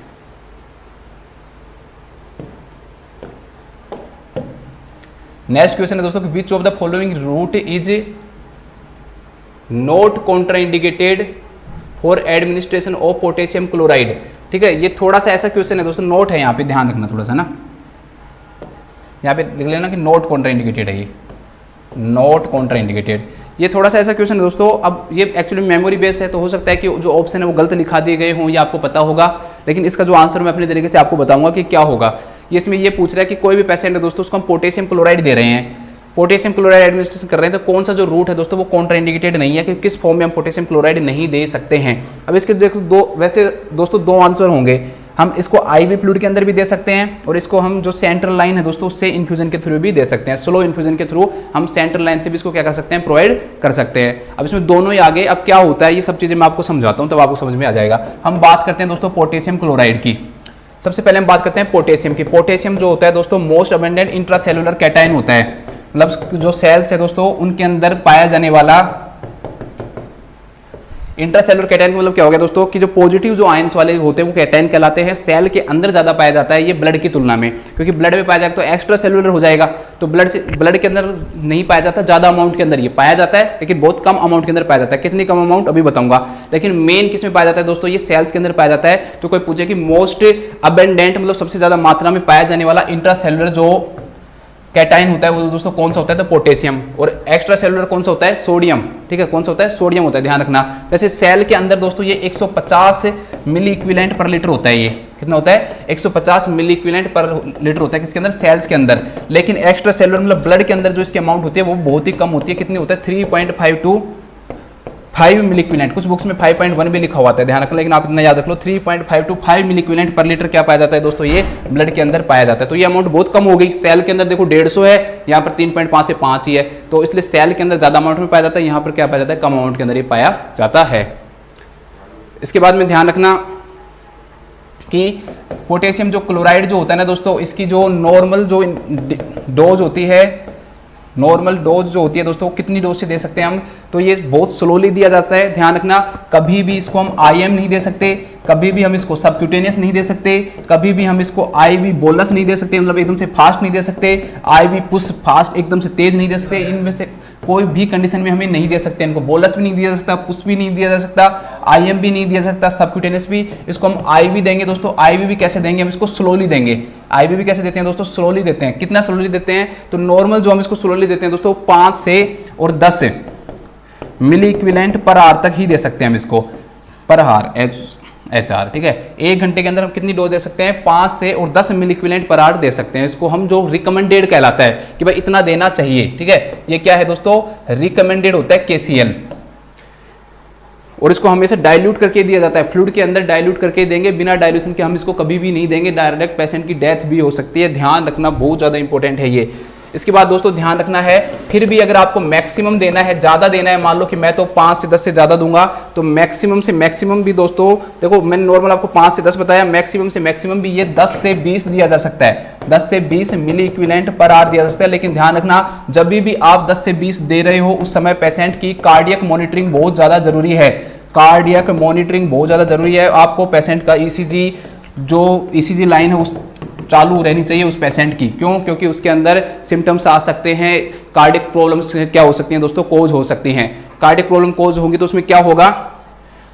नेक्स्ट क्वेश्चन है दोस्तों कि which of the following route is not contraindicated for administration of potassium chloride. ठीक है, ये थोड़ा सा ऐसा क्वेश्चन है दोस्तों, नोट है यहाँ पे, ध्यान रखना थोड़ा सा ना, यहाँ पे लिख लेना कि नॉट कॉन्ट्राइंडिकेटेड है, ये नॉट कॉन्ट्राइंडिकेटेड। ये थोड़ा सा ऐसा क्वेश्चन है दोस्तों। अब ये एक्चुअली मेमोरी बेस है, तो हो सकता है कि जो ऑप्शन है वो गलत लिखा दिए गए हों, या आपको पता होगा, लेकिन इसका जो आंसर मैं अपने तरीके से आपको बताऊंगा कि क्या होगा। ये इसमें ये पूछ रहा है कि कोई भी पेशेंट है दोस्तों, उसको हम पोटेशियम क्लोराइड दे रहे हैं, पोटेशियम क्लोराइड एडमिनिस्ट्रेशन कर रहे हैं, तो कौन सा जो रूट है दोस्तों वो कॉन्ट्राइंडिकेटेड नहीं है, कि किस फॉर्म में हम पोटेशियम क्लोराइड नहीं दे सकते हैं। अब इसके देखो वैसे दोस्तों दो आंसर होंगे। हम इसको IV फ्लूइड के अंदर भी दे सकते हैं, और इसको हम जो सेंट्रल लाइन है दोस्तों उससे इन्फ्यूजन के थ्रू भी दे सकते हैं। स्लो इन्फ्यूजन के थ्रू हम सेंट्रल लाइन से भी इसको क्या कर सकते हैं, प्रोवाइड कर सकते हैं। अब इसमें दोनों ही आगे। अब क्या होता है ये सब चीज़ें मैं आपको समझाता हूँ, तब आपको समझ में आ जाएगा। हम बात करते हैं दोस्तों पोटेशियम क्लोराइड की। सबसे पहले हम बात करते हैं पोटेशियम की। पोटेशियम जो होता है दोस्तों मोस्ट अबेंडेंट इंट्रासेलुलर कैटायन होता है, मतलब जो सेल्स है दोस्तों उनके अंदर पाया जाने वाला इंट्रासेलुलर कैटायन का मतलब क्या हो गया दोस्तों, कि जो पॉजिटिव जो आयंस वाले होते हैं वो कैटायन कहलाते हैं। सेल के अंदर ज्यादा पाया जाता है ये ब्लड की तुलना में, क्योंकि ब्लड में पाया जाएगा तो एक्स्ट्रा सेलुलर हो जाएगा, तो ब्लड के अंदर नहीं पाया जाता, ज्यादा अमाउंट के अंदर ये पाया जाता है, लेकिन बहुत कम अमाउंट के अंदर पाया जाता है। कितनी कम अमाउंट अभी बताऊंगा, लेकिन मेन किस में पाया जाता है दोस्तों, ये सेल्स के अंदर पाया जाता है। तो कोई पूछे कि मोस्ट अबेंडेंट मतलब सबसे ज्यादा मात्रा में पाया जाने वाला इंट्रासेलुलर जो कैटायन होता है वो दोस्तों कौन सा होता है, तो पोटेशियम। और एक्स्ट्रा सेलुलर कौन सा होता है, सोडियम। ठीक है, कौन सा होता है, सोडियम होता है, ध्यान रखना। जैसे सेल के अंदर दोस्तों ये 150 मिली इक्विवेलेंट पर लीटर होता है। ये कितना होता है, 150 मिली इक्विवेलेंट पर लीटर होता है किसके अंदर, सेल्स के अंदर। लेकिन एक्स्ट्रा सेलुलर मतलब ब्लड के अंदर जो इसकी अमाउंट होती है वो बहुत ही कम होती है। कितनी होता है, 3.5 मिली इक्विवेलेंट। कुछ बुक्स में 5.1 भी लिखा हुआ है, ध्यान रखना, लेकिन आप इतना याद रख लो 3.5 to 5 milliequivalent per litre क्या पाया जाता है दोस्तों, ये ब्लड के अंदर पाया जाता है। तो ये अमाउंट बहुत कम हो गई। सेल के अंदर देखो 150 है, यहाँ पर 3.5 से 5 ही है, तो इसलिए सेल के अंदर ज्यादा अमाउंट में पाया जाता है, यहाँ पर क्या पाया जाता है, कम अमाउंट के अंदर ये पाया जाता है। इसके बाद में ध्यान रखना कि पोटेशियम जो क्लोराइड जो होता है ना दोस्तों, इसकी जो नॉर्मल जो डोज होती है, नॉर्मल डोज जो होती है दोस्तों कितनी डोज से दे सकते हैं हम, तो ये बहुत स्लोली दिया जाता है। ध्यान रखना, कभी भी इसको हम IM नहीं दे सकते, कभी भी हम इसको सबक्यूटेनियस नहीं दे सकते, कभी भी हम इसको IV बोलस नहीं दे सकते, मतलब एकदम से फास्ट नहीं दे सकते, IV पुश फास्ट एकदम से तेज नहीं दे सकते। इनमें से कोई भी कंडीशन में हमें नहीं दे सकते। इनको बोलस भी नहीं दिया जा सकता, पुश भी नहीं दिया जा सकता, IM भी नहीं दिया जा सकता, सबक्यूटेनियस भी। इसको हम IV देंगे दोस्तों। IV भी कैसे देंगे, हम इसको स्लोली देंगे। IV भी कैसे देते हैं दोस्तों, स्लोली देते हैं। कितना स्लोली देते हैं, तो नॉर्मल जो हम इसको स्लोली देते हैं दोस्तों 5 से और 10 मिली इक्विवेलेंट पर आवर तक ही दे सकते हैं हम इसको, पर आवर HR। ठीक है, 1 घंटे के अंदर हम कितनी डोज दे सकते हैं, 5 से और 10 मिली इक्विवेलेंट पर आवर दे सकते हैं। इसको हम जो रिकमेंडेड कहलाता है कि भाई इतना देना चाहिए। ठीक है, ये क्या है दोस्तों, रिकमेंडेड होता है KCL। और इसको हमेशा डाइल्यूट करके दिया जाता है, फ्लूइड के अंदर डाइल्यूट करके देंगे, बिना डाइल्यूशन के हम इसको कभी भी नहीं देंगे, डायरेक्ट पेशेंट की डेथ भी हो सकती है। ध्यान रखना बहुत ज़्यादा इंपॉर्टेंट है ये। इसके बाद दोस्तों ध्यान रखना है, फिर भी अगर आपको मैक्सिमम देना है, ज़्यादा देना है, मान लो कि मैं तो 5 से 10 से ज़्यादा दूंगा, तो मैक्सिमम से मैक्सिमम भी दोस्तों देखो, मैंने नॉर्मल आपको 5 से 10 बताया, मैक्सिमम से मैक्सिमम भी ये 10 से 20 दिया जा सकता है, 10 से 20 मिली इक्विवेलेंट पर आवर दिया जा सकता है। लेकिन ध्यान रखना, जब भी आप 10 से 20 दे रहे हो उस समय पेशेंट की कार्डियक मॉनिटरिंग बहुत ज़्यादा जरूरी है, कार्डियक मॉनिटरिंग बहुत ज़्यादा जरूरी है। आपको पेशेंट का ईसीजी, जो ईसीजी लाइन है उस चालू रहनी चाहिए उस पेशेंट की। क्यों? क्योंकि उसके अंदर सिम्टम्स आ सकते हैं, कार्डियक प्रॉब्लम्स क्या हो सकती हैं दोस्तों, कोज हो सकती हैं। कार्डियक प्रॉब्लम कोज होंगी तो उसमें क्या होगा,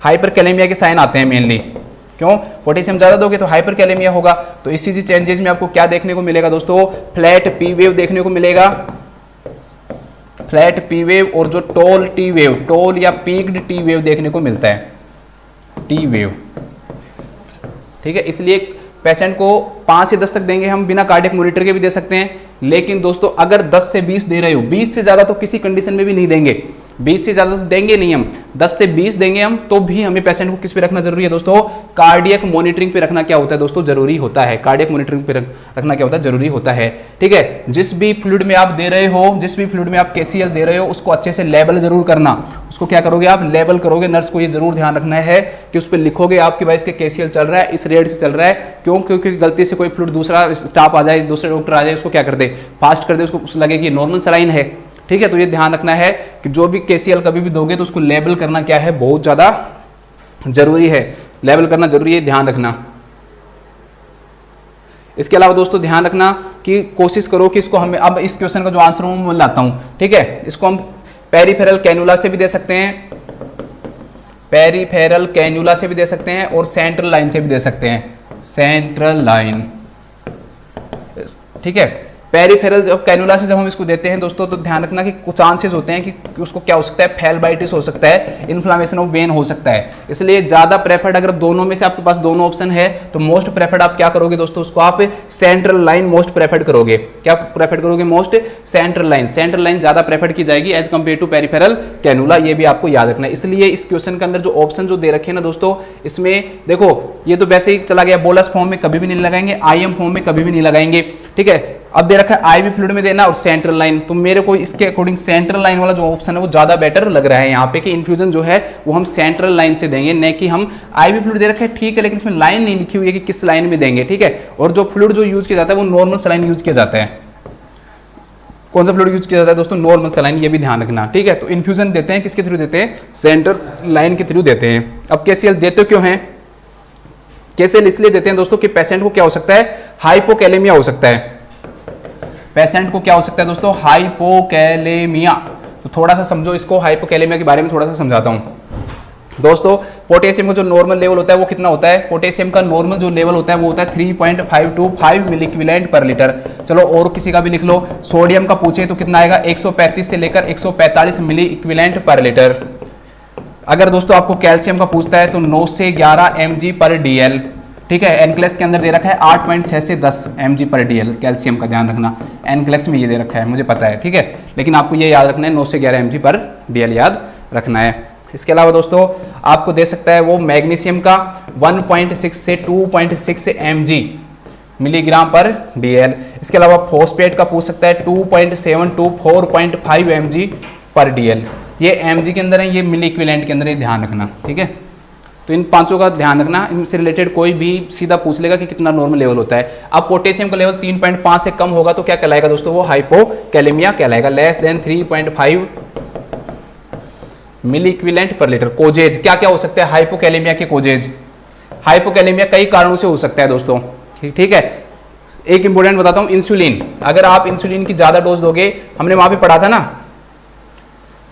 हाइपरकैलेमिया के साइन आते हैं मेनली। क्यों? पोटेशियम ज़्यादा दोगे तो हाइपरकैलेमिया होगा। तो ईसीजी चेंजेस में आपको क्या देखने को मिलेगा दोस्तों, फ्लैट पी वेव देखने को मिलेगा, फ्लैट पी वेव, और जो टोल टी वेव, टोल या पीक्ड टी वेव देखने को मिलता है, टी वेव। ठीक है, इसलिए पेशेंट को 5 से 10 तक देंगे हम, बिना कार्डियक मॉनिटर के भी दे सकते हैं। लेकिन दोस्तों अगर 10 से 20 दे रहे हो, 20 से ज़्यादा तो किसी कंडीशन में भी नहीं देंगे, 20 से ज़्यादा तो देंगे नहीं हम, 10 से 20 देंगे हम, तो भी हमें पेशेंट को किस पे रखना जरूरी है दोस्तों, कार्डियक मॉनिटरिंग पे रखना क्या होता है दोस्तों, जरूरी होता है। कार्डियक मॉनिटरिंग पे रखना क्या होता है, जरूरी होता है। ठीक है, जिस भी फ्लूइड में आप दे रहे हो, जिस भी फ्लूइड में आप केसीएल दे रहे हो, उसको अच्छे से लेबल जरूर करना। उसको क्या करोगे आप, लेबल करोगे। नर्स को ये जरूर ध्यान रखना है कि उस पर लिखोगे आपके भाई इसके केसीएल चल रहा है, इस रेट से चल रहा है। क्यों? क्योंकि गलती से कोई फ्लूइड दूसरा स्टाफ आ जाए, दूसरे डॉक्टर आ जाए, उसको क्या कर दे, फास्ट कर दे, उसको लगे कि नॉर्मल सलाइन है। ठीक है, तो ये ध्यान रखना है कि जो भी केसीएल कभी भी दोगे तो उसको लेबल करना क्या है, बहुत ज़्यादा जरूरी है, लेबल करना जरूरी है, ध्यान रखना। इसके अलावा दोस्तों ध्यान रखना कि कोशिश करो कि इसको हमें, अब इस क्वेश्चन का जो आंसर हूं मैं लाता हूं। ठीक है, इसको हम पेरिफेरल कैन्युला से भी दे सकते हैं, पेरिफेरल कैन्युला से भी दे सकते हैं, और सेंट्रल लाइन से भी दे सकते हैं, सेंट्रल लाइन। ठीक है, पेरिफेरल जब कैनुला से जब हम इसको देते हैं दोस्तों, तो ध्यान रखना कि कुछ चांसेस होते हैं कि उसको क्या हो सकता है, फेल्बाइटिस हो सकता है, इन्फ्लामेशन ऑफ वेन हो सकता है। इसलिए ज़्यादा प्रेफर्ड, अगर दोनों में से आपके पास दोनों ऑप्शन है तो मोस्ट प्रेफर्ड आप क्या करोगे दोस्तों, उसको आप सेंट्रल लाइन मोस्ट प्रेफर्ड करोगे। क्या प्रेफर्ड करोगे, most central line. Central line ज़्यादा प्रेफर्ड की जाएगी as compare to peripheral cannula, ये भी आपको याद रखना है। इसलिए इस क्वेश्चन के अंदर जो ऑप्शन जो दे रखे हैं ना दोस्तों, इसमें देखो ये तो वैसे ही चला गया, बोलस फॉर्म में कभी भी नहीं लगाएंगे, आईएम फॉर्म में कभी भी नहीं लगाएंगे। ठीक है, अब दे रखा है आईवी फ्लूइड में देना और सेंट्रल लाइन, तो मेरे को इसके अकॉर्डिंग सेंट्रल लाइन वाला जो ऑप्शन है वो ज्यादा बेटर लग रहा है यहाँ पे, कि इन्फ्यूजन जो है वो हम सेंट्रल लाइन से देंगे, न कि हम आईवी फ्लूइड दे रखा है। ठीक है, लेकिन इसमें लाइन नहीं लिखी हुई है कि किस लाइन में देंगे। ठीक है, और जो फ्लूइड जो यूज किया जाता है वो नॉर्मल सलाइन यूज किया जाता है। कौन सा फ्लूइड यूज किया जाता है दोस्तों, नॉर्मल सलाइन, ये भी ध्यान रखना। ठीक है, तो इन्फ्यूजन देते हैं किसके थ्रू देते हैं, सेंट्रल लाइन के थ्रू देते हैं। अब केसीएल देते क्यों हैं, केसीएल इसलिए देते हैं दोस्तों कि पेशेंट को क्या हो सकता है, हाइपोकैलेमिया हो सकता है। पेशेंट को क्या हो सकता है दोस्तों, हाइपोकैलेमिया। तो थोड़ा सा समझो इसको, हाइपोकैलेमिया के बारे में थोड़ा सा समझाता हूं दोस्तों। पोटेशियम का जो नॉर्मल लेवल होता है वो कितना होता है, पोटेशियम का नॉर्मल जो लेवल होता है वो होता है 3.525 मिली इक्विवेलेंट पर लीटर। चलो और किसी का भी लिख लो। सोडियम का पूछे तो कितना आएगा, 135 से लेकर 145 मिली इक्विवेलेंट पर लीटर। अगर दोस्तों आपको कैल्शियम का पूछता है तो 9 से 11 mg पर DL। ठीक है, एनक्लेक्स के अंदर दे रखा है 8.6 से 10 mg पर DL कैल्शियम का, ध्यान रखना। एनक्लेक्स में ये दे रखा है, मुझे पता है। ठीक है, लेकिन आपको ये याद रखना है, 9 से 11 mg पर DL याद रखना है। इसके अलावा दोस्तों आपको दे सकता है वो मैग्नीशियम का 1.6 से 2.6 mg मिलीग्राम पर DL। इसके अलावा फॉस्फेट का पूछ सकता है 2.7 to 4.5 mg पर DL। ये mg के अंदर है, ये मिली इक्विवेलेंट के अंदर है, ध्यान रखना। ठीक है, तो इन पांचों का ध्यान रखना। इनसे रिलेटेड कोई भी सीधा पूछ लेगा कि कितना नॉर्मल लेवल होता है। अब पोटेशियम का लेवल 3.5 से कम होगा तो क्या कहलाएगा दोस्तों, वो हाइपोकैलेमिया कहलाएगा। लेस देन 3.5 मिली इक्विवेलेंट पर लीटर। कोजेज क्या क्या हो सकता है हाइपोकैलेमिया के कोजेज, हाइपोकैलेमिया कई कारणों से हो सकता है दोस्तों। ठीक है, एक इंपॉर्टेंट बताता हूं, इंसुलिन। अगर आप इंसुलिन की ज्यादा डोज दोगे, हमने वहां पे पढ़ा था ना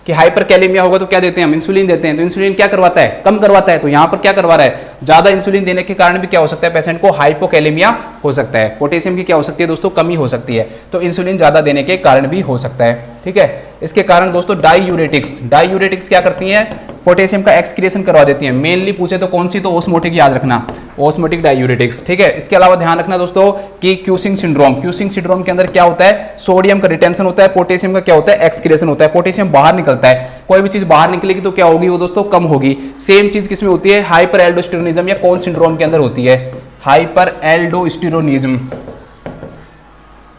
कि हाइपरकैलेमिया होगा तो क्या देते हैं हम, इंसुलिन देते हैं। तो इंसुलिन क्या करवाता है, कम करवाता है। तो यहाँ पर क्या करवा रहा है, ज्यादा इंसुलिन देने के कारण भी क्या हो सकता है, पेशेंट को हाइपोकैलेमिया हो सकता है। पोटेशियम की क्या हो सकती है दोस्तों, कमी हो सकती है। तो इंसुलिन ज्यादा देने के कारण भी हो सकता है। ठीक है, इसके कारण दोस्तों डाईयूरेटिक्स क्या करती हैं, पोटेशियम का एक्सक्रीशन करवा देती हैं। मेनली पूछे तो कौन सी, तो ओस्मोटिक याद रखना, ओस्मोटिक डाईयूरेटिक्स, ठीक है। इसके अलावा ध्यान रखना दोस्तों कि क्यूसिंग सिंड्रोम के अंदर क्या होता है, सोडियम का रिटेंशन होता है, पोटेशियम का क्या होता है, एक्सक्रीशन होता है, पोटेशियम बाहर निकलता है। कोई भी चीज बाहर निकलेगी तो क्या होगी वो दोस्तों, कम होगी। सेम चीज किसमें होती है, हाइपर एल्डोस्टेरोनिज्म या कौन सिंड्रोम के अंदर होती है, हाइपर एल्डोस्टेरोनिज्म।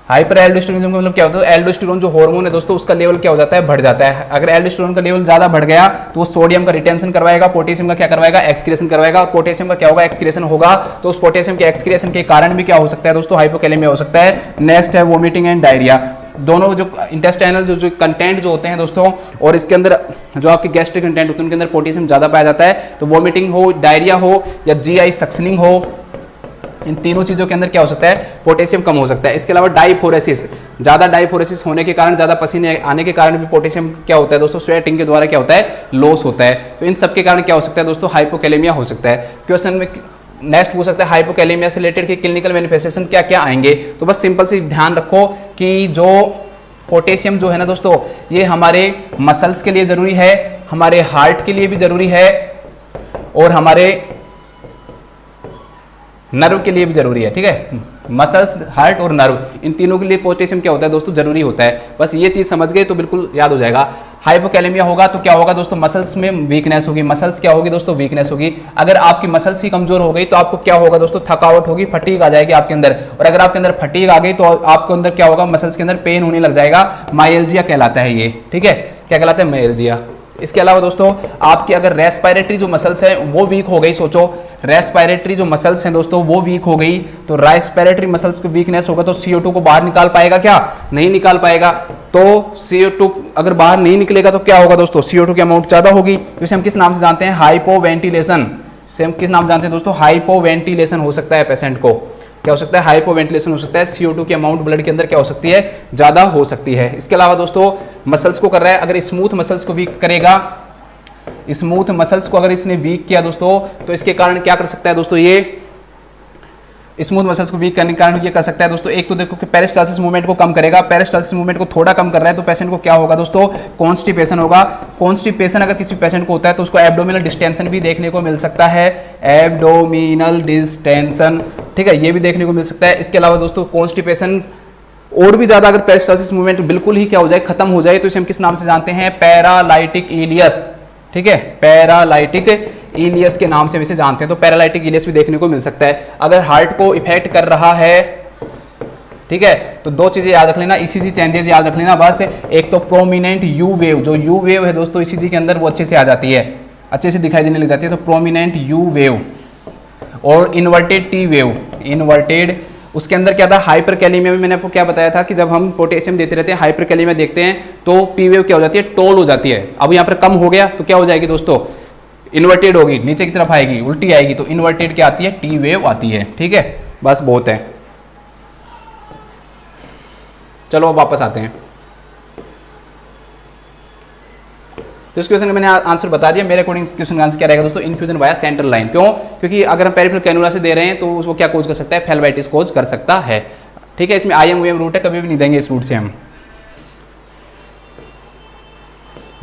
हाइपर एल्डोस्टेरोनिज्म का मतलब क्या होता है, एल्डोस्टेरोन जो हार्मोन है दोस्तों उसका लेवल क्या हो जाता है, बढ़ जाता है। अगर एल्डोस्टेरोन का लेवल ज्यादा बढ़ गया तो वो सोडियम का रिटेंशन करवाएगा, पोटेशियम का क्या करवाएगा, एक्सक्रीशन करवाएगा। और पोटेशियम का क्या होगा, एक्सक्रीशन होगा। तो उस पोटेशियम के एक्सक्रीशन के कारण भी क्या हो सकता है दोस्तों, हाइपोकैलेमिया हो सकता है। नेक्स्ट है वोमिटिंग एंड डायरिया। दोनों जो इंटेस्टाइनल जो कंटेंट जो होते हैं दोस्तों, और इसके अंदर जो आपके गैस्ट्रिक कंटेंट होते हैं उनके अंदर पोटेशियम ज्यादा पाया जाता है। तो वोमिटिंग हो, डायरिया हो या जीआई सक्शनिंग हो, इन तीनों चीजों के अंदर क्या हो सकता है, पोटेशियम कम हो सकता है। इसके अलावा डाइफोरेसिस, ज्यादा डाइफोरेसिस होने के कारण, ज्यादा पसीने आने के कारण भी पोटेशियम क्या होता है दोस्तों, स्वेटिंग के द्वारा क्या होता है, लॉस होता है। तो इन सब के कारण क्या हो सकता है दोस्तों, हाइपोकैलेमिया हो सकता है। क्वेश्चन में नेक्स्ट पूछ सकता है हाइपोकैलेमिया से रिलेटेड के क्लिनिकल मैनिफेस्टेशन क्या क्या आएंगे। तो बस सिंपल से ध्यान रखो कि जो पोटेशियम जो है ना दोस्तों, ये हमारे मसल्स के लिए जरूरी है, हमारे हार्ट के लिए भी जरूरी है, और हमारे नर्व के लिए भी जरूरी है, ठीक है। मसल्स, हार्ट और नर्व, इन तीनों के लिए पोटेशियम क्या होता है दोस्तों, जरूरी होता है। बस ये चीज समझ गए तो बिल्कुल याद हो जाएगा। हाइपोकैलेमिया होगा तो क्या होगा दोस्तों, मसल्स में वीकनेस होगी। मसल्स क्या होगी दोस्तों, वीकनेस होगी। अगर आपकी मसल्स ही कमजोर हो गई तो आपको क्या होगा दोस्तों, थकावट होगी, फटीग आ जाएगी आपके अंदर। और अगर आपके अंदर फटीग आ गई तो आपके अंदर क्या होगा, मसल्स के अंदर पेन होने लग जाएगा। माइल्जिया कहलाता है ये, ठीक है। क्या कहलाता है, माइल्जिया। इसके अलावा दोस्तों आपकी अगर रेस्पिरेटरी जो मसल्स हैं वो वीक हो गई, सोचो रेस्पिरेटरी जो मसल्स हैं दोस्तों वो वीक हो गई, तो रेस्पिरेटरी मसल्स को वीकनेस होगा तो CO2 को बाहर निकाल पाएगा क्या, नहीं निकाल पाएगा। तो CO2 अगर बाहर नहीं निकलेगा तो क्या होगा दोस्तों, CO2 की अमाउंट ज्यादा होगी। तो इसे हम किस नाम से जानते हैं, हाइपोवेंटिलेशन। से हम किस नाम जानते हैं दोस्तों, हाइपोवेंटिलेशन हो सकता है पेशेंट को। क्या हो सकता है, हाइपोवेंटिलेशन हो सकता है। CO2 की अमाउंट ब्लड के अंदर क्या हो सकती है, ज्यादा हो सकती है। इसके अलावा दोस्तों मसल्स को कर रहा है, अगर स्मूथ मसल्स को वीक करेगा, स्मूथ मसल्स को अगर इसने वीक किया दोस्तों, तो इसके कारण क्या कर सकता है दोस्तों, ये स्मूथ मसल्स को वीक करने के कारण ये कर सकता है दोस्तों, एक तो देखो कि पेरिस्टाल्सिस मूवमेंट को कम करेगा। पेरिस्टाल्सिस मूवमेंट को थोड़ा कम कर रहा है तो पेशेंट को क्या होगा दोस्तों, कॉन्स्टिपेशन होगा। कॉन्स्टिपेशन अगर किसी पेशेंट को होता है तो उसको एब्डोमिनल डिस्टेंशन भी देखने को मिल सकता है, एब्डोमिनल डिस्टेंशन, ठीक है, ये भी देखने को मिल सकता है। इसके अलावा दोस्तों कॉन्स्टिपेशन और भी ज्यादा अगर पेरिस्टाल्सिस मूवमेंट बिल्कुल ही क्या हो जाए, खत्म हो जाए, तो इसे हम किस नाम से जानते हैं, पैरालाइटिक इलियस, ठीक है, पैरालाइटिक इलियस के नाम से हम इसे जानते हैं। तो पैरालाइटिक इलियस भी देखने को मिल सकता है अगर हार्ट को इफेक्ट कर रहा है, ठीक है। तो दो चीजें याद रख लेना, ECG चेंजेस याद रख लेना बस। एक तो प्रोमिनेंट यू वेव, जो यू वेव है दोस्तों ECG के अंदर वो अच्छे से आ जाती है, अच्छे से दिखाई देने लग जाती है। तो प्रोमिनेंट यू वेव और इन्वर्टेड टी वेव, इन्वर्टेड, उसके अंदर क्या था, हाइपरकैलेमिया में मैंने आपको क्या बताया था कि जब हम पोटेशियम देते रहते हैं, हाइपरकैलेमिया देखते हैं तो पी वेव क्या हो जाती है, टोल हो जाती है। अब यहाँ पर कम हो गया तो क्या हो जाएगी दोस्तों, इन्वर्टेड होगी, नीचे की तरफ आएगी, उल्टी आएगी, तो इन्वर्टेड क्या आती है, टी वेव आती है, ठीक है। बस बहुत है, चलो अब वापस आते हैं। तो इस क्वेश्चन का मैंने आंसर बता दिया। मेरे अकॉर्डिंग क्वेश्चन का आंसर क्या रहेगा दोस्तों, इन्फ्यूजन वाया सेंट्रल लाइन। क्यों, क्योंकि अगर हम पेरिफेरल कैनुला से दे रहे हैं तो वो क्या कोज कर सकता है, फेल्वाइटिस कोज कर सकता है, ठीक है। इसमें IM रूट है, कभी भी नहीं देंगे इस रूट से हम,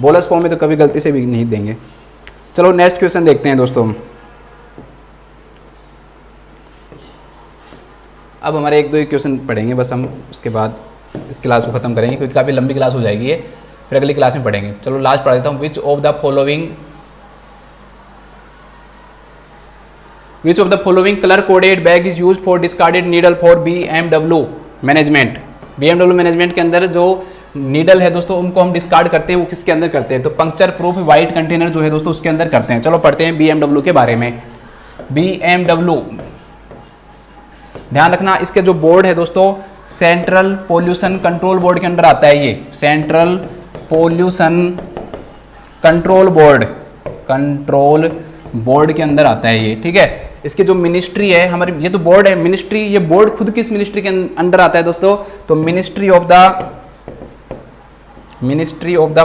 बोलस फॉर्म में तो कभी गलती से भी नहीं देंगे। चलो नेक्स्ट क्वेश्चन देखते हैं दोस्तों। अब हमारे एक दो क्वेश्चन पढ़ेंगे बस हम, उसके बाद इस क्लास को खत्म करेंगे क्योंकि काफ़ी लंबी क्लास हो जाएगी ये, फिर अगली क्लास में पढ़ेंगे। चलो लास्ट पढ़ देता हूँ। विच of the following colour coded bag is used for discarded needle for BMW management. BMW management के अंदर जो नीडल है दोस्तों उनको हम डिस्कार्ड करते हैं, वो किसके अंदर करते हैं, तो पंक्चर प्रूफ वाइट कंटेनर जो है दोस्तों उसके अंदर करते हैं। चलो पढ़ते हैं BMW के बारे में। BMW ध्यान रखना, इसके जो बोर्ड है दोस्तों सेंट्रल पोल्यूशन कंट्रोल बोर्ड के अंदर आता है। ये सेंट्रल पोल्यूशन कंट्रोल बोर्ड के अंदर आता है ये, ठीक है। इसकी जो मिनिस्ट्री है हमारी, ये तो बोर्ड है, मिनिस्ट्री, ये बोर्ड खुद किस मिनिस्ट्री के अंडर आता है दोस्तों, तो ministry of the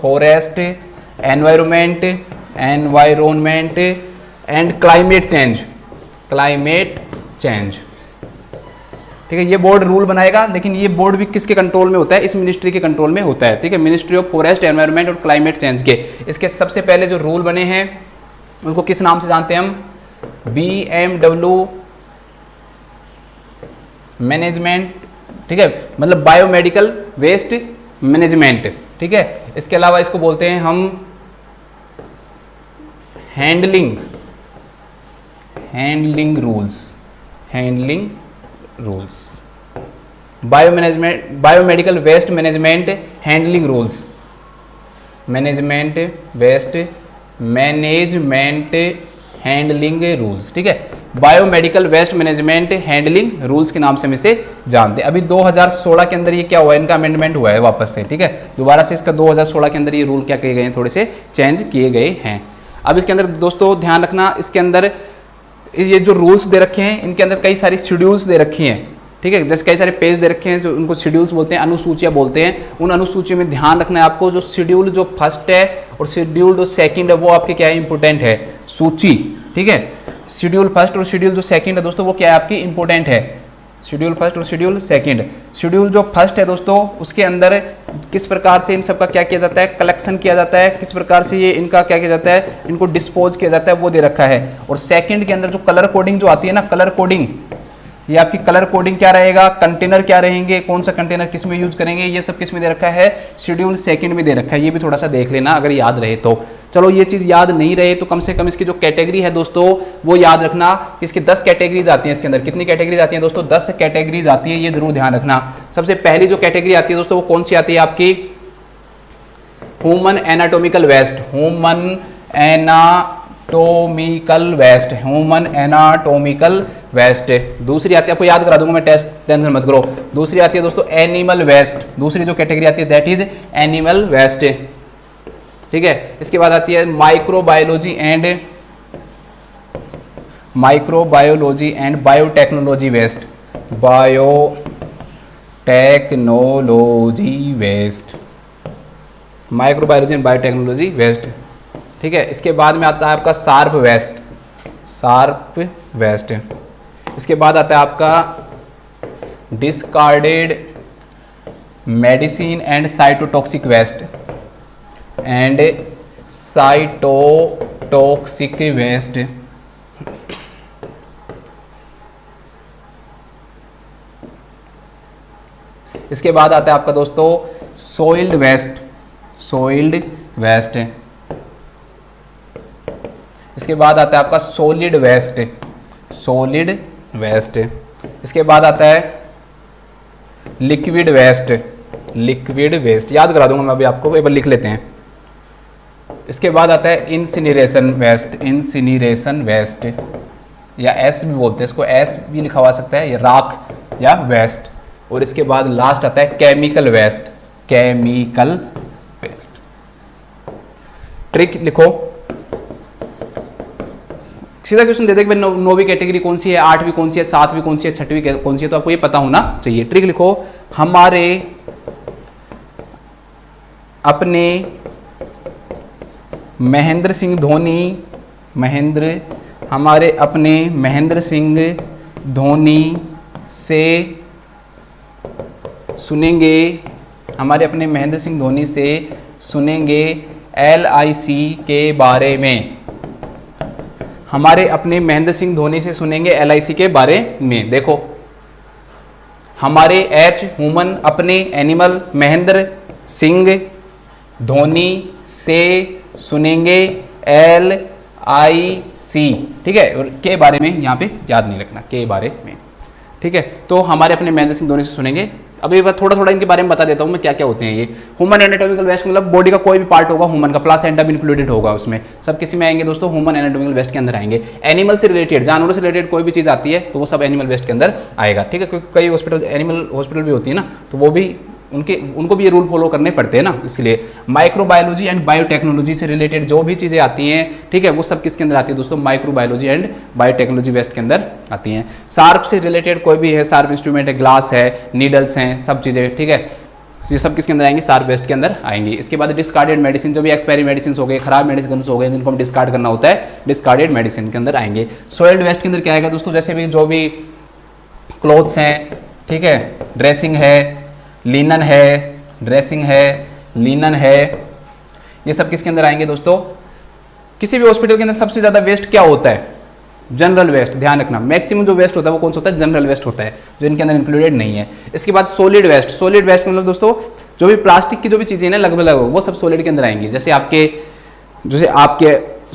forest environment and climate change, ठीक है। ये बोर्ड रूल बनाएगा, लेकिन ये बोर्ड भी किसके कंट्रोल में होता है? इस मिनिस्ट्री के कंट्रोल में होता है, ठीक है, मिनिस्ट्री ऑफ फॉरेस्ट, एनवायरनमेंट और क्लाइमेट चेंज के। इसके सबसे पहले जो रूल बने हैं उनको किस नाम से जानते हैं हम? BMW मैनेजमेंट, ठीक है, मतलब बायोमेडिकल वेस्ट मैनेजमेंट, ठीक है। इसके अलावा इसको बोलते हैं हम handling rules, biomedical waste management handling rules, management handling rules, ठीक है। Biomedical waste management handling rules के नाम से हम इसे जानते हैं। अभी 2016 के अंदर ये क्या हुआ है? इनका अमेंडमेंट हुआ है वापस से, ठीक है, दोबारा से इसका 2016 के अंदर ये रूल क्या किए गए हैं? थोड़े से चेंज किए गए हैं। अब इसके अंदर दोस्तों ध्यान रखना, इसके अंदर ये जो रूल्स दे रखे हैं इनके अंदर कई सारी शेड्यूल्स दे रखी हैं, ठीक है, जैसे कई सारे पेज दे रखे हैं जो उनको शेड्यूल्स बोलते हैं, अनुसूचियाँ बोलते हैं। उन अनुसूची में ध्यान रखना है आपको, जो शेड्यूल जो फर्स्ट है और शेड्यूल जो सेकंड है वो आपके क्या है? इंपॉर्टेंट है, सूची, ठीक है। शेड्यूल फर्स्ट और शेड्यूल जो सेकंड है दोस्तों वो क्या है? आपकी इंपॉर्टेंट है, शेड्यूल फर्स्ट और शेड्यूल सेकंड। शेड्यूल जो फर्स्ट है दोस्तों उसके अंदर किस प्रकार से इन सब का क्या किया जाता है? कलेक्शन किया जाता है, किस प्रकार से ये इनका क्या किया जाता है? इनको डिस्पोज किया जाता है, वो दे रखा है। और सेकंड के अंदर जो कलर कोडिंग जो आती है ना, कलर कोडिंग, ये आपकी कलर कोडिंग क्या रहेगा? कंटेनर क्या रहेंगे? कौन सा कंटेनर किस में यूज करेंगे? ये सब किस में दे रखा है? शेड्यूल सेकंड में दे रखा है। ये भी थोड़ा सा देख लेना अगर याद रहे तो। चलो ये चीज़ याद नहीं रहे तो कम से कम इसकी जो कैटेगरी है दोस्तों वो याद रखना। इसकी 10 कैटेगरीज आती हैं। इसके अंदर कितनी कैटेगरीज आती हैं दोस्तों? 10 कैटेगरीज आती है, ये जरूर ध्यान रखना। सबसे पहली जो कैटेगरी आती है दोस्तों वो कौन सी आती है आपकी? Human anatomical waste, human anatomical waste. दूसरी आती है, आपको याद करा दूंगा मैं, टेंशन मत करो। दूसरी आती है दोस्तों एनिमल वेस्ट, दूसरी जो कैटेगरी आती है दैट इज एनिमल वेस्ट, ठीक है। इसके बाद आती है microbiology and biotechnology waste, microbiology and biotechnology waste, ठीक है। इसके बाद में आता है आपका शार्प वेस्ट। इसके बाद आता है आपका discarded medicine and cytotoxic waste इसके बाद आता है आपका दोस्तों सोइल्ड वेस्ट। इसके बाद आता है आपका सॉलिड वेस्ट। इसके बाद आता है लिक्विड वेस्ट, याद करा दूंगा मैं अभी आपको, एक बार लिख लेते हैं। इसके बाद आता है इंसिनरेशन वेस्ट, या एस भी बोलते हैं इसको, एस भी लिखा हुआ सकता है, या राख या वेस्ट। और इसके बाद लास्ट आता है केमिकल वेस्ट। ट्रिक लिखो, सीधा क्वेश्चन दे दे कि 9वीं कैटेगरी कौन सी है, 8वीं कौन सी है, 7वीं कौन सी है, 6वीं कौन सी है, तो आपको ये पता होना चाहिए। ट्रिक लिखो, हमारे अपने महेंद्र सिंह धोनी से सुनेंगे LIC के बारे में। हमारे अपने महेंद्र सिंह धोनी से सुनेंगे LIC के बारे में। देखो, हमारे ह्यूमन, अपने एनिमल, महेंद्र सिंह धोनी से सुनेंगे LIC, ठीक है, और के बारे में यहाँ पे याद नहीं रखना, के बारे में, ठीक है। तो हमारे अपने महेंद्र सिंह धोनी से सुनेंगे। अभी थोड़ा थोड़ा इनके बारे में बता देता हूँ मैं क्या क्या होते हैं ये। ह्यूमन एनाटॉमिकल वेस्ट मतलब बॉडी का कोई भी पार्ट होगा ह्यूमन का, प्लासेंटा भी इंक्लूडेड होगा उसमें, सब किसी में आएंगे दोस्तों? ह्यूमन एनाटॉमिकल वेस्ट के अंदर आएंगे। एनिमल से रिलेटेड, जानवरों से रिलेटेड कोई भी चीज़ आती है तो वो सब एनिमल वेस्ट के अंदर आएगा, ठीक है। क्योंकि कई हॉस्पिटल, एनिमल हॉस्पिटल भी होती है ना, तो वो भी उनको भी ये रूल फॉलो करने पड़ते हैं ना, इसलिए। माइक्रोबायोलॉजी एंड बायोटेक्नोलॉजी से रिलेटेड जो भी चीज़ें आती हैं, ठीक है, वो सब किसके अंदर आती है दोस्तों? माइक्रोबायोलॉजी एंड बायोटेक्नोलॉजी वेस्ट के अंदर आती हैं। शार्प से रिलेटेड कोई भी है, शार्प इंस्ट्रूमेंट है, ग्लास है, नीडल्स हैं, सब चीज़ें, ठीक है, ये सब किसके अंदर आएंगी? शार्प वेस्ट के अंदर आएंगी। इसके बाद डिस्कार्डेड मेडिसिन, जो भी एक्सपायरी मेडिसिन हो गए, खराब मेडिसिन हो गए, जिनको हम डिस्कार्ड करना होता है, डिस्कार्डेड मेडिसिन के अंदर आएंगे। सॉइल्ड वेस्ट के अंदर क्या आएगा दोस्तों? जैसे भी जो भी क्लोथ्स हैं, ठीक है, ड्रेसिंग है, लिनन है, ड्रेसिंग है, लिनन है, ये सब किसके अंदर आएंगे दोस्तों? किसी भी हॉस्पिटल के अंदर सबसे ज़्यादा वेस्ट क्या होता है? General waste. ध्यान रखना, मैक्सिमम जो वेस्ट होता है वो कौन सा होता है? जनरल वेस्ट होता है, जो इनके अंदर इंक्लूडेड नहीं है। इसके बाद सॉलिड वेस्ट। सॉलिड वेस्ट मतलब दोस्तों जो भी प्लास्टिक की जो भी चीज़ें ना लगभग वो सब सॉलिड के अंदर आएंगी। जैसे आपके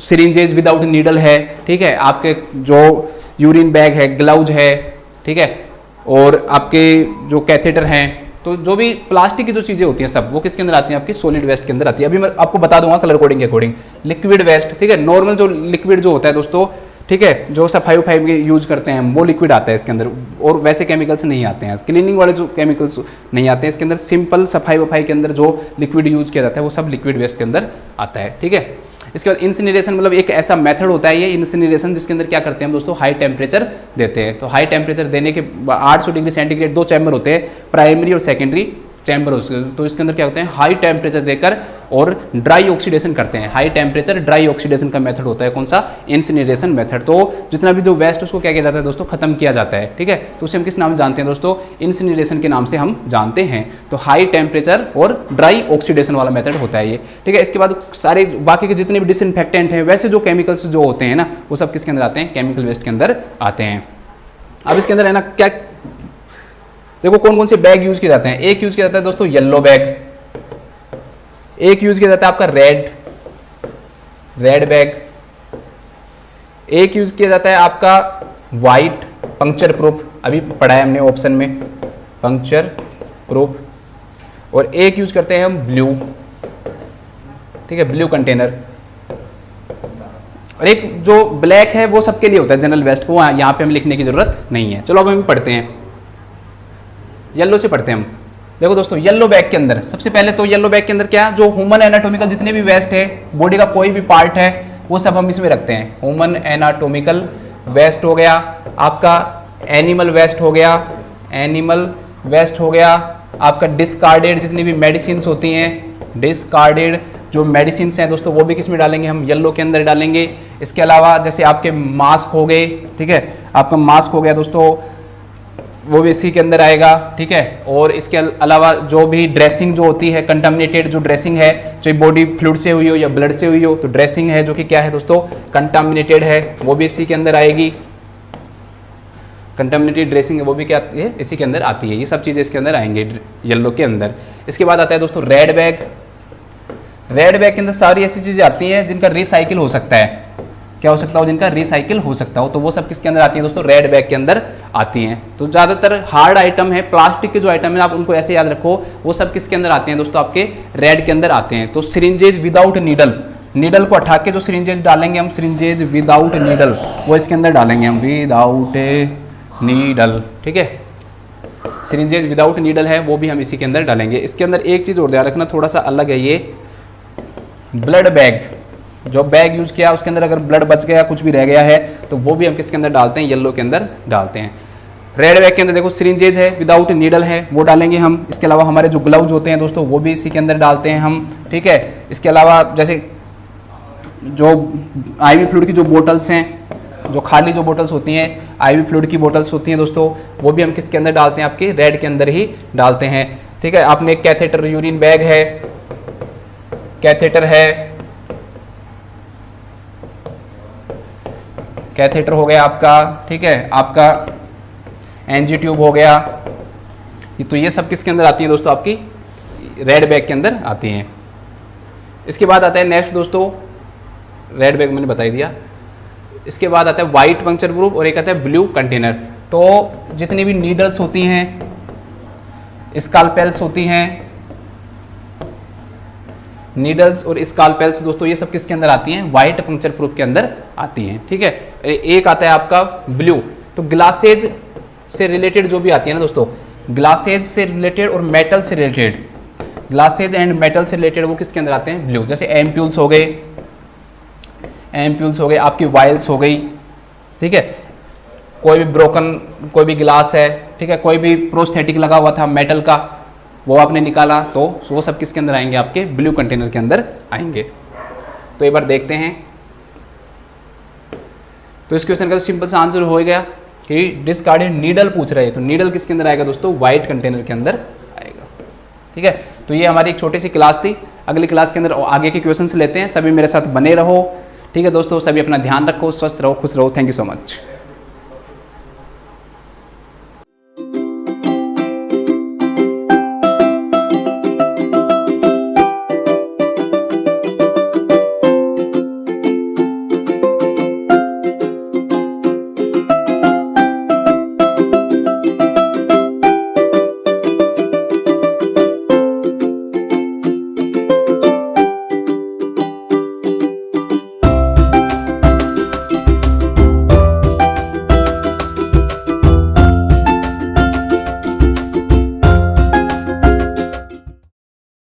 सिरिंजेज विदाउट नीडल है, ठीक है, आपके जो यूरिन बैग है, ग्लव्स है, ठीक है, और आपके जो कैथेटर हैं, तो जो भी प्लास्टिक की जो चीज़ें होती हैं सब वो किसके अंदर आती हैं? आपकी सॉलिड वेस्ट के अंदर आती है। अभी मैं आपको बता दूंगा कलर कोडिंग के अकॉर्डिंग। लिक्विड वेस्ट, ठीक है, नॉर्मल जो लिक्विड जो होता है दोस्तों, ठीक है, जो सफाई वफाई में यूज करते हैं वो लिक्विड आता है इसके अंदर, और वैसे केमिकल्स नहीं आते हैं, क्लीनिंग वाले जो केमिकल्स नहीं आते हैं इसके अंदर। सिंपल सफाई वफाई के अंदर जो लिक्विड यूज किया जाता है वो सब लिक्विड वेस्ट के अंदर आता है, ठीक है। इसके बाद इंसिनरेशन, मतलब एक ऐसा मेथड होता है ये इंसिनरेशन जिसके अंदर क्या करते हैं हम दोस्तों? हाई टेम्परेचर देते हैं। तो हाई टेम्परेचर देने के 800 डिग्री सेंटीग्रेड 2 चैम्बर होते हैं, प्राइमरी और सेकेंडरी चैम्बर। तो इसके अंदर क्या होते हैं? हाई टेम्परेचर देकर और ड्राई ऑक्सीडेशन करते हैं। हाई टेम्परेचर ड्राई ऑक्सीडेशन का मेथड होता है कौन सा? Incineration method. तो जितना भी जो वेस्ट उसको क्या किया जाता है दोस्तों? खत्म किया जाता है, ठीक है। तो उसे हम किस नाम से जानते हैं दोस्तों? इंसिनरेशन के नाम से हम जानते हैं। तो हाई टेम्परेचर और ड्राई ऑक्सीडेशन वाला मेथड होता है ये, ठीक है। इसके बाद सारे बाकी के जितने भी डिसइंफेक्टेंट हैं, वैसे जो केमिकल्स जो होते हैं ना, वो सब किसके अंदर आते हैं? केमिकल वेस्ट के अंदर आते हैं। अब इसके अंदर है ना, क्या देखो कौन कौन से बैग यूज किए जाते हैं। एक यूज किया जाता है दोस्तों येलो बैग, एक यूज किया जाता है आपका रेड बैग, एक यूज किया जाता है आपका वाइट पंक्चर प्रूफ, अभी पढ़ा है हमने ऑप्शन में पंक्चर प्रूफ, और एक यूज करते हैं हम ब्लू, ठीक है, ब्लू कंटेनर। और एक जो ब्लैक है वो सबके लिए होता है जनरल वेस्ट, को यहाँ पे हम लिखने की जरूरत नहीं है। चलो अब हम पढ़ते हैं, येलो से पढ़ते हैं हम। देखो दोस्तों येलो बैग के अंदर सबसे पहले तो येलो बैग के अंदर क्या, जो ह्यूमन एनाटॉमिकल जितने भी वेस्ट है, बॉडी का कोई भी पार्ट है, वो सब हम इसमें रखते हैं। ह्यूमन एनाटॉमिकल वेस्ट हो गया, आपका एनिमल वेस्ट हो गया, एनिमल वेस्ट हो गया, आपका डिस्कार्डेड जितनी भी मेडिसिन होती हैं, डिस्कार्डेड जो मेडिसिन हैं दोस्तों वो भी किस में डालेंगे हम? येलो के अंदर डालेंगे। इसके अलावा जैसे आपके मास्क हो गए, ठीक है, आपका मास्क हो गया दोस्तों, वो भी इसी के अंदर आएगा, ठीक है। और इसके अलावा जो भी ड्रेसिंग जो होती है, कंटामिनेटेड जो ड्रेसिंग है, चाहे बॉडी फ्लूइड से हुई हो या ब्लड से हुई हो, तो ड्रेसिंग है जो कि क्या है दोस्तों? कंटामिनेटेड है, वो भी इसी के अंदर आएगी। कंटामिनेटेड ड्रेसिंग है वो भी क्या आती है? इसी के अंदर आती है। ये सब चीज़ें इसके अंदर आएंगे येलो के अंदर। इसके बाद आता है दोस्तों रेड बैग। रेड बैग के अंदर सारी ऐसी चीज़ें आती हैं जिनका रिसाइकिल हो सकता है। क्या हो सकता हो? जिनका रिसाइकिल हो सकता हो, तो वो सब किसके अंदर आती है दोस्तों? रेड बैग के अंदर आती हैं। तो ज़्यादातर हार्ड आइटम है, प्लास्टिक के जो आइटम है आप उनको ऐसे याद रखो, वो सब किसके अंदर आते हैं दोस्तों? आपके रेड के अंदर आते हैं। तो सिरिंजेज विदाउट नीडल, नीडल को हटा के जो सिरिंजेज डालेंगे हम, सिरिंजेज विदाउट नीडल, वो इसके अंदर डालेंगे हम, विदाउट नीडल, ठीक है। सिरिंजेज विदाउट नीडल है वो भी हम इसी के अंदर डालेंगे। इसके अंदर एक चीज़ और ध्यान रखना, थोड़ा सा अलग है ये, ब्लड बैग। जो बैग यूज किया उसके अंदर अगर ब्लड बच गया, कुछ भी रह गया है, तो वो भी हम किसके अंदर डालते हैं? येलो के अंदर डालते हैं। रेड बैग के अंदर देखो सिरिंजेज है विदाउट नीडल है, वो डालेंगे हम। इसके अलावा हमारे जो ग्लव्स होते हैं दोस्तों वो भी इसी के अंदर डालते हैं हम, ठीक है। इसके अलावा जैसे जो आईवी फ्लूइड की जो बोटल्स हैं, जो खाली जो बोटल्स होती हैं, आईवी फ्लूइड की बोटल्स होती हैं दोस्तों, वो भी हम किसके अंदर डालते हैं? आपके रेड के अंदर ही डालते हैं, ठीक है। आपने कैथेटर, यूरिन बैग है, कैथेटर है, कैथेटर हो गया आपका, ठीक है, आपका एनजी ट्यूब हो गया, तो ये सब किसके अंदर आती है दोस्तों? आपकी रेड बैग के अंदर आती हैं। इसके बाद आता है नेक्स्ट दोस्तों, रेड बैग मैंने बता ही दिया। इसके बाद आता है वाइट पंक्चर प्रूफ और एक आता है ब्लू कंटेनर। तो जितनी भी नीडल्स होती हैं, स्कालपेल्स होती हैं, नीडल्स और स्कालपेल्स दोस्तों ये सब किसके अंदर आती हैं? वाइट पंक्चर प्रूफ के अंदर आती हैं, ठीक है। एक आता है आपका ब्लू, तो ग्लासेज से रिलेटेड जो भी आती है ना दोस्तों, ग्लासेज से रिलेटेड और मेटल से रिलेटेड, ग्लासेज एंड मेटल से रिलेटेड वो किसके अंदर आते हैं? ब्लू। जैसे एम्प्यूल्स हो गए, एम्प्यूल्स हो गए, आपकी वाइल्स हो गई, ठीक है। कोई भी ब्रोकन कोई भी ग्लास है, ठीक है, कोई भी प्रोस्थेटिक लगा हुआ था मेटल का, वो आपने निकाला, तो वो सब किसके अंदर आएंगे? आपके ब्लू कंटेनर के अंदर आएंगे। तो एक बार देखते हैं। तो इस क्वेश्चन का सिंपल सा आंसर हो गया, कि डिस्कार्डेड नीडल पूछ रहे हैं, तो नीडल किसके अंदर आएगा दोस्तों, वाइट कंटेनर के अंदर आएगा। ठीक है, तो ये हमारी एक छोटी सी क्लास थी। अगली क्लास के अंदर आगे के क्वेश्चन लेते हैं। सभी मेरे साथ बने रहो। ठीक है दोस्तों, सभी अपना ध्यान रखो, स्वस्थ रहो, खुश रहो। Thank you so much.